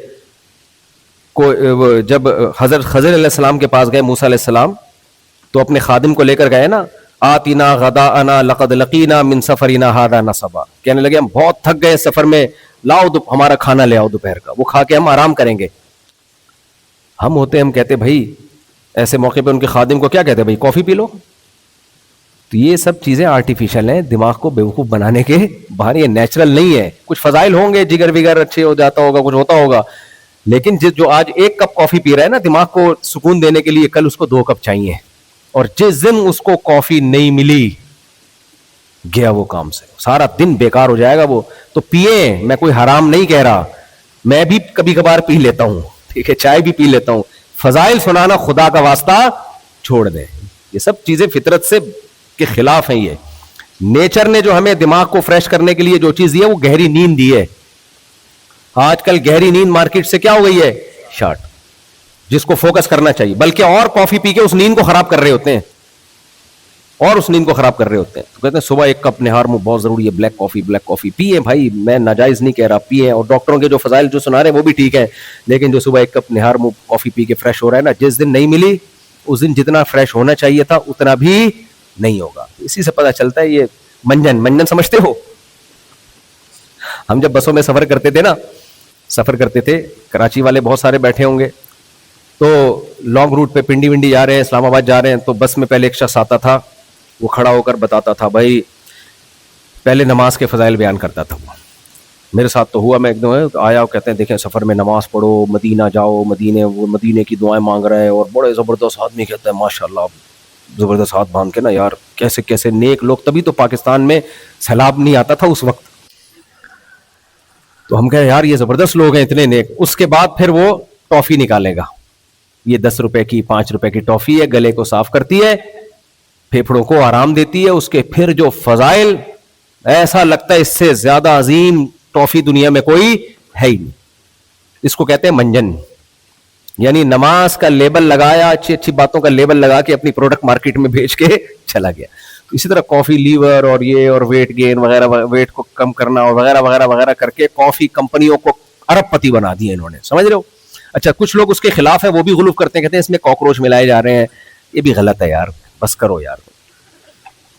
Speaker 2: جب حضرت خضر علیہ السلام کے پاس گئے موسیٰ علیہ السلام, تو اپنے خادم کو لے کر گئے نا, آتنا غداءنا لقد لقینا من سفرنا ھذا نصبا, کہنے لگے ہم بہت تھک گئے سفر میں, لاؤ ہمارا کھانا لے آؤ دوپہر کا, وہ کھا کے ہم آرام کریں گے. ہم کہتے بھائی ایسے موقع پہ ان کے خادم کو کیا کہتے بھائی کافی پی لو. تو یہ سب چیزیں آرٹیفیشل ہیں, دماغ کو بیوقوف بنانے کے باہر, یہ نیچرل نہیں ہے. کچھ فضائل ہوں گے, جگر وگر اچھے ہو جاتا ہوگا, کچھ ہوتا ہوگا, لیکن جو آج 1 کپ کافی پی رہا ہے نا دماغ کو سکون دینے کے لیے, کل اس کو 2 کپ چاہیے. اور جس دن اس کو کافی نہیں ملی گیا وہ کام سے, سارا دن بیکار ہو جائے گا وہ. تو پیئیں, میں کوئی حرام نہیں کہہ رہا, میں بھی کبھی کبھار پی لیتا ہوں, ٹھیک ہے, چائے بھی پی لیتا ہوں. فضائل سنانا خدا کا واسطہ چھوڑ دیں, یہ سب چیزیں فطرت سے کے خلاف ہیں. یہ نیچر نے جو ہمیں دماغ کو فریش کرنے کے لیے جو چیز دی ہے وہ گہری نیند دی ہے. آج کل گہری نیند مارکیٹ سے کیا ہو گئی ہے, شارٹ, جس کو فوکس کرنا چاہیے, بلکہ اور کافی پی کے اس نیند کو خراب کر رہے ہوتے ہیں, اور اس نیند کو خراب کر رہے ہوتے ہیں. تو کہتے ہیں صبح 1 کپ نہار منہ بہت ضروری ہے, بلیک کافی پیئیں بھائی, میں ناجائز نہیں کہہ رہا, پیئیں. اور ڈاکٹروں کے جو فضائل جو سنا رہے ہیں وہ بھی ٹھیک ہے, لیکن جو صبح 1 کپ نہار منہ کافی پی کے فریش ہو رہا ہے نا, جس دن نہیں ملی اس دن جتنا فریش ہونا چاہیے تھا اتنا بھی نہیں ہوگا. اسی سے پتہ چلتا ہے یہ منجن سمجھتے ہو. ہم جب بسوں میں سفر کرتے تھے, کراچی والے بہت سارے بیٹھے ہوں گے, تو لانگ روٹ پہ پنڈی ونڈی جا رہے ہیں, اسلام آباد جا رہے ہیں, تو بس میں پہلے ایک شخص آتا تھا, وہ کھڑا ہو کر بتاتا تھا بھائی, پہلے نماز کے فضائل بیان کرتا تھا. وہ میرے ساتھ تو ہوا, میں ایک دم آیا اور کہتے ہیں دیکھیں سفر میں نماز پڑھو, مدینہ جاؤ, وہ مدینے کی دعائیں مانگ رہے ہیں, اور بڑے زبردست آدمی کہتا ہے ماشاء اللہ, زبردست ہاتھ باندھ کے نا یار, کیسے کیسے نیک لوگ. تبھی تو پاکستان میں سیلاب نہیں آتا تھا اس وقت, تو ہم کہے یار یہ زبردست لوگ ہیں اتنے نیک. اس کے بعد پھر وہ ٹافی نکالے گا, یہ 10 روپے کی 5 روپے کی ٹافی ہے, گلے کو صاف کرتی ہے, پھیپھڑوں کو آرام دیتی ہے. اس کے پھر جو فضائل, ایسا لگتا ہے اس سے زیادہ عظیم ٹافی دنیا میں کوئی ہے ہی نہیں. اس کو کہتے ہیں منجن, یعنی نماز کا لیبل لگایا, اچھی اچھی باتوں کا لیبل لگا کے اپنی پروڈکٹ مارکیٹ میں بیچ کے چلا گیا. اسی طرح کافی لیور اور یہ اور ویٹ گین وغیرہ, ویٹ کو کم کرنا اور وغیرہ وغیرہ وغیرہ کر کے کافی کمپنیوں کو ارب پتی بنا دیے انہوں نے, سمجھ رہے ہو. اچھا کچھ لوگ اس کے خلاف ہیں, وہ بھی غلوف کرتے ہیں, کہتے ہیں اس میں کاکروچ ملائے جا رہے ہیں. یہ بھی غلط ہے یار, بس کرو یار,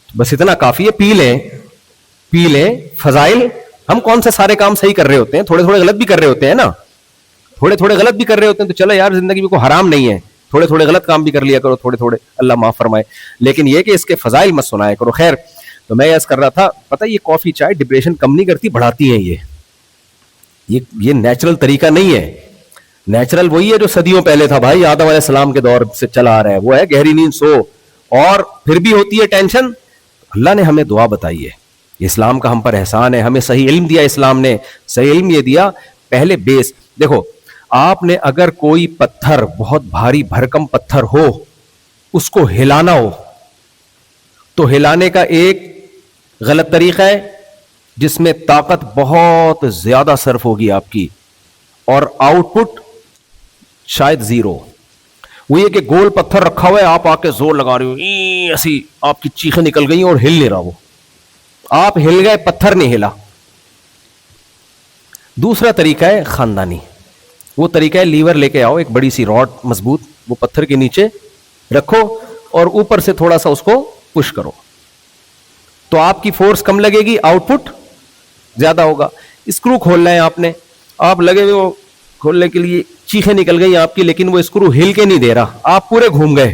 Speaker 2: بس اتنا کافی ہے, پی لیں فضائل. ہم کون سے سارے کام صحیح کر رہے ہوتے ہیں, تھوڑے تھوڑے غلط بھی کر رہے ہوتے ہیں نا, تھوڑے تھوڑے غلط بھی کر رہے ہوتے ہیں. تو چلو یار زندگی میں کوئی حرام نہیں ہے, تھوڑے تھوڑے غلط کام بھی کر لیا کرو, تھوڑے تھوڑے, اللہ معاف فرمائے. لیکن یہ کہ اس کے فضائل مت سنایا کرو. خیر, تو میں عرض کر رہا تھا, پتہ یہ کافی چائے ڈپریشن کم نہیں کرتی, بڑھاتی ہیں. یہ نیچرل طریقہ نہیں ہے. نیچرل وہی ہے جو صدیوں پہلے تھا بھائی, آدم علیہ السلام کے دور سے چلا آ رہا ہے, وہ ہے گہری نیند سو, اور پھر بھی ہوتی ہے ٹینشن. اللہ نے ہمیں دعا بتائی ہے, اسلام کا ہم پر احسان ہے, ہمیں صحیح علم دیا, اسلام نے صحیح علم یہ دیا. پہلے بیس دیکھو, آپ نے اگر کوئی پتھر, بہت بھاری بھرکم پتھر ہو, اس کو ہلانا ہو, تو ہلانے کا ایک غلط طریقہ ہے جس میں طاقت بہت زیادہ صرف ہوگی آپ کی, اور آؤٹ پٹ شاید زیرو. وہ یہ کہ گول پتھر رکھا ہوا ہے, آپ آ کے زور لگا رہے ہو, ایسی آپ کی چیخیں نکل گئی اور ہل نہیں رہا, وہ آپ ہل گئے, پتھر نہیں ہلا. دوسرا طریقہ ہے خاندانی, وہ طریقہ ہے لیور لے کے آؤ, ایک بڑی سی راڈ مضبوط, وہ پتھر کے نیچے رکھو اور اوپر سے تھوڑا سا اس کو پش کرو, تو آپ کی فورس کم لگے گی, آؤٹ پٹ زیادہ ہوگا. اسکرو کھولنا ہے آپ نے, آپ لگے ہوئے وہ کھولنے کے لیے, چیخیں نکل گئی آپ کی, لیکن وہ اسکرو ہل کے نہیں دے رہا, آپ پورے گھوم گئے.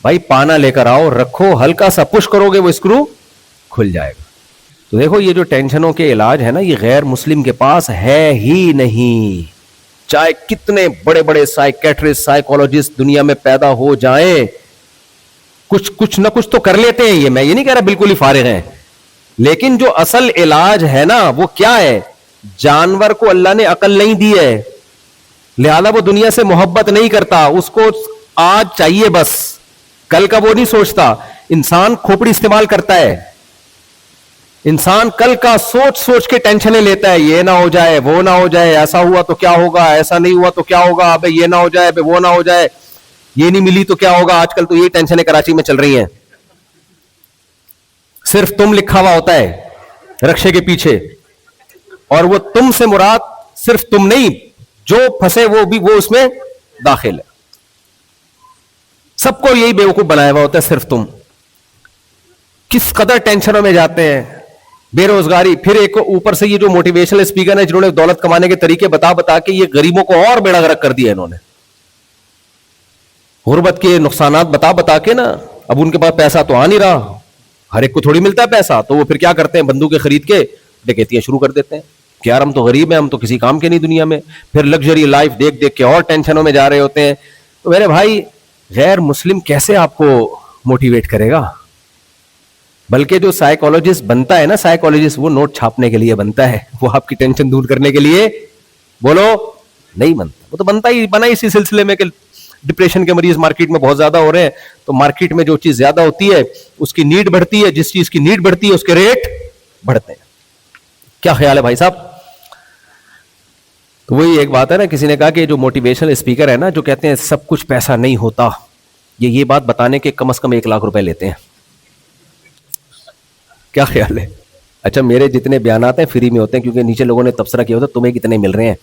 Speaker 2: بھائی پانا لے کر آؤ, رکھو, ہلکا سا پش کرو گے, وہ اسکرو کھل جائے گا. تو دیکھو یہ جو ٹینشنوں کے علاج ہے نا, یہ غیر مسلم کے پاس ہے ہی نہیں. چاہے کتنے بڑے بڑے سائیکیٹرسٹ, سائیکولوجسٹ دنیا میں پیدا ہو جائیں, کچھ نہ کچھ تو کر لیتے ہیں. میں یہ نہیں کہہ رہا بالکل ہی فارغ ہیں, لیکن جو اصل علاج ہے نا وہ کیا ہے؟ جانور کو اللہ نے عقل نہیں دی ہے, لہذا وہ دنیا سے محبت نہیں کرتا, اس کو آج چاہیے بس, کل کا وہ نہیں سوچتا. انسان کھوپڑی استعمال کرتا ہے, انسان کل کا سوچ سوچ کے ٹینشنیں لیتا ہے, یہ نہ ہو جائے, وہ نہ ہو جائے, ایسا ہوا تو کیا ہوگا, ایسا نہیں ہوا تو کیا ہوگا, ابے یہ نہ ہو جائے, ابے وہ نہ ہو جائے, یہ نہیں ملی تو کیا ہوگا. آج کل تو یہ ٹینشنیں کراچی میں چل رہی ہیں, صرف تم لکھا ہوا ہوتا ہے رکشے کے پیچھے, اور وہ تم سے مراد صرف تم نہیں, جو پھنسے وہ بھی وہ اس میں داخل ہے. سب کو یہی بیوقوف بنایا ہوا ہوتا ہے, صرف تم. کس قدر ٹینشنوں میں جاتے ہیں, بے روزگاری, پھر ایک اوپر سے یہ جو موٹیویشنل اسپیکر ہیں جنہوں نے دولت کمانے کے طریقے بتا کے یہ غریبوں کو اور بیڑا غرق کر دیا انہوں نے, غربت کے نقصانات بتا کے نا. اب ان کے پاس پیسہ تو آ نہیں رہا, ہر ایک کو تھوڑی ملتا ہے پیسہ, تو وہ پھر کیا کرتے ہیں, بندوقیں خرید کے ڈکیتیاں شروع کر دیتے ہیں کہ یار ہم تو غریب ہیں, ہم تو کسی کام کے نہیں دنیا میں. پھر لگژری لائف دیکھ کے اور ٹینشنوں میں جا رہے ہوتے ہیں. تو میرے بھائی غیر مسلم کیسے آپ کو موٹیویٹ کرے گا؟ بلکہ جو سائیکولوجسٹ بنتا ہے نا, سائیکولوجسٹ وہ نوٹ چھاپنے کے لیے بنتا ہے, وہ آپ کی ٹینشن دور کرنے کے لیے بولو نہیں بنتا. وہ تو بنا اسی سلسلے میں کہ ڈپریشن کے مریض مارکیٹ میں بہت زیادہ ہو رہے ہیں, تو مارکیٹ میں جو چیز زیادہ ہوتی ہے اس کی نیڈ بڑھتی ہے, جس چیز کی نیڈ بڑھتی ہے اس کے ریٹ بڑھتے ہیں. کیا خیال ہے بھائی صاحب؟ تو وہی ایک بات ہے نا, کسی نے کہا کہ جو موٹیویشنل اسپیکر ہے نا, جو کہتے ہیں سب کچھ پیسہ نہیں ہوتا, یہ بات بتانے کے کم از کم 1 لاکھ روپے لیتے ہیں. کیا خیال ہے؟ اچھا میرے جتنے بیانات ہیں فری میں ہوتے ہیں, کیونکہ نیچے لوگوں نے تبصرہ کیا ہوتا ہے تمہیں کتنے مل رہے ہیں,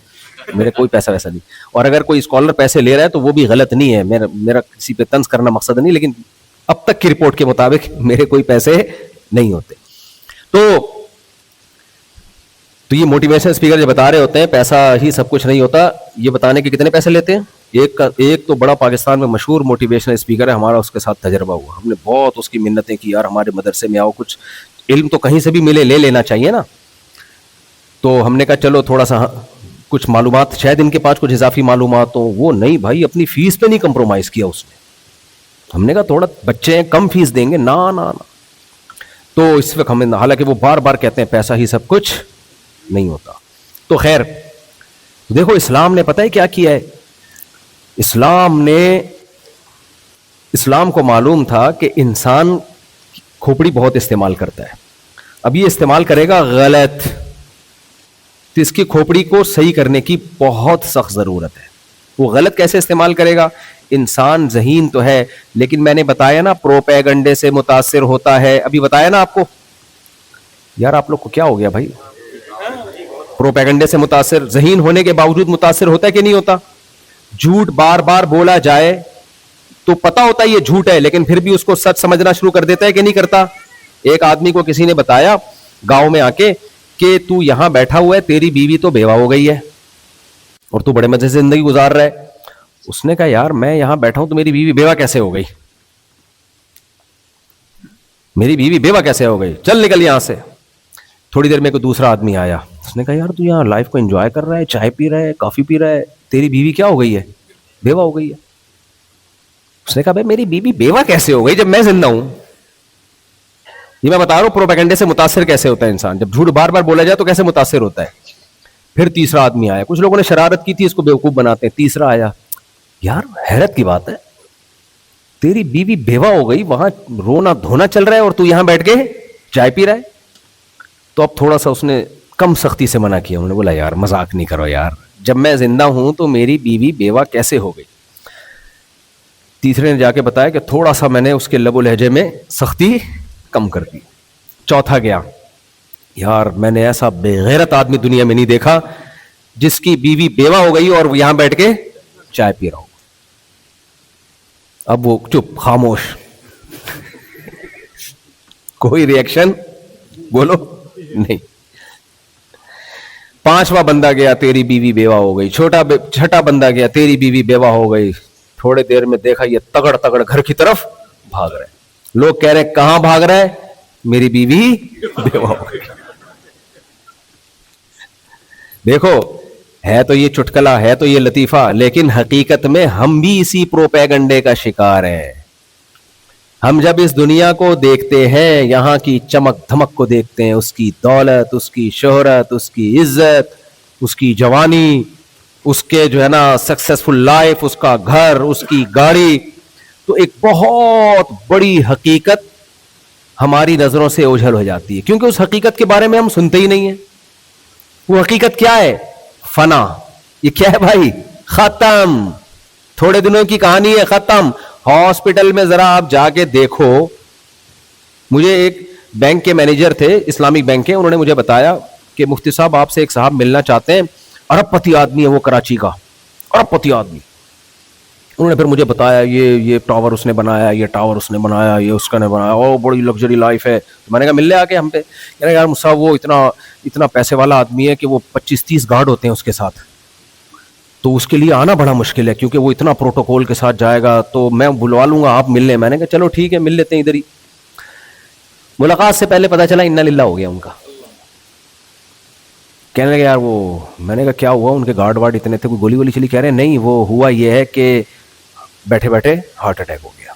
Speaker 2: میرے کوئی پیسہ ویسا نہیں. اور اگر کوئی اسکالر پیسے لے رہا ہے تو وہ بھی غلط نہیں ہے, میرا کسی پہ طنز کرنا مقصد نہیں, لیکن اب تک کی رپورٹ کے مطابق میرے کوئی پیسے نہیں ہوتے. تو یہ موٹیویشن اسپیکر جو بتا رہے ہوتے ہیں پیسہ ہی سب کچھ نہیں ہوتا, یہ بتانے کے کتنے پیسے لیتے ہیں. ایک تو بڑا پاکستان میں مشہور موٹیویشنل اسپیکر ہے, ہمارا اس کے ساتھ تجربہ ہوا, ہم نے بہت اس کی منتیں کی, یار ہمارے مدرسے میں آؤ, کچھ علم تو کہیں سے بھی ملے, لے لینا چاہیے نا. تو ہم نے کہا چلو تھوڑا سا کچھ معلومات, شاید ان کے پاس کچھ اضافی معلومات ہو. وہ نہیں بھائی, اپنی فیس پہ نہیں کمپرومائز کیا اس نے. ہم نے کہا تھوڑا بچے ہیں, کم فیس دیں گے, نا. تو اس وقت ہمیں, حالانکہ وہ بار بار کہتے ہیں پیسہ ہی سب کچھ نہیں ہوتا. تو خیر دیکھو اسلام نے پتہ ہے کیا کیا ہے. اسلام کو معلوم تھا کہ انسان کھوپڑی بہت استعمال کرتا ہے. اب یہ استعمال کرے گا غلط, تو اس کی کھوپڑی کو صحیح کرنے کی بہت سخت ضرورت ہے. وہ غلط کیسے استعمال کرے گا؟ انسان ذہین تو ہے, لیکن میں نے بتایا نا پروپیگنڈے سے متاثر ہوتا ہے. ابھی بتایا نا آپ کو. یار آپ لوگ کو کیا ہو گیا بھائی؟ پروپیگنڈے سے متاثر, ذہین ہونے کے باوجود متاثر ہوتا ہے کہ نہیں ہوتا؟ جھوٹ بار بار بولا جائے تو پتا ہوتا ہے یہ جھوٹ ہے, لیکن پھر بھی اس کو سچ سمجھنا شروع کر دیتا ہے کہ نہیں کرتا؟ ایک آدمی کو کسی نے بتایا گاؤں میں آ کے کہ تو یہاں بیٹھا ہوا ہے, تیری بیوی تو بیوہ ہو گئی ہے اور تو بڑے مزے سے زندگی گزار رہا ہے. اس نے کہا یار میں یہاں بیٹھا ہوں تو میری بیوی بیوہ کیسے ہو گئی؟ میری بیوی بیوہ کیسے ہو گئی؟ چل نکل یہاں سے. تھوڑی دیر میں کوئی دوسرا آدمی آیا, اس نے کہا یار تو یہاں لائف کو انجوائے کر رہا ہے, چائے پی رہا ہے, کافی پی رہا ہے, تیری بیوی کیا ہو گئی ہے؟ بیوہ ہو گئی ہے. اس نے کہا بھائی میری بیوی بیوہ کیسے ہو گئی جب میں زندہ ہوں؟ یہ میں بتا رہا ہوں پروپیگنڈے سے متاثر کیسے ہوتا ہے انسان. جب جھوٹ بار بار بولا جائے تو کیسے متاثر ہوتا ہے. پھر تیسرا آدمی آیا, کچھ لوگوں نے شرارت کی تھی, اس کو بیوقوف بناتے ہیں. تیسرا آیا, یار حیرت کی بات ہے, تیری بیوی بیوہ ہو گئی, وہاں رونا دھونا چل رہا ہے اور تو یہاں بیٹھ کے چائے پی رہا ہے. تو اب تھوڑا سا اس نے کم سختی سے منع کیا. انہوں نے بولا یار مذاق نہیں کرو یار, جب میں زندہ ہوں تو میری بیوی بیوہ کیسے ہو گئی؟ تیسرے نے جا کے بتایا کہ تھوڑا سا میں نے اس کے لب و لہجے میں سختی کم کر دی. چوتھا گیا, یار میں نے ایسا بے غیرت آدمی دنیا میں نہیں دیکھا جس کی بیوی بیوہ ہو گئی اور یہاں بیٹھ کے چائے پی رہا ہوں. اب وہ چپ, خاموش, کوئی ری ایکشن بولو نہیں. پانچواں بندہ گیا, تیری بیوی بیوہ ہو گئی. چھٹا بندہ گیا, تیری بیوی بیوہ ہو گئی. تھوڑے دیر میں دیکھا یہ تگڑ تگڑ گھر کی طرف بھاگ رہے. لوگ کہہ رہے کہاں بھاگ رہے؟ میری بیوی بیوہ ہو گئی. دیکھو ہے تو یہ چٹکلا, ہے تو یہ لطیفہ, لیکن حقیقت میں ہم بھی اسی پروپیگنڈے کا شکار ہیں. ہم جب اس دنیا کو دیکھتے ہیں, یہاں کی چمک دھمک کو دیکھتے ہیں, اس کی دولت, اس کی شہرت, اس کی عزت, اس کی جوانی, اس کے جو ہے نا سکسیسفل لائف, اس کا گھر, اس کی گاڑی, تو ایک بہت بڑی حقیقت ہماری نظروں سے اوجھل ہو جاتی ہے, کیونکہ اس حقیقت کے بارے میں ہم سنتے ہی نہیں ہیں. وہ حقیقت کیا ہے؟ فنا. یہ کیا ہے بھائی؟ ختم. تھوڑے دنوں کی کہانی ہے, ختم. ہاسپٹل میں ذرا آپ جا کے دیکھو. مجھے ایک بینک کے مینیجر تھے, اسلامک بینک کے, انہوں نے مجھے بتایا کہ مفتی صاحب آپ سے ایک صاحب ملنا چاہتے ہیں, ارب پتی آدمی ہے وہ, کراچی کا ارب پتی آدمی. انہوں نے پھر مجھے بتایا یہ ٹاور اس نے بنایا, یہ ٹاور اس نے بنایا, یہ اس کا نے بنایا, او بڑی لگژری لائف ہے. میں نے کہا مل لے آ کے ہم پہ. کہہ رہے یار مصعب وہ اتنا پیسے والا آدمی ہے کہ وہ 25-30 گارڈ ہوتے ہیں اس کے ساتھ, تو اس کے لیے آنا بڑا مشکل ہے کیونکہ وہ اتنا پروٹوکول کے ساتھ جائے گا, تو میں بلوا لوں گا, آپ مل لیں. میں نے کہا چلو ٹھیک ہے مل لیتے ہیں ادھر ہی. ملاقات سے پہلے پتا چلا انا للہ ہو گیا ان کا. کہنے لگے یار وہ, میں نے کہا کیا ہوا؟ ان کے گارڈ وارڈ اتنے تھے, کوئی گولی وولی چلی؟ کہہ رہے نہیں, وہ ہوا یہ ہے کہ بیٹھے بیٹھے ہارٹ اٹیک ہو گیا.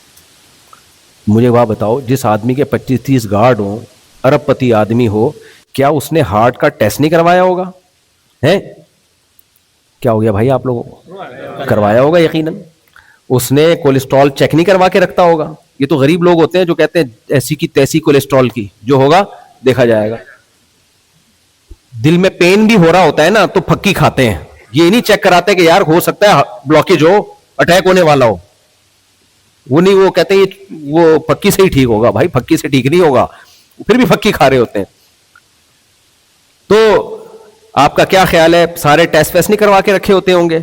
Speaker 2: مجھے وہاں بتاؤ, جس آدمی کے 25-30 گارڈ ہوں, ارب پتی آدمی ہو, کیا اس نے ہارٹ کا ٹیسٹ نہیں کروایا ہوگا؟ ہے کیا ہو گیا بھائی آپ لوگوں کو؟ کروایا ہوگا یقیناً. اس نے کولیسٹرول چیک نہیں کروا کے رکھتا ہوگا. یہ تو غریب لوگ ہوتے ہیں جو کہتے ہیں ایسی کی تیسی کولیسٹرول کی, جو ہوگا دیکھا جائے گا. دل میں پین بھی ہو رہا ہوتا ہے نا تو پھکی کھاتے ہیں, یہ نہیں چیک کراتے کہ یار ہو سکتا ہے بلاکیج ہو, اٹیک ہونے والا ہو. وہ نہیں, وہ کہتے ہیں وہ پھکی سے ہی ٹھیک ہوگا. بھائی پھکی سے ٹھیک نہیں ہوگا, پھر بھی پھکی کھا رہے ہوتے ہیں. تو آپ کا کیا خیال ہے, سارے ٹیسٹ ویسٹ نہیں کروا کے رکھے ہوتے ہوں گے؟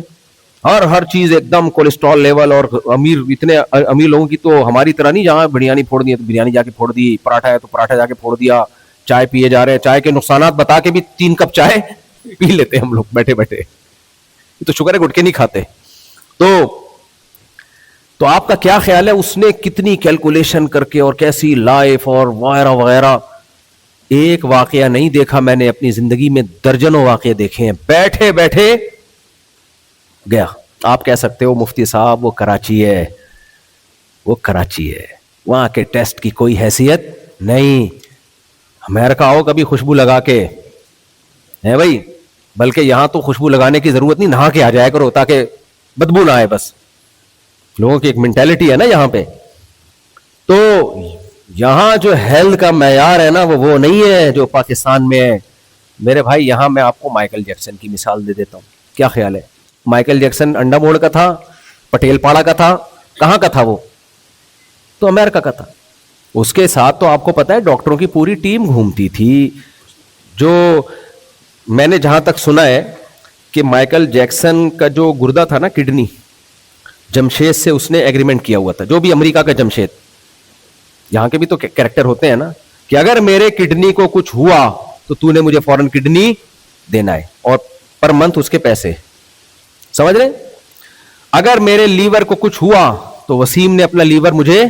Speaker 2: ہر چیز ایک دم کولیسٹرول لیول. اور اتنے امیر لوگوں کی تو ہماری طرح نہیں, جہاں بریانی پھوڑ دی ہے تو بریانی جا کے پھوڑ دی, پراٹھا ہے تو پراٹھا جا کے پھوڑ دیا, چائے پیے جا رہے ہیں, چائے کے نقصانات بتا کے بھی 3 کپ چائے پی لیتے ہم لوگ بیٹھے بیٹھے. یہ تو شکر ہے گٹکے نہیں کھاتے. تو آپ کا کیا خیال ہے, اس نے کتنی کیلکولیشن کر کے اور کیسی لائف اور وغیرہ وغیرہ. ایک واقعہ نہیں دیکھا میں نے اپنی زندگی میں, درجنوں واقعے دیکھے ہیں. بیٹھے بیٹھے گیا. آپ کہہ سکتے ہو مفتی صاحب وہ کراچی ہے, وہ کراچی ہے, وہاں کے ٹیسٹ کی کوئی حیثیت نہیں. امریکہ آؤ کبھی خوشبو لگا کے, ہے بھائی, بلکہ یہاں تو خوشبو لگانے کی ضرورت نہیں, نہا کے آ جایا کرو تاکہ بدبو نہ آئے. بس لوگوں کی ایک مینٹالٹی ہے نا یہاں پہ. تو یہاں جو ہیلتھ کا معیار ہے نا وہ نہیں ہے جو پاکستان میں ہے میرے بھائی. یہاں میں آپ کو مائیکل جیکسن کی مثال دے دیتا ہوں. کیا خیال ہے؟ مائیکل جیکسن انڈا موڑ کا تھا, پٹیل پاڑا کا تھا, کہاں کا تھا وہ؟ تو امریکہ کا تھا. اس کے ساتھ تو آپ کو پتا ہے ڈاکٹروں کی پوری ٹیم گھومتی تھی. جو میں نے جہاں تک سنا ہے کہ مائیکل جیکسن کا جو گردہ تھا نا, کڈنی, جمشید سے اس نے ایگریمنٹ کیا ہوا تھا, جو بھی امریکہ کا جمشید, یہاں کے بھی تو کریکٹر ہوتے ہیں نا, کہ اگر میرے کڈنی کو کچھ ہوا تو نے مجھے فوراً کڈنی دینا ہے اور پر منتھ اس کے پیسے. سمجھ رہے؟ اگر میرے لیور کو کچھ ہوا تو وسیم نے اپنا لیور مجھے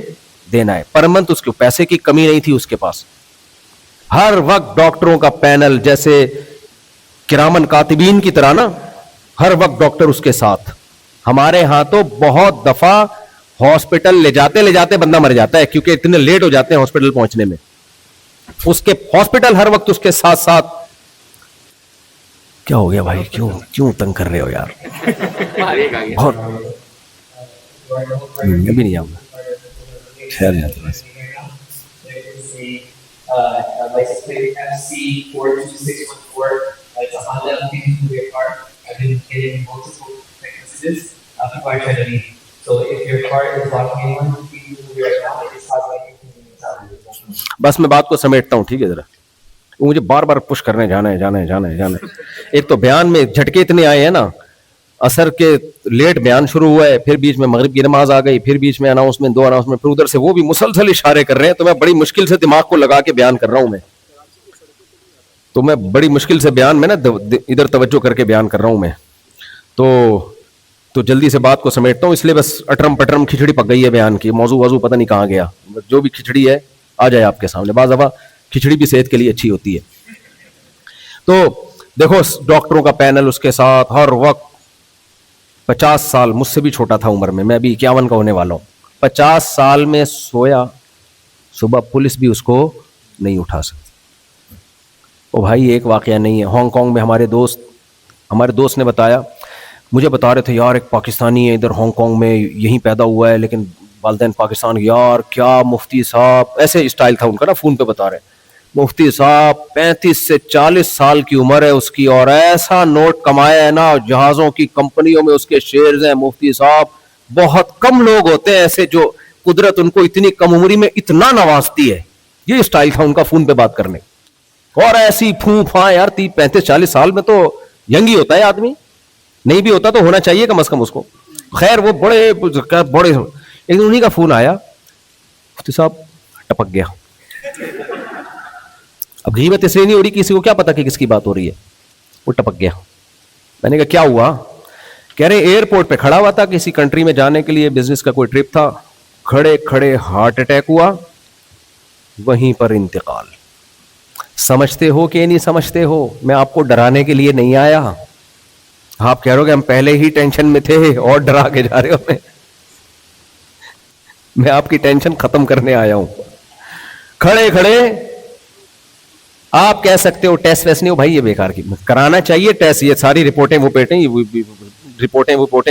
Speaker 2: دینا ہے پر منتھ. اس کے پیسے کی کمی نہیں تھی اس کے پاس. ہر وقت ڈاکٹروں کا پینل جیسے کرامن کاتبین کی طرح نا, ہر وقت ڈاکٹر اس کے ساتھ. ہمارے ہاں تو بہت دفعہ ہاسپٹل لے جاتے بندہ مر جاتا ہے کیونکہ اتنے لیٹ ہو جاتے ہیں ہاسپٹل پہنچنے میں. اس کے ہاسپٹل ہر وقت اس کے ساتھ ساتھ. کیا ہو گیا بھائی, کیوں تنگ کر رہے ہو یار؟ بہت میں بھی نہیں آؤں گا. بس میں بات کو سمیٹتا ہوں, ٹھیک ہے ذرا. مجھے بار بار پش کرنے جانا ہے. ایک تو بیان میں جھٹکے اتنے آئے ہیں نا, اثر کے لیٹ بیان شروع ہوا ہے, پھر بیچ میں مغرب کی نماز آ گئی, پھر بیچ میں اناؤنسمنٹ, 2 اناؤنسمنٹ, پھر ادھر سے وہ بھی مسلسل اشارے کر رہے ہیں. تو میں بڑی مشکل سے دماغ کو لگا کے بیان کر رہا ہوں. میں بڑی مشکل سے بیان میں نا ادھر توجہ کر کے بیان کر رہا ہوں میں. تو جلدی سے بات کو سمیٹتا ہوں, اس لیے بس اٹرم پٹرم کھچڑی پک گئی ہے بیان کی. موضوع پتہ نہیں کہاں گیا. جو بھی کھچڑی ہے آ جائے آپ کے سامنے. بعض دفعہ کھچڑی بھی صحت کے لیے اچھی ہوتی ہے. تو دیکھو ڈاکٹروں کا پینل اس کے ساتھ ہر وقت. 50 سال, مجھ سے بھی چھوٹا تھا عمر میں 51 کا ہونے والا ہوں. 50 سال میں سویا, صبح پولیس بھی اس کو نہیں اٹھا سکتی. او بھائی ایک واقعہ نہیں ہے. ہانگ کانگ میں ہمارے دوست نے بتایا, مجھے بتا رہے تھے یار ایک پاکستانی ہے ادھر ہانگ کانگ میں, یہیں پیدا ہوا ہے لیکن والدین پاکستان. یار کیا مفتی صاحب, ایسے اسٹائل تھا ان کا نا, فون پہ بتا رہے مفتی صاحب 35 سے 40 سال کی عمر ہے اس کی, اور ایسا نوٹ کمایا ہے نا, جہازوں کی کمپنیوں میں اس کے شیئرز ہیں. مفتی صاحب بہت کم لوگ ہوتے ہیں ایسے جو قدرت ان کو اتنی کم عمری میں اتنا نوازتی ہے. یہ اسٹائل تھا ان کا فون پہ بات کرنے. اور ایسی پھاں یار 35-40 سال میں تو ینگ ہی ہوتا ہے آدمی, نہیں بھی ہوتا تو ہونا چاہیے کم از کم اس کو. خیر وہ بڑے ایک دن انہیں کا فون آیا, مفتی صاحب ٹپک گیا. اب غیبت اس لیے نہیں ہو رہی, کسی کو کیا پتا کہ کس کی بات ہو رہی ہے. وہ ٹپک گیا. میں نے کہا کیا ہوا؟ کہہ رہے ایئرپورٹ پہ کھڑا ہوا تھا, کسی کنٹری میں جانے کے لیے بزنس کا کوئی ٹرپ تھا, کھڑے کھڑے ہارٹ اٹیک ہوا, وہیں پر انتقال. سمجھتے ہو کہ نہیں سمجھتے ہو؟ میں آپ کو ڈرانے کے لیے نہیں آیا. آپ کہہ رہے ہو کہ ہم پہلے ہی ٹینشن میں تھے اور ڈرا کے جا رہے ہو ہمیں. میں آپ کی ٹینشن ختم کرنے آیا ہوں. کھڑے کھڑے آپ کہہ سکتے ہو ٹیسٹ ویسٹ نہیں ہو بھائی, یہ بیکار کی کرانا چاہیے ٹیسٹ. یہ ساری رپورٹیں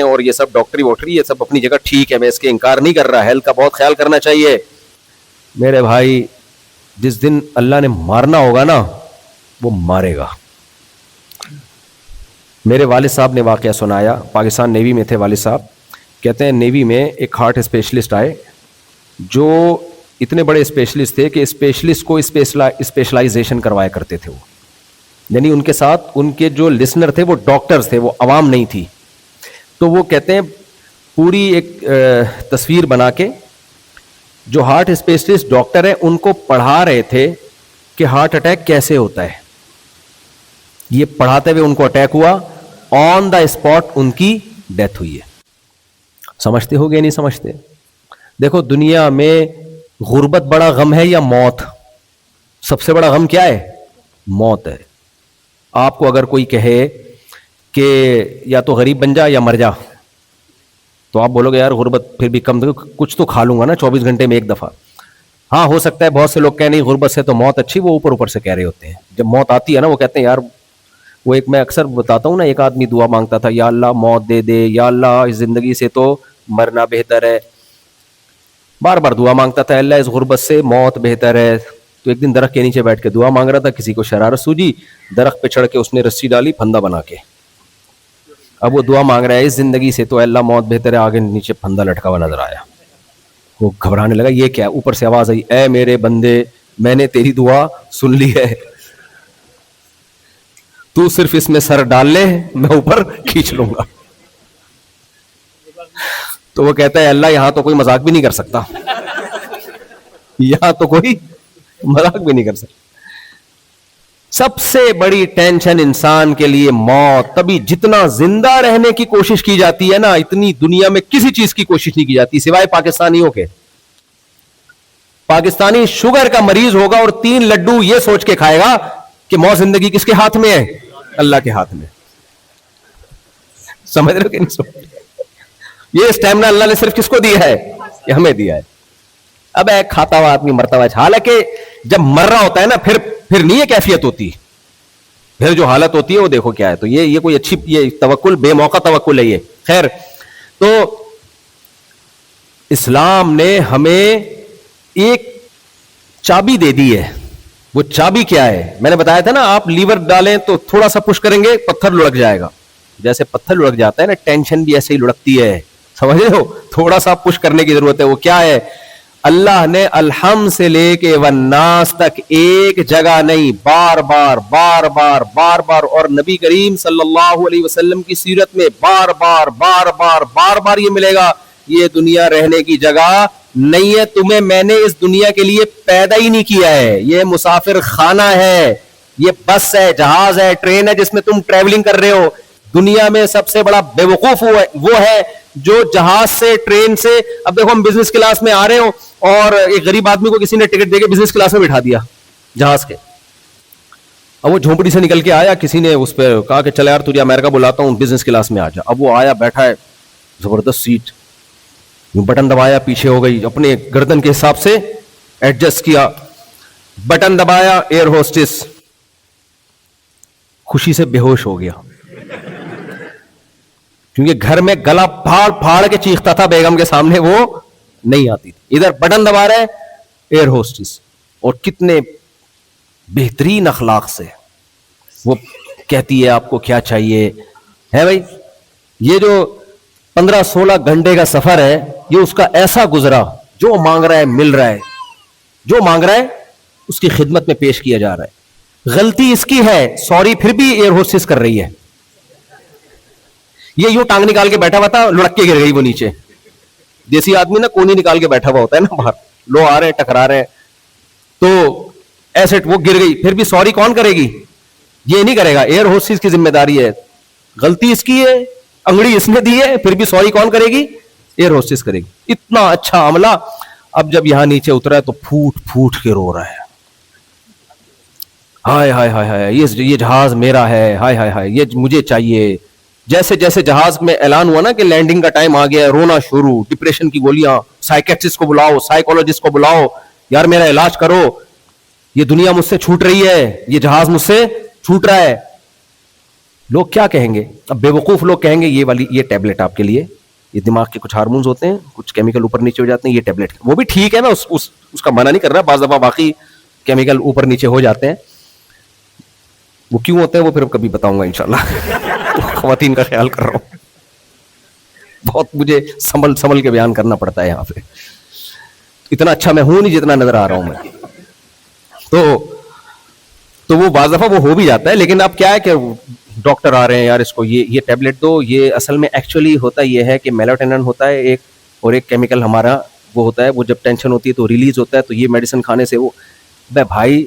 Speaker 2: اور یہ سب ڈاکٹری ووٹری یہ سب اپنی جگہ ٹھیک ہے, میں اس کے انکار نہیں کر رہا. ہیلتھ کا بہت خیال کرنا چاہیے میرے بھائی. جس دن اللہ نے مارنا ہوگا نا وہ مارے گا. میرے والد صاحب نے واقعہ سنایا, پاکستان نیوی میں تھے والد صاحب. کہتے ہیں نیوی میں ایک ہارٹ اسپیشلسٹ آئے جو اتنے بڑے اسپیشلسٹ تھے کہ اسپیشلسٹ کو اسپیشلائزیشن کروایا کرتے تھے وہ. یعنی ان کے ساتھ ان کے جو لسنر تھے وہ ڈاکٹرز تھے, وہ عوام نہیں تھی. تو وہ کہتے ہیں پوری ایک تصویر بنا کے جو ہارٹ اسپیشلسٹ ڈاکٹر ہیں ان کو پڑھا رہے تھے کہ ہارٹ اٹیک کیسے ہوتا ہے. یہ پڑھاتے ہوئے ان کو اٹیک ہوا, آن دا اسپاٹ ان کی ڈیتھ ہوئی ہے. سمجھتے ہو گے نہیں سمجھتے؟ دیکھو دنیا میں غربت بڑا غم ہے یا موت؟ سب سے بڑا غم کیا ہے؟ موت ہے. آپ کو اگر کوئی کہے کہ یا تو غریب بن جا یا مر جا, تو آپ بولو گے یار غربت پھر بھی کم, کچھ تو کھا لوں گا نا 24 گھنٹے میں ایک دفعہ. ہاں ہو سکتا ہے بہت سے لوگ کہیں نہیں غربت سے تو موت اچھی, وہ اوپر سے کہہ رہے ہوتے ہیں. جب موت آتی ہے نا وہ کہتے ہیں یار وہ ایک میں اکثر بتاتا ہوں نا, ایک آدمی دعا مانگتا تھا, یا اللہ موت دے دے, یا اللہ اس زندگی سے تو مرنا بہتر ہے, بار بار دعا مانگتا تھا, اللہ اس غربت سے موت بہتر ہے. تو ایک دن درخت کے نیچے بیٹھ کے دعا مانگ رہا تھا, کسی کو شرارت سوجی, درخت پہ چڑھ کے اس نے رسی ڈالی پھندا بنا کے. اب وہ دعا مانگ رہا ہے اس زندگی سے تو اللہ موت بہتر ہے, آگے نیچے پھندا لٹکا ہوا نظر آیا. وہ گھبرانے لگا, یہ کیا؟ اوپر سے آواز آئی, اے میرے بندے میں نے تیری دعا سن لی ہے, تو صرف اس میں سر ڈال لے, میں اوپر کھینچ لوں گا. تو وہ کہتا ہے اللہ یہاں تو کوئی مذاق بھی نہیں کر سکتا, یہاں تو کوئی مذاق بھی نہیں کر سکتا. سب سے بڑی ٹینشن انسان کے لیے موت. تبھی جتنا زندہ رہنے کی کوشش کی جاتی ہے نا, اتنی دنیا میں کسی چیز کی کوشش نہیں کی جاتی سوائے پاکستانیوں کے. پاکستانی شوگر کا مریض ہوگا اور 3 لڈو یہ سوچ کے کھائے گا کہ موت زندگی کس کے ہاتھ میں ہے؟ اللہ کے ہاتھ میں. سمجھ رہے ہو کہ نہیں؟ یہ اسٹیمنا اللہ نے صرف کس کو دیا ہے؟ کہ ہمیں دیا ہے. اب ایک کھاتا ہوا آدمی مرتا ہوا, حالانکہ جب مر رہا ہوتا ہے نا پھر نہیں یہ کیفیت ہوتی, پھر جو حالت ہوتی ہے وہ دیکھو کیا ہے. تو یہ کوئی اچھی یہ توکل بے موقع توکل ہے یہ. خیر, تو اسلام نے ہمیں ایک چابی دے دی ہے. وہ چابی کیا ہے؟ میں نے بتایا تھا نا, آپ لیور ڈالیں تو تھوڑا سا پش کریں گے پتھر لڑک جائے گا. جیسے پتھر لڑک جاتا ہے نا, ٹینشن بھی ایسے ہی لڑکتی ہے. سمجھ رہے ہو؟ تھوڑا سا پش کرنے کی ضرورت ہے. وہ کیا ہے؟ اللہ نے الحم سے لے کے والناس تک ایک جگہ نہیں, بار بار بار بار بار بار, اور نبی کریم صلی اللہ علیہ وسلم کی سیرت میں بار بار بار بار بار بار یہ ملے گا, یہ دنیا رہنے کی جگہ نہیں ہے, تمہیں میں نے اس دنیا کے لیے پیدا ہی نہیں کیا ہے. یہ مسافر خانہ ہے, یہ بس ہے, جہاز ہے, ٹرین ہے جس میں تم ٹریولنگ کر رہے ہو. دنیا میں سب سے بڑا بے وقوف وہ ہے جو جہاز سے, ٹرین سے, اب دیکھو ہم بزنس کلاس میں آ رہے ہو اور ایک غریب آدمی کو کسی نے ٹکٹ دے کے بزنس کلاس میں بٹھا دیا جہاز کے. اب وہ جھونپڑی سے نکل کے آیا, کسی نے اس پہ کہا کہ چل یار تجھے امریکہ بلاتا ہوں, بزنس کلاس میں آ جا. اب وہ آیا, بیٹھا ہے, زبردست سیٹ, بٹن دبایا, پیچھے ہو گئی, اپنے گردن کے حساب سے ایڈجسٹ کیا, بٹن دبایا, ایئر ہوسٹس خوشی سے بے ہوش ہو گیا, کیونکہ گھر میں گلا پھاڑ پھاڑ کے چیختا تھا بیگم کے سامنے, وہ نہیں آتی تھی. ادھر بٹن دبا رہے ایئر ہوسٹس, اور کتنے بہترین اخلاق سے وہ کہتی ہے آپ کو کیا چاہیے ہے بھائی. یہ جو 15-16 گھنٹے کا سفر ہے, یہ اس کا ایسا گزرا, جو مانگ رہا ہے مل رہا ہے, جو مانگ رہا ہے اس کی خدمت میں پیش کیا جا رہا ہے. غلطی اس کی ہے, سوری پھر بھی ایئر ہوسٹس کر رہی ہے. یہ یوں ٹانگ نکال کے بیٹھا ہوا تھا, لڑک کے گر گئی وہ نیچے. دیسی آدمی نا کونی نکال کے بیٹھا ہوا ہوتا ہے نا باہر, لو آ رہے ہیں ٹکرا رہے ہیں, تو ایسے وہ گر گئی. پھر بھی سوری کون کرے گی؟ یہ نہیں کرے گا, ایئر ہوسٹس کی ذمہ داری ہے. غلطی اس کی ہے, انگڑی اس نے دی ہے, پھر بھی سوری کون کرے گی؟ ایئر ہوسٹس کرے گی. اتنا اچھا عملہ. اب جب یہاں نیچے اترا ہے تو پھوٹ پھوٹ کے رو رہا ہے, ہائے ہائے ہائے ہائے, یہ جہاز میرا ہے, ہائے ہائے ہائے, یہ مجھے چاہیے. جیسے جیسے جہاز میں اعلان ہوا نا کہ لینڈنگ کا ٹائم آ گیا ہے, رونا شروع, ڈپریشن کی گولیاں, سائیکیٹرسٹ کو بلاؤ, سائیکولوجسٹ کو بلاؤ, یار میرا علاج کرو, یہ دنیا مجھ سے چھوٹ رہی ہے, یہ جہاز مجھ سے چھوٹ رہا ہے. لوگ کیا کہیں گے؟ اب بے وقوف لوگ کہیں گے یہ ٹیبلٹ آپ کے لیے, یہ دماغ کے کچھ ہارمونز ہوتے ہیں, کچھ کیمیکل اوپر نیچے ہو جاتے ہیں, یہ ٹیبلٹ. وہ بھی ٹھیک ہے, میں اس کا منع نہیں کر رہا, بعض دفعہ باقی کیمیکل اوپر نیچے ہو جاتے ہیں. وہ کیوں ہوتے ہیں وہ پھر کبھی بتاؤں گا انشاءاللہ. خواتین کا خیال کر رہا ہوں, بہت مجھے سنبھل کے بیان کرنا پڑتا ہے یہاں پہ, اتنا اچھا میں ہوں نہیں جتنا نظر آ رہا ہوں میں. تو وہ بعض دفعہ وہ ہو بھی جاتا ہے. لیکن اب کیا ہے کہ ڈاکٹر آ رہے ہیں, یار اس کو یہ ٹیبلٹ دو. یہ اصل میں ایکچولی ہوتا یہ ہے کہ میلاٹونن ہوتا ہے ایک, اور ایک کیمیکل ہمارا وہ ہوتا ہے, وہ جب ٹینشن ہوتی ہے تو ریلیز ہوتا ہے, تو یہ میڈیسن کھانے سے وہ. بھائی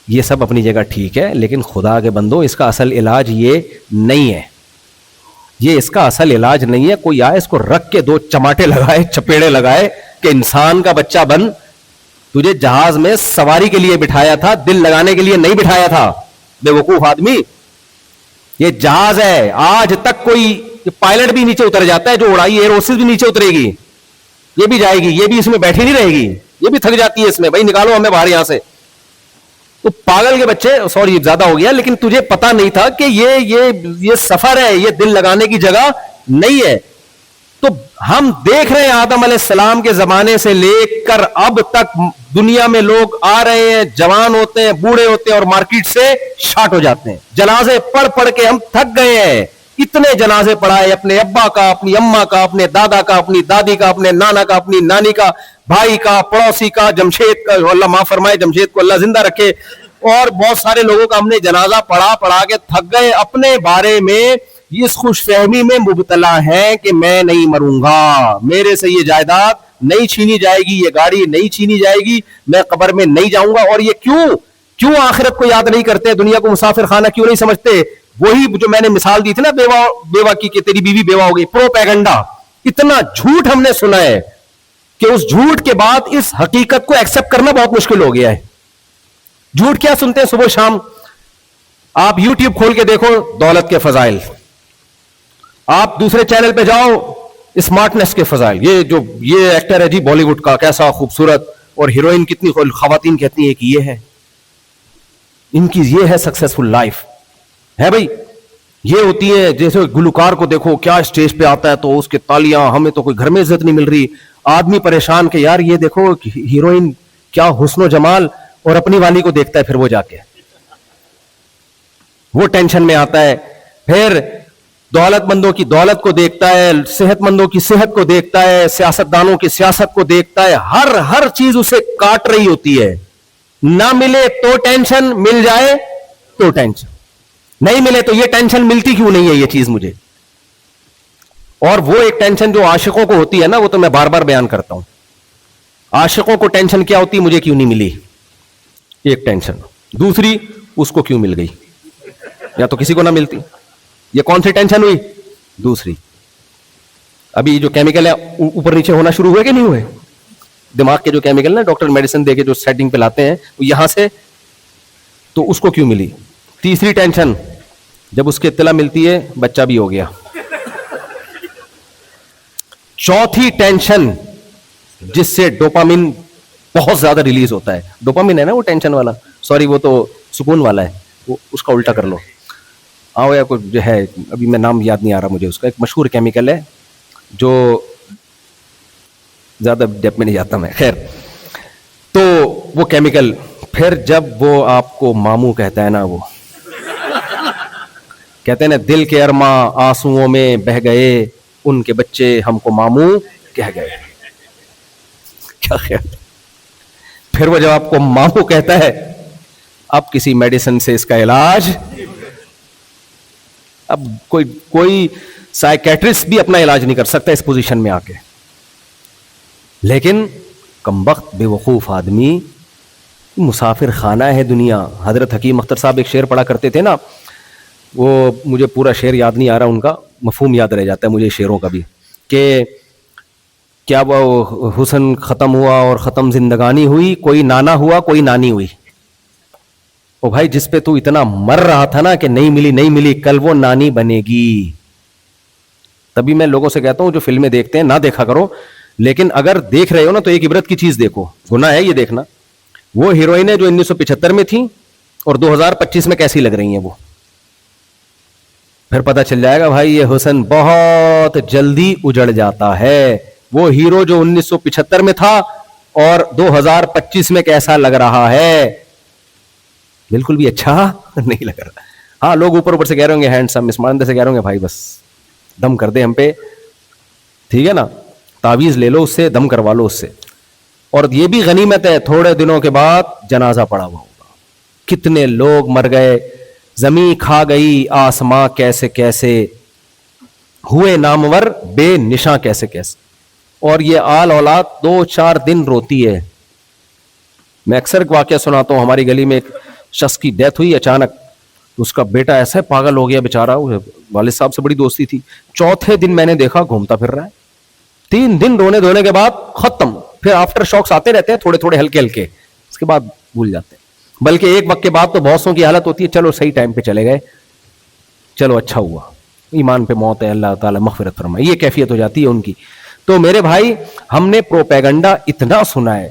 Speaker 2: یہ سب اپنی جگہ ٹھیک ہے, لیکن خدا کے بندو اس کا اصل علاج یہ نہیں ہے, یہ اس کا اصل علاج نہیں ہے. کوئی آئے اس کو رکھ کے 2 چماٹے لگائے, چپیڑے لگائے کہ انسان کا بچہ بن, تجھے جہاز میں سواری کے لیے بٹھایا تھا, دل لگانے کے لیے نہیں بٹھایا تھا, بے وقوف آدمی. یہ جہاز ہے, آج تک کوئی پائلٹ بھی نیچے اتر جاتا ہے, جو اڑائی ایئر ہوسٹس بھی نیچے اترے گی, یہ بھی جائے گی, یہ بھی اس میں بیٹھی نہیں رہے گی, یہ بھی تھک جاتی ہے اس میں. بھائی نکالو ہمیں باہر یہاں سے. تو پاگل کے بچے, سوری زیادہ ہو گیا, لیکن تجھے پتا نہیں تھا کہ یہ سفر ہے, یہ دل لگانے کی جگہ نہیں ہے. تو ہم دیکھ رہے ہیں آدم علیہ السلام کے زمانے سے لے کر اب تک دنیا میں لوگ آ رہے ہیں, جوان ہوتے ہیں, بوڑھے ہوتے ہیں, اور مارکیٹ سے شارٹ ہو جاتے ہیں. جنازے پڑھ کے ہم تھک گئے ہیں. اتنے جنازے پڑھائے, اپنے ابا کا, اپنی اماں کا, اپنے دادا کا, اپنی دادی کا, اپنے نانا کا, اپنی نانی کا, بھائی کا, پڑوسی کا, جمشید کا, اللہ معاف فرمائے, جمشید کو اللہ زندہ رکھے, اور بہت سارے لوگوں کا ہم نے جنازہ پڑھا کے تھک گئے. اپنے بارے میں اس خوش فہمی میں مبتلا ہیں کہ میں نہیں مروں گا, میرے سے یہ جائیداد نہیں چھینی جائے گی, یہ گاڑی نہیں چھینی جائے گی, میں قبر میں نہیں جاؤں گا. اور یہ کیوں آخرت کو یاد نہیں کرتے, دنیا کو مسافر خانہ کیوں نہیں سمجھتے؟ وہی جو میں نے مثال دی تھی نا بیوہ کی, کہ تیری بیوی بیوہ ہو گئی. پروپیگنڈا, اتنا جھوٹ ہم نے سنا ہے کہ اس جھوٹ کے بعد اس حقیقت کو ایکسپٹ کرنا بہت مشکل ہو گیا ہے. جھوٹ کیا سنتے ہیں صبح شام؟ آپ یوٹیوب کھول کے دیکھو, دولت کے فضائل. آپ دوسرے چینل پہ جاؤ, اسمارٹنس کے فضائل. یہ ایکٹر ہے جی بالی ووڈ کا, کیسا خوبصورت, اور ہیروئن کتنی خواتین کہتی ہیں کہ یہ ہے, ان کی یہ ہے سکسیسفل لائف ہے. بھائی یہ ہوتی ہے, جیسے گلوکار کو دیکھو کیا اسٹیج پہ آتا ہے تو اس کے تالیاں, ہمیں تو کوئی گھر میں عزت نہیں مل رہی. آدمی پریشان کہ یار یہ دیکھو ہیروئن کیا حسن و جمال, اور اپنی والی کو دیکھتا ہے, پھر وہ جا کے وہ ٹینشن میں آتا ہے. پھر دولت مندوں کی دولت کو دیکھتا ہے, صحت مندوں کی صحت کو دیکھتا ہے, سیاست دانوں کی سیاست کو دیکھتا ہے. ہر چیز اسے کاٹ رہی ہوتی ہے. نہ ملے تو ٹینشن, مل جائے تو ٹینشن, نہیں ملے تو یہ ٹینشن ملتی کیوں نہیں ہے یہ چیز مجھے. اور وہ ایک ٹینشن جو عاشقوں کو ہوتی ہے نا, وہ تو میں بار بار بیان کرتا ہوں. عاشقوں کو ٹینشن کیا ہوتی, مجھے کیوں نہیں ملی, ایک ٹینشن. دوسری, اس کو کیوں مل گئی, یا تو کسی کو نہ ملتی. یہ کون سی ٹینشن ہوئی؟ دوسری. ابھی جو کیمیکل ہے اوپر نیچے ہونا شروع ہوئے کہ نہیں ہوئے؟ دماغ کے جو کیمیکل نا ڈاکٹر میڈیسن دے کے جو سیٹنگ پہ لاتے ہیں, وہ یہاں سے, تو اس کو کیوں ملی. تیسری ٹینشن, جب اس کی اطلاع ملتی ہے بچہ بھی ہو گیا. چوتھی ٹینشن, جس سے ڈوپامین بہت زیادہ ریلیز ہوتا ہے. ڈوپامین ہے نا وہ ٹینشن والا, سوری وہ تو سکون والا ہے, وہ اس کا الٹا کر لو. یا کوئی جو ہے, ابھی میں نام یاد نہیں آ رہا مجھے اس کا, ایک مشہور کیمیکل ہے جو زیادہ ڈیپ میں نہیں جاتا میں. خیر, تو وہ کیمیکل پھر جب وہ آپ کو ماموں کہتا ہے نا, وہ کہتے ہیں نا دل کے ارماں آنسوؤں میں بہ گئے, ان کے بچے ہم کو ماموں کہہ گئے. کیا خیال. پھر وہ جب آپ کو ماموں کہتا ہے, اب کسی میڈیسن سے اس کا علاج, اب کوئی سائیکیٹرسٹ بھی اپنا علاج نہیں کر سکتا اس پوزیشن میں آ کے. لیکن کمبخت بے وقوف آدمی, مسافر خانہ ہے دنیا. حضرت حکیم اختر صاحب ایک شعر پڑھا کرتے تھے نا, وہ مجھے پورا شعر یاد نہیں آ رہا, ان کا مفہوم یاد رہ جاتا ہے مجھے شعروں کا بھی, کہ کیا وہ حسن ختم ہوا اور ختم زندگانی ہوئی, کوئی نانا ہوا کوئی نانی ہوئی. او بھائی, جس پہ تو اتنا مر رہا تھا نا کہ نہیں ملی, کل وہ نانی بنے گی. تبھی میں لوگوں سے کہتا ہوں جو فلمیں دیکھتے ہیں نہ دیکھا کرو, لیکن اگر دیکھ رہے ہو نا تو ایک عبرت کی چیز دیکھو. گناہ ہے یہ دیکھنا. وہ ہیروئنیں جو 1975 میں تھیں اور 2025 میں کیسی لگ رہی ہیں, وہ پھر پتہ چل جائے گا بھائی یہ حسن بہت جلدی اجڑ جاتا ہے. وہ ہیرو جو 1975 میں تھا اور 2025 میں کیسا لگ رہا ہے, بالکل بھی اچھا نہیں لگ رہا. ہاں, لوگ اوپر سے کہہ رہے ہوں گے ہینڈسم, اسمارٹ سے کہہ رہے ہوں گے بھائی بس دم کر دے ہم پہ, ٹھیک ہے نا, تعویذ لے لو اس سے, دم کروا لو اس سے. اور یہ بھی غنیمت ہے, تھوڑے دنوں کے بعد جنازہ پڑا ہوا ہوگا. کتنے لوگ مر گئے, زمین کھا گئی, آسماں کیسے کیسے ہوئے نامور, بے نشاں کیسے کیسے. اور یہ آل اولاد 2-4 دن روتی ہے. میں اکثر واقعہ سناتا ہوں, ہماری گلی میں ایک شخص کی ڈیتھ ہوئی اچانک, اس کا بیٹا ایسا پاگل ہو گیا بیچارہ, والد صاحب سے بڑی دوستی تھی. چوتھے دن میں نے دیکھا گھومتا پھر رہا ہے. 3 دن رونے دھونے کے بعد ختم. پھر آفٹر شاکس آتے رہتے ہیں تھوڑے تھوڑے ہلکے ہلکے, اس کے بعد بھول جاتے ہیں. بلکہ ایک وقت کے بعد تو بہت سوں کی حالت ہوتی ہے چلو صحیح ٹائم پہ چلے گئے, چلو اچھا ہوا, ایمان پہ موت ہے, اللہ تعالیٰ مغفرت فرمائے, یہ کیفیت ہو جاتی ہے ان کی. تو میرے بھائی, ہم نے پروپیگنڈا اتنا سنا ہے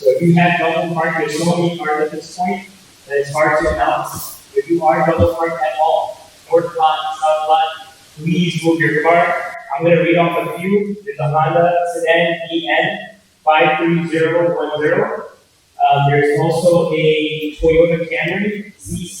Speaker 3: So if you have double park, there's so many cars at this point that it's hard to announce. If you are double parked at all, north lot, south lot, please move your car. I'm going to read off a few. There's a Honda Sedan EN 53010. There's also a Toyota Camry ZC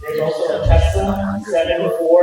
Speaker 3: There's also a Tesla 74.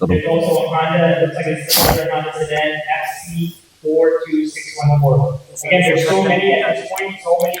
Speaker 3: There's also a Honda, it looks like it's another Honda Sedan FC42614. Again, there's so many at this point, so many.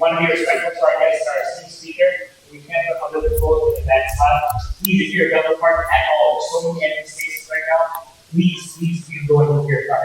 Speaker 3: want to be respectful to our guests, our esteemed speaker. We can't put other people in that spot. Please, if you're a double park at all, there's so many empty spaces right now. Please go and move your car.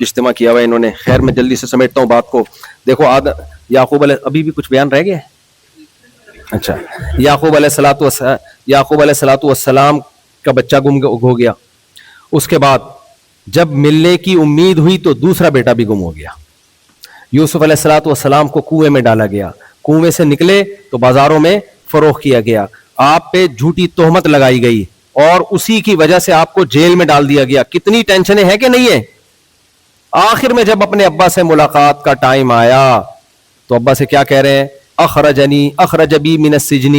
Speaker 2: اجتماع کیا ہوا ہے انہوں نے. خیر میں جلدی سے سمیٹتا ہوں بات کو. دیکھو یعقوب علیہ, ابھی بھی کچھ بیان رہ گیا ہے. اچھا, یعقوب علیہ الصلوۃ والسلام کا بچہ گم ہو گیا. اس کے بعد جب ملنے کی امید ہوئی تو دوسرا بیٹا بھی گم ہو گیا. یوسف علیہ الصلوۃ والسلام کو کنویں میں ڈالا گیا. کنویں سے نکلے تو بازاروں میں فروخت کیا گیا. آپ پہ جھوٹی تہمت لگائی گئی اور اسی کی وجہ سے آپ کو جیل میں ڈال دیا گیا. کتنی ٹینشنیں ہیں کہ نہیں ہے. آخر میں جب اپنے ابا سے ملاقات کا ٹائم آیا تو ابا سے کیا کہہ رہے ہیں؟ اخرج بی من السجن,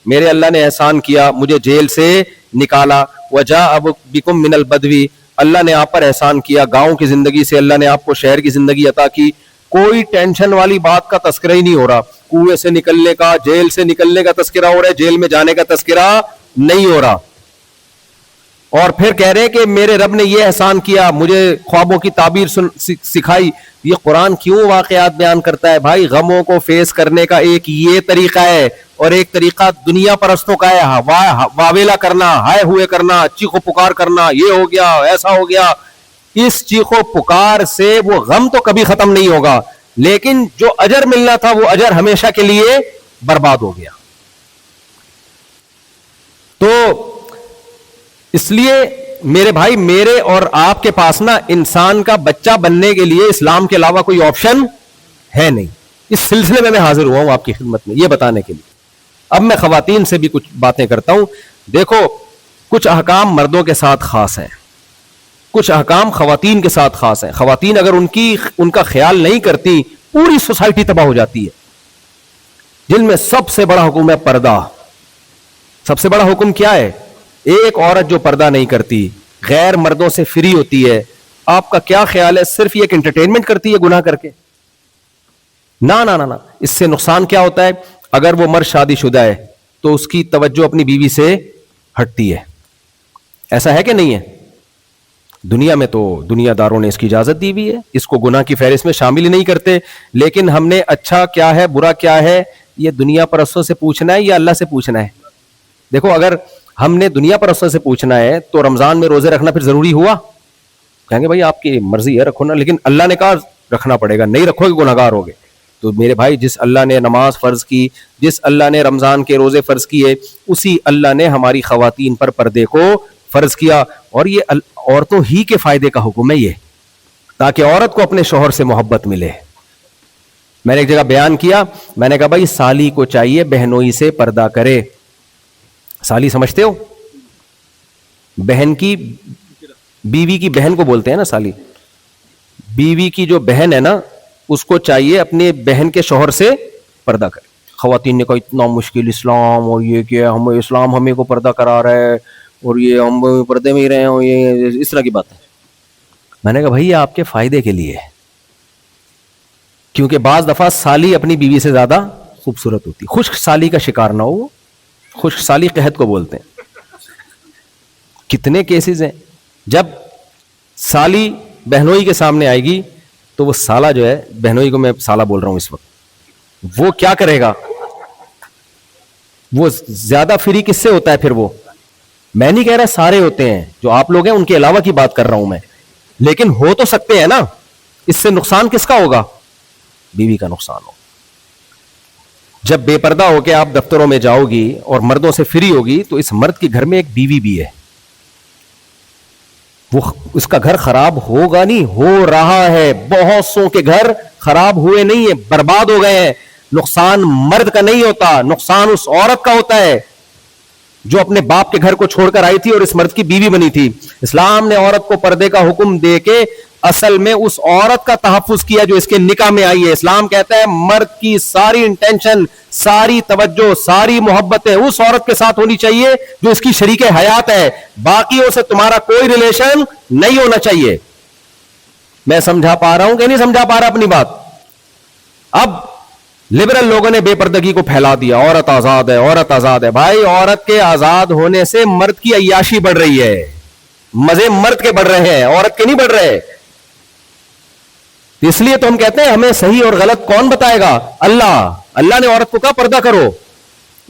Speaker 2: میرے اللہ نے احسان کیا, مجھے جیل سے نکالا. وجاء بکم من البدو, اللہ نے آپ پر احسان کیا, گاؤں کی زندگی سے اللہ نے آپ کو شہر کی زندگی عطا کی. کوئی ٹینشن والی بات کا تذکرہ ہی نہیں ہو رہا. کنویں سے نکلنے کا, جیل سے نکلنے کا تذکرہ ہو رہا ہے, جیل میں جانے کا تذکرہ نہیں ہو رہا. اور پھر کہہ رہے کہ میرے رب نے یہ احسان کیا, مجھے خوابوں کی تعبیر سکھائی. یہ قرآن کیوں واقعات بیان کرتا ہے بھائی؟ غموں کو فیس کرنے کا ایک یہ طریقہ ہے, اور ایک طریقہ دنیا پرستوں کا ہے واویلا کرنا, ہائے ہوئے کرنا, چیخو پکار کرنا, یہ ہو گیا, ایسا ہو گیا. اس چیخو پکار سے وہ غم تو کبھی ختم نہیں ہوگا, لیکن جو اجر ملنا تھا وہ اجر ہمیشہ کے لیے برباد ہو گیا. تو اس لیے میرے بھائی, میرے اور آپ کے پاس نا انسان کا بچہ بننے کے لیے اسلام کے علاوہ کوئی آپشن ہے نہیں. اس سلسلے میں حاضر ہوا ہوں آپ کی خدمت میں یہ بتانے کے لیے. اب میں خواتین سے بھی کچھ باتیں کرتا ہوں. دیکھو, کچھ احکام مردوں کے ساتھ خاص ہیں, کچھ احکام خواتین کے ساتھ خاص ہیں. خواتین اگر ان کا خیال نہیں کرتی, پوری سوسائٹی تباہ ہو جاتی ہے. جن میں سب سے بڑا حکم ہے پردہ. سب سے بڑا حکم کیا ہے؟ ایک عورت جو پردہ نہیں کرتی, غیر مردوں سے فری ہوتی ہے, آپ کا کیا خیال ہے صرف یہ ایک انٹرٹینمنٹ کرتی ہے گناہ کر کے؟ نا نا نا نا, اس سے نقصان کیا ہوتا ہے؟ اگر وہ مرد شادی شدہ ہے تو اس کی توجہ اپنی بیوی سے ہٹتی ہے. ایسا ہے کہ نہیں ہے؟ دنیا میں تو دنیا داروں نے اس کی اجازت دی ہوئی ہے, اس کو گناہ کی فہرست میں شامل ہی نہیں کرتے. لیکن ہم نے اچھا کیا ہے برا کیا ہے یہ دنیا پرستوں سے پوچھنا ہے یا اللہ سے پوچھنا ہے؟ دیکھو, اگر ہم نے دنیا پرستوں سے پوچھنا ہے تو رمضان میں روزے رکھنا پھر ضروری ہوا؟ کہیں گے بھائی آپ کی مرضی ہے رکھو نا, لیکن اللہ نے کہا رکھنا پڑے گا, نہیں رکھو گے گناہگار ہوگے. تو میرے بھائی, جس اللہ نے نماز فرض کی, جس اللہ نے رمضان کے روزے فرض کیے, اسی اللہ نے ہماری خواتین پر پردے کو فرض کیا. اور یہ عورتوں ہی کے فائدے کا حکم ہے یہ, تاکہ عورت کو اپنے شوہر سے محبت ملے. میں نے ایک جگہ بیان کیا, میں نے کہا بھائی سالی کو چاہیے بہنوئی سے پردہ کرے. سالی سمجھتے ہو؟ بہن کی, بیوی کی بہن کو بولتے ہیں نا سالی. بیوی کی جو بہن ہے نا, اس کو چاہیے اپنے بہن کے شوہر سے پردہ کرے. خواتین نے کہا اتنا مشکل اسلام, اور یہ کہ ہم اسلام ہمیں کو پردہ کرا رہا ہے, اور یہ ہم پردے میں ہی رہے ہوں, یہ اس طرح کی بات ہے. میں نے کہا بھائی یہ آپ کے فائدے کے لیے ہے, کیونکہ بعض دفعہ سالی اپنی بیوی سے زیادہ خوبصورت ہوتی. خشک سالی کا شکار نہ ہو, خشک سالی قحط کو بولتے ہیں. کتنے کیسز ہیں جب سالی بہنوئی کے سامنے آئے گی تو وہ سالہ جو ہے, بہنوئی کو میں سالہ بول رہا ہوں اس وقت, وہ کیا کرے گا؟ وہ زیادہ فری کس سے ہوتا ہے پھر؟ وہ میں نہیں کہہ رہا سارے ہوتے ہیں, جو آپ لوگ ہیں ان کے علاوہ کی بات کر رہا ہوں میں, لیکن ہو تو سکتے ہیں نا. اس سے نقصان کس کا ہوگا؟ بیوی کا نقصان ہوگا. جب بے پردہ ہو کے آپ دفتروں میں جاؤ گی اور مردوں سے فری ہوگی تو اس مرد کے گھر میں ایک بیوی بھی ہے, وہ اس کا گھر خراب ہوگا نہیں, ہو رہا ہے. بہت سو کے گھر خراب ہوئے نہیں ہیں, برباد ہو گئے ہیں. نقصان مرد کا نہیں ہوتا, نقصان اس عورت کا ہوتا ہے جو اپنے باپ کے گھر کو چھوڑ کر آئی تھی اور اس مرد کی بیوی بنی تھی. اسلام نے عورت کو پردے کا حکم دے کے اصل میں اس عورت کا تحفظ کیا جو اس کے نکاح میں آئی ہے. اسلام کہتا ہے مرد کی ساری انٹینشن, ساری توجہ, ساری محبتیں اس عورت کے ساتھ ہونی چاہیے جو اس کی شریک حیات ہے, باقیوں سے تمہارا کوئی ریلیشن نہیں ہونا چاہیے. میں سمجھا پا رہا ہوں کہ نہیں سمجھا پا رہا اپنی بات؟ اب لبرل لوگوں نے بے پردگی کو پھیلا دیا, عورت آزاد ہے, عورت آزاد ہے. بھائی عورت کے آزاد ہونے سے مرد کی عیاشی بڑھ رہی ہے, مزے مرد کے بڑھ رہے ہیں, عورت کے نہیں بڑھ رہے. اس لیے تو ہم کہتے ہیں ہمیں صحیح اور غلط کون بتائے گا؟ اللہ. اللہ نے عورت کو کہا پردہ کرو,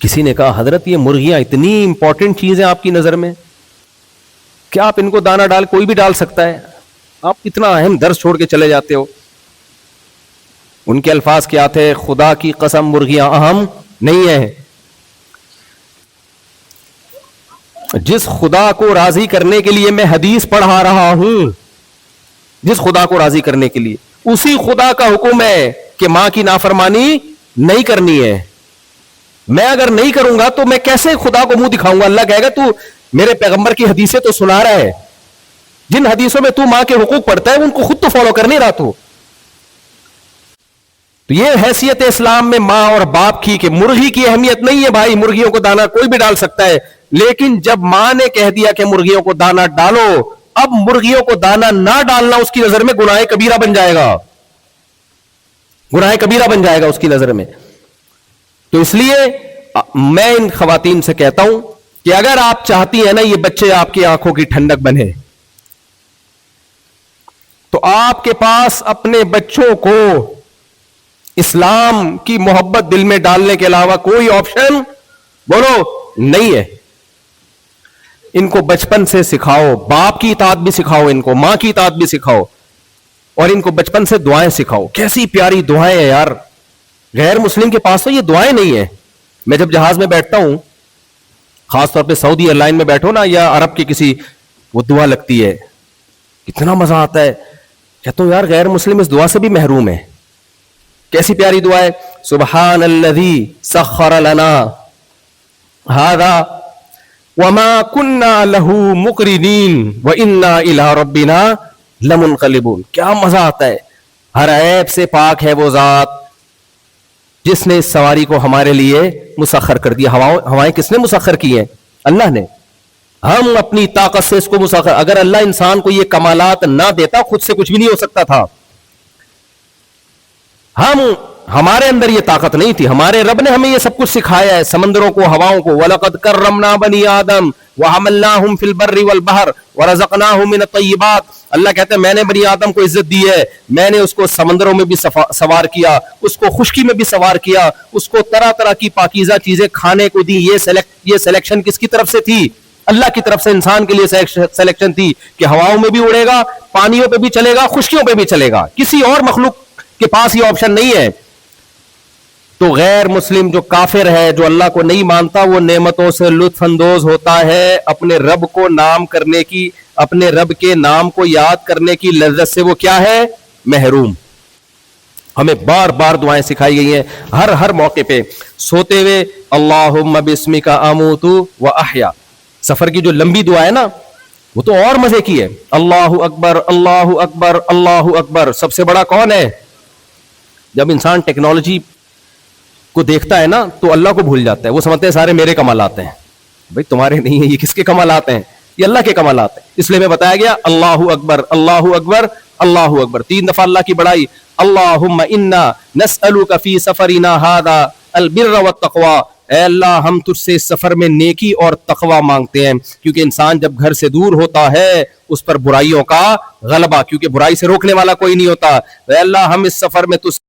Speaker 2: کسی نے کہا حضرت یہ مرغیاں اتنی امپورٹنٹ چیز ہیں آپ کی نظر میں، کیا آپ ان کو دانہ ڈال، کوئی بھی ڈال سکتا ہے، آپ اتنا اہم درس چھوڑ کے چلے جاتے ہو؟ ان کے الفاظ کیا تھے؟ خدا کی قسم مرغیاں اہم نہیں ہیں، جس خدا کو راضی کرنے کے لیے میں حدیث پڑھا رہا ہوں، جس خدا کو راضی کرنے کے لیے، اسی خدا کا حکم ہے کہ ماں کی نافرمانی نہیں کرنی ہے. میں اگر نہیں کروں گا تو میں کیسے خدا کو منہ دکھاؤں گا؟ اللہ کہے گا تو میرے پیغمبر کی حدیثیں تو سنا رہا ہے، جن حدیثوں میں تو ماں کے حقوق پڑھتا ہے ان کو خود تو فالو کر نہیں رہا. تو یہ حیثیت اسلام میں ماں اور باپ کی کہ مرغی کی اہمیت نہیں ہے بھائی، مرغیوں کو دانا کوئی بھی ڈال سکتا ہے، لیکن جب ماں نے کہہ دیا کہ مرغیوں کو دانا ڈالو، اب مرغیوں کو دانا نہ ڈالنا اس کی نظر میں گناہ کبیرہ بن جائے گا، گناہ کبیرہ بن جائے گا اس کی نظر میں. تو اس لیے میں ان خواتین سے کہتا ہوں کہ اگر آپ چاہتی ہیں نا یہ بچے آپ کی آنکھوں کی ٹھنڈک بنے، تو آپ کے پاس اپنے بچوں کو اسلام کی محبت دل میں ڈالنے کے علاوہ کوئی آپشن بولو نہیں ہے. ان کو بچپن سے سکھاؤ، باپ کی اطاعت بھی سکھاؤ، ان کو ماں کی اطاعت بھی سکھاؤ، اور ان کو بچپن سے دعائیں سکھاؤ. کیسی پیاری دعائیں ہیں یار، غیر مسلم کے پاس تو یہ دعائیں نہیں ہیں. میں جب جہاز میں بیٹھتا ہوں، خاص طور پہ سعودی ایئر لائن میں بیٹھو نا یا عرب کی کسی، وہ دعا لگتی ہے، اتنا مزہ آتا ہے. کہتا ہوں یار غیر مسلم اس دعا سے بھی محروم ہے. کیسی پیاری دعا ہے، سبحان الذی سخر لنا ھذا وما كنا له مقرنین وانا الی ربنا لمنقلبون. کیا مزہ آتا ہے. ہر عیب سے پاک ہے وہ ذات جس نے اس سواری کو ہمارے لیے مسخر کر دیا. ہوائیں کس نے مسخر کی ہیں؟ اللہ نے. ہم اپنی طاقت سے اس کو مسخر، اگر اللہ انسان کو یہ کمالات نہ دیتا خود سے کچھ بھی نہیں ہو سکتا تھا. ہمارے اندر یہ طاقت نہیں تھی، ہمارے رب نے ہمیں یہ سب کچھ سکھایا ہے، سمندروں کو، ہواؤں کو. وَلَقَدْ كَرَّمْنَا بَنِي آدَمَ وَحَمَلْنَاهُمْ فِي الْبَرِّ وَالْبَحْرِ وَرَزَقْنَاهُمْ مِنَ الطَّيِّبَاتِ. اللہ کہتے ہیں میں نے بنی آدم کو عزت دی ہے، میں نے اس کو سمندروں میں بھی سوار کیا، اس کو خشکی میں بھی سوار کیا، اس کو طرح طرح کی پاکیزہ چیزیں کھانے کو دی. یہ سلیکشن کس کی طرف سے تھی؟ اللہ کی طرف سے. انسان کے لیے سلیکشن تھی کہ ہواؤں میں بھی اڑے گا، پانیوں پہ بھی چلے گا، خشکیوں پہ بھی چلے گا. کسی اور مخلوق کے پاس یہ آپشن نہیں ہے. تو غیر مسلم جو کافر ہے، جو اللہ کو نہیں مانتا، وہ نعمتوں سے لطف اندوز ہوتا ہے، اپنے رب کو نام کرنے کی، اپنے رب کے نام کو یاد کرنے کی لذت سے وہ کیا ہے؟ محروم. ہمیں بار بار دعائیں سکھائی گئی ہیں ہر موقع پہ. سوتے ہوئے اللہم باسمک اموت واحیا، سفر کی جو لمبی دعا ہے نا وہ تو اور مزے کی ہے. اللہ اکبر اللہ اکبر اللہ اکبر. سب سے بڑا کون ہے؟ جب انسان ٹیکنالوجی کو دیکھتا ہے نا تو اللہ کو بھول جاتا ہے. وہ سمجھتے ہیں سارے میرے کمالات ہیں. بھائی تمہارے نہیں ہیں، یہ کس کے کمالات ہیں؟ یہ اللہ کے کمالات ہیں. اس لیے میں بتایا گیا اللہ اکبر اللہ اکبر اللہ اکبر. 3 دفعہ اللہ کی بڑائی. اللہم انا نسألک فی سفرنا ھذا البر والتقوی. اے اللہ ہم تجھ سے اس سفر میں نیکی اور تقوی مانگتے ہیں، کیونکہ انسان جب گھر سے دور ہوتا ہے اس پر برائیوں کا غلبہ، کیونکہ برائی سے روکنے والا کوئی نہیں ہوتا. اے اللہ ہم اس سفر میں تجھ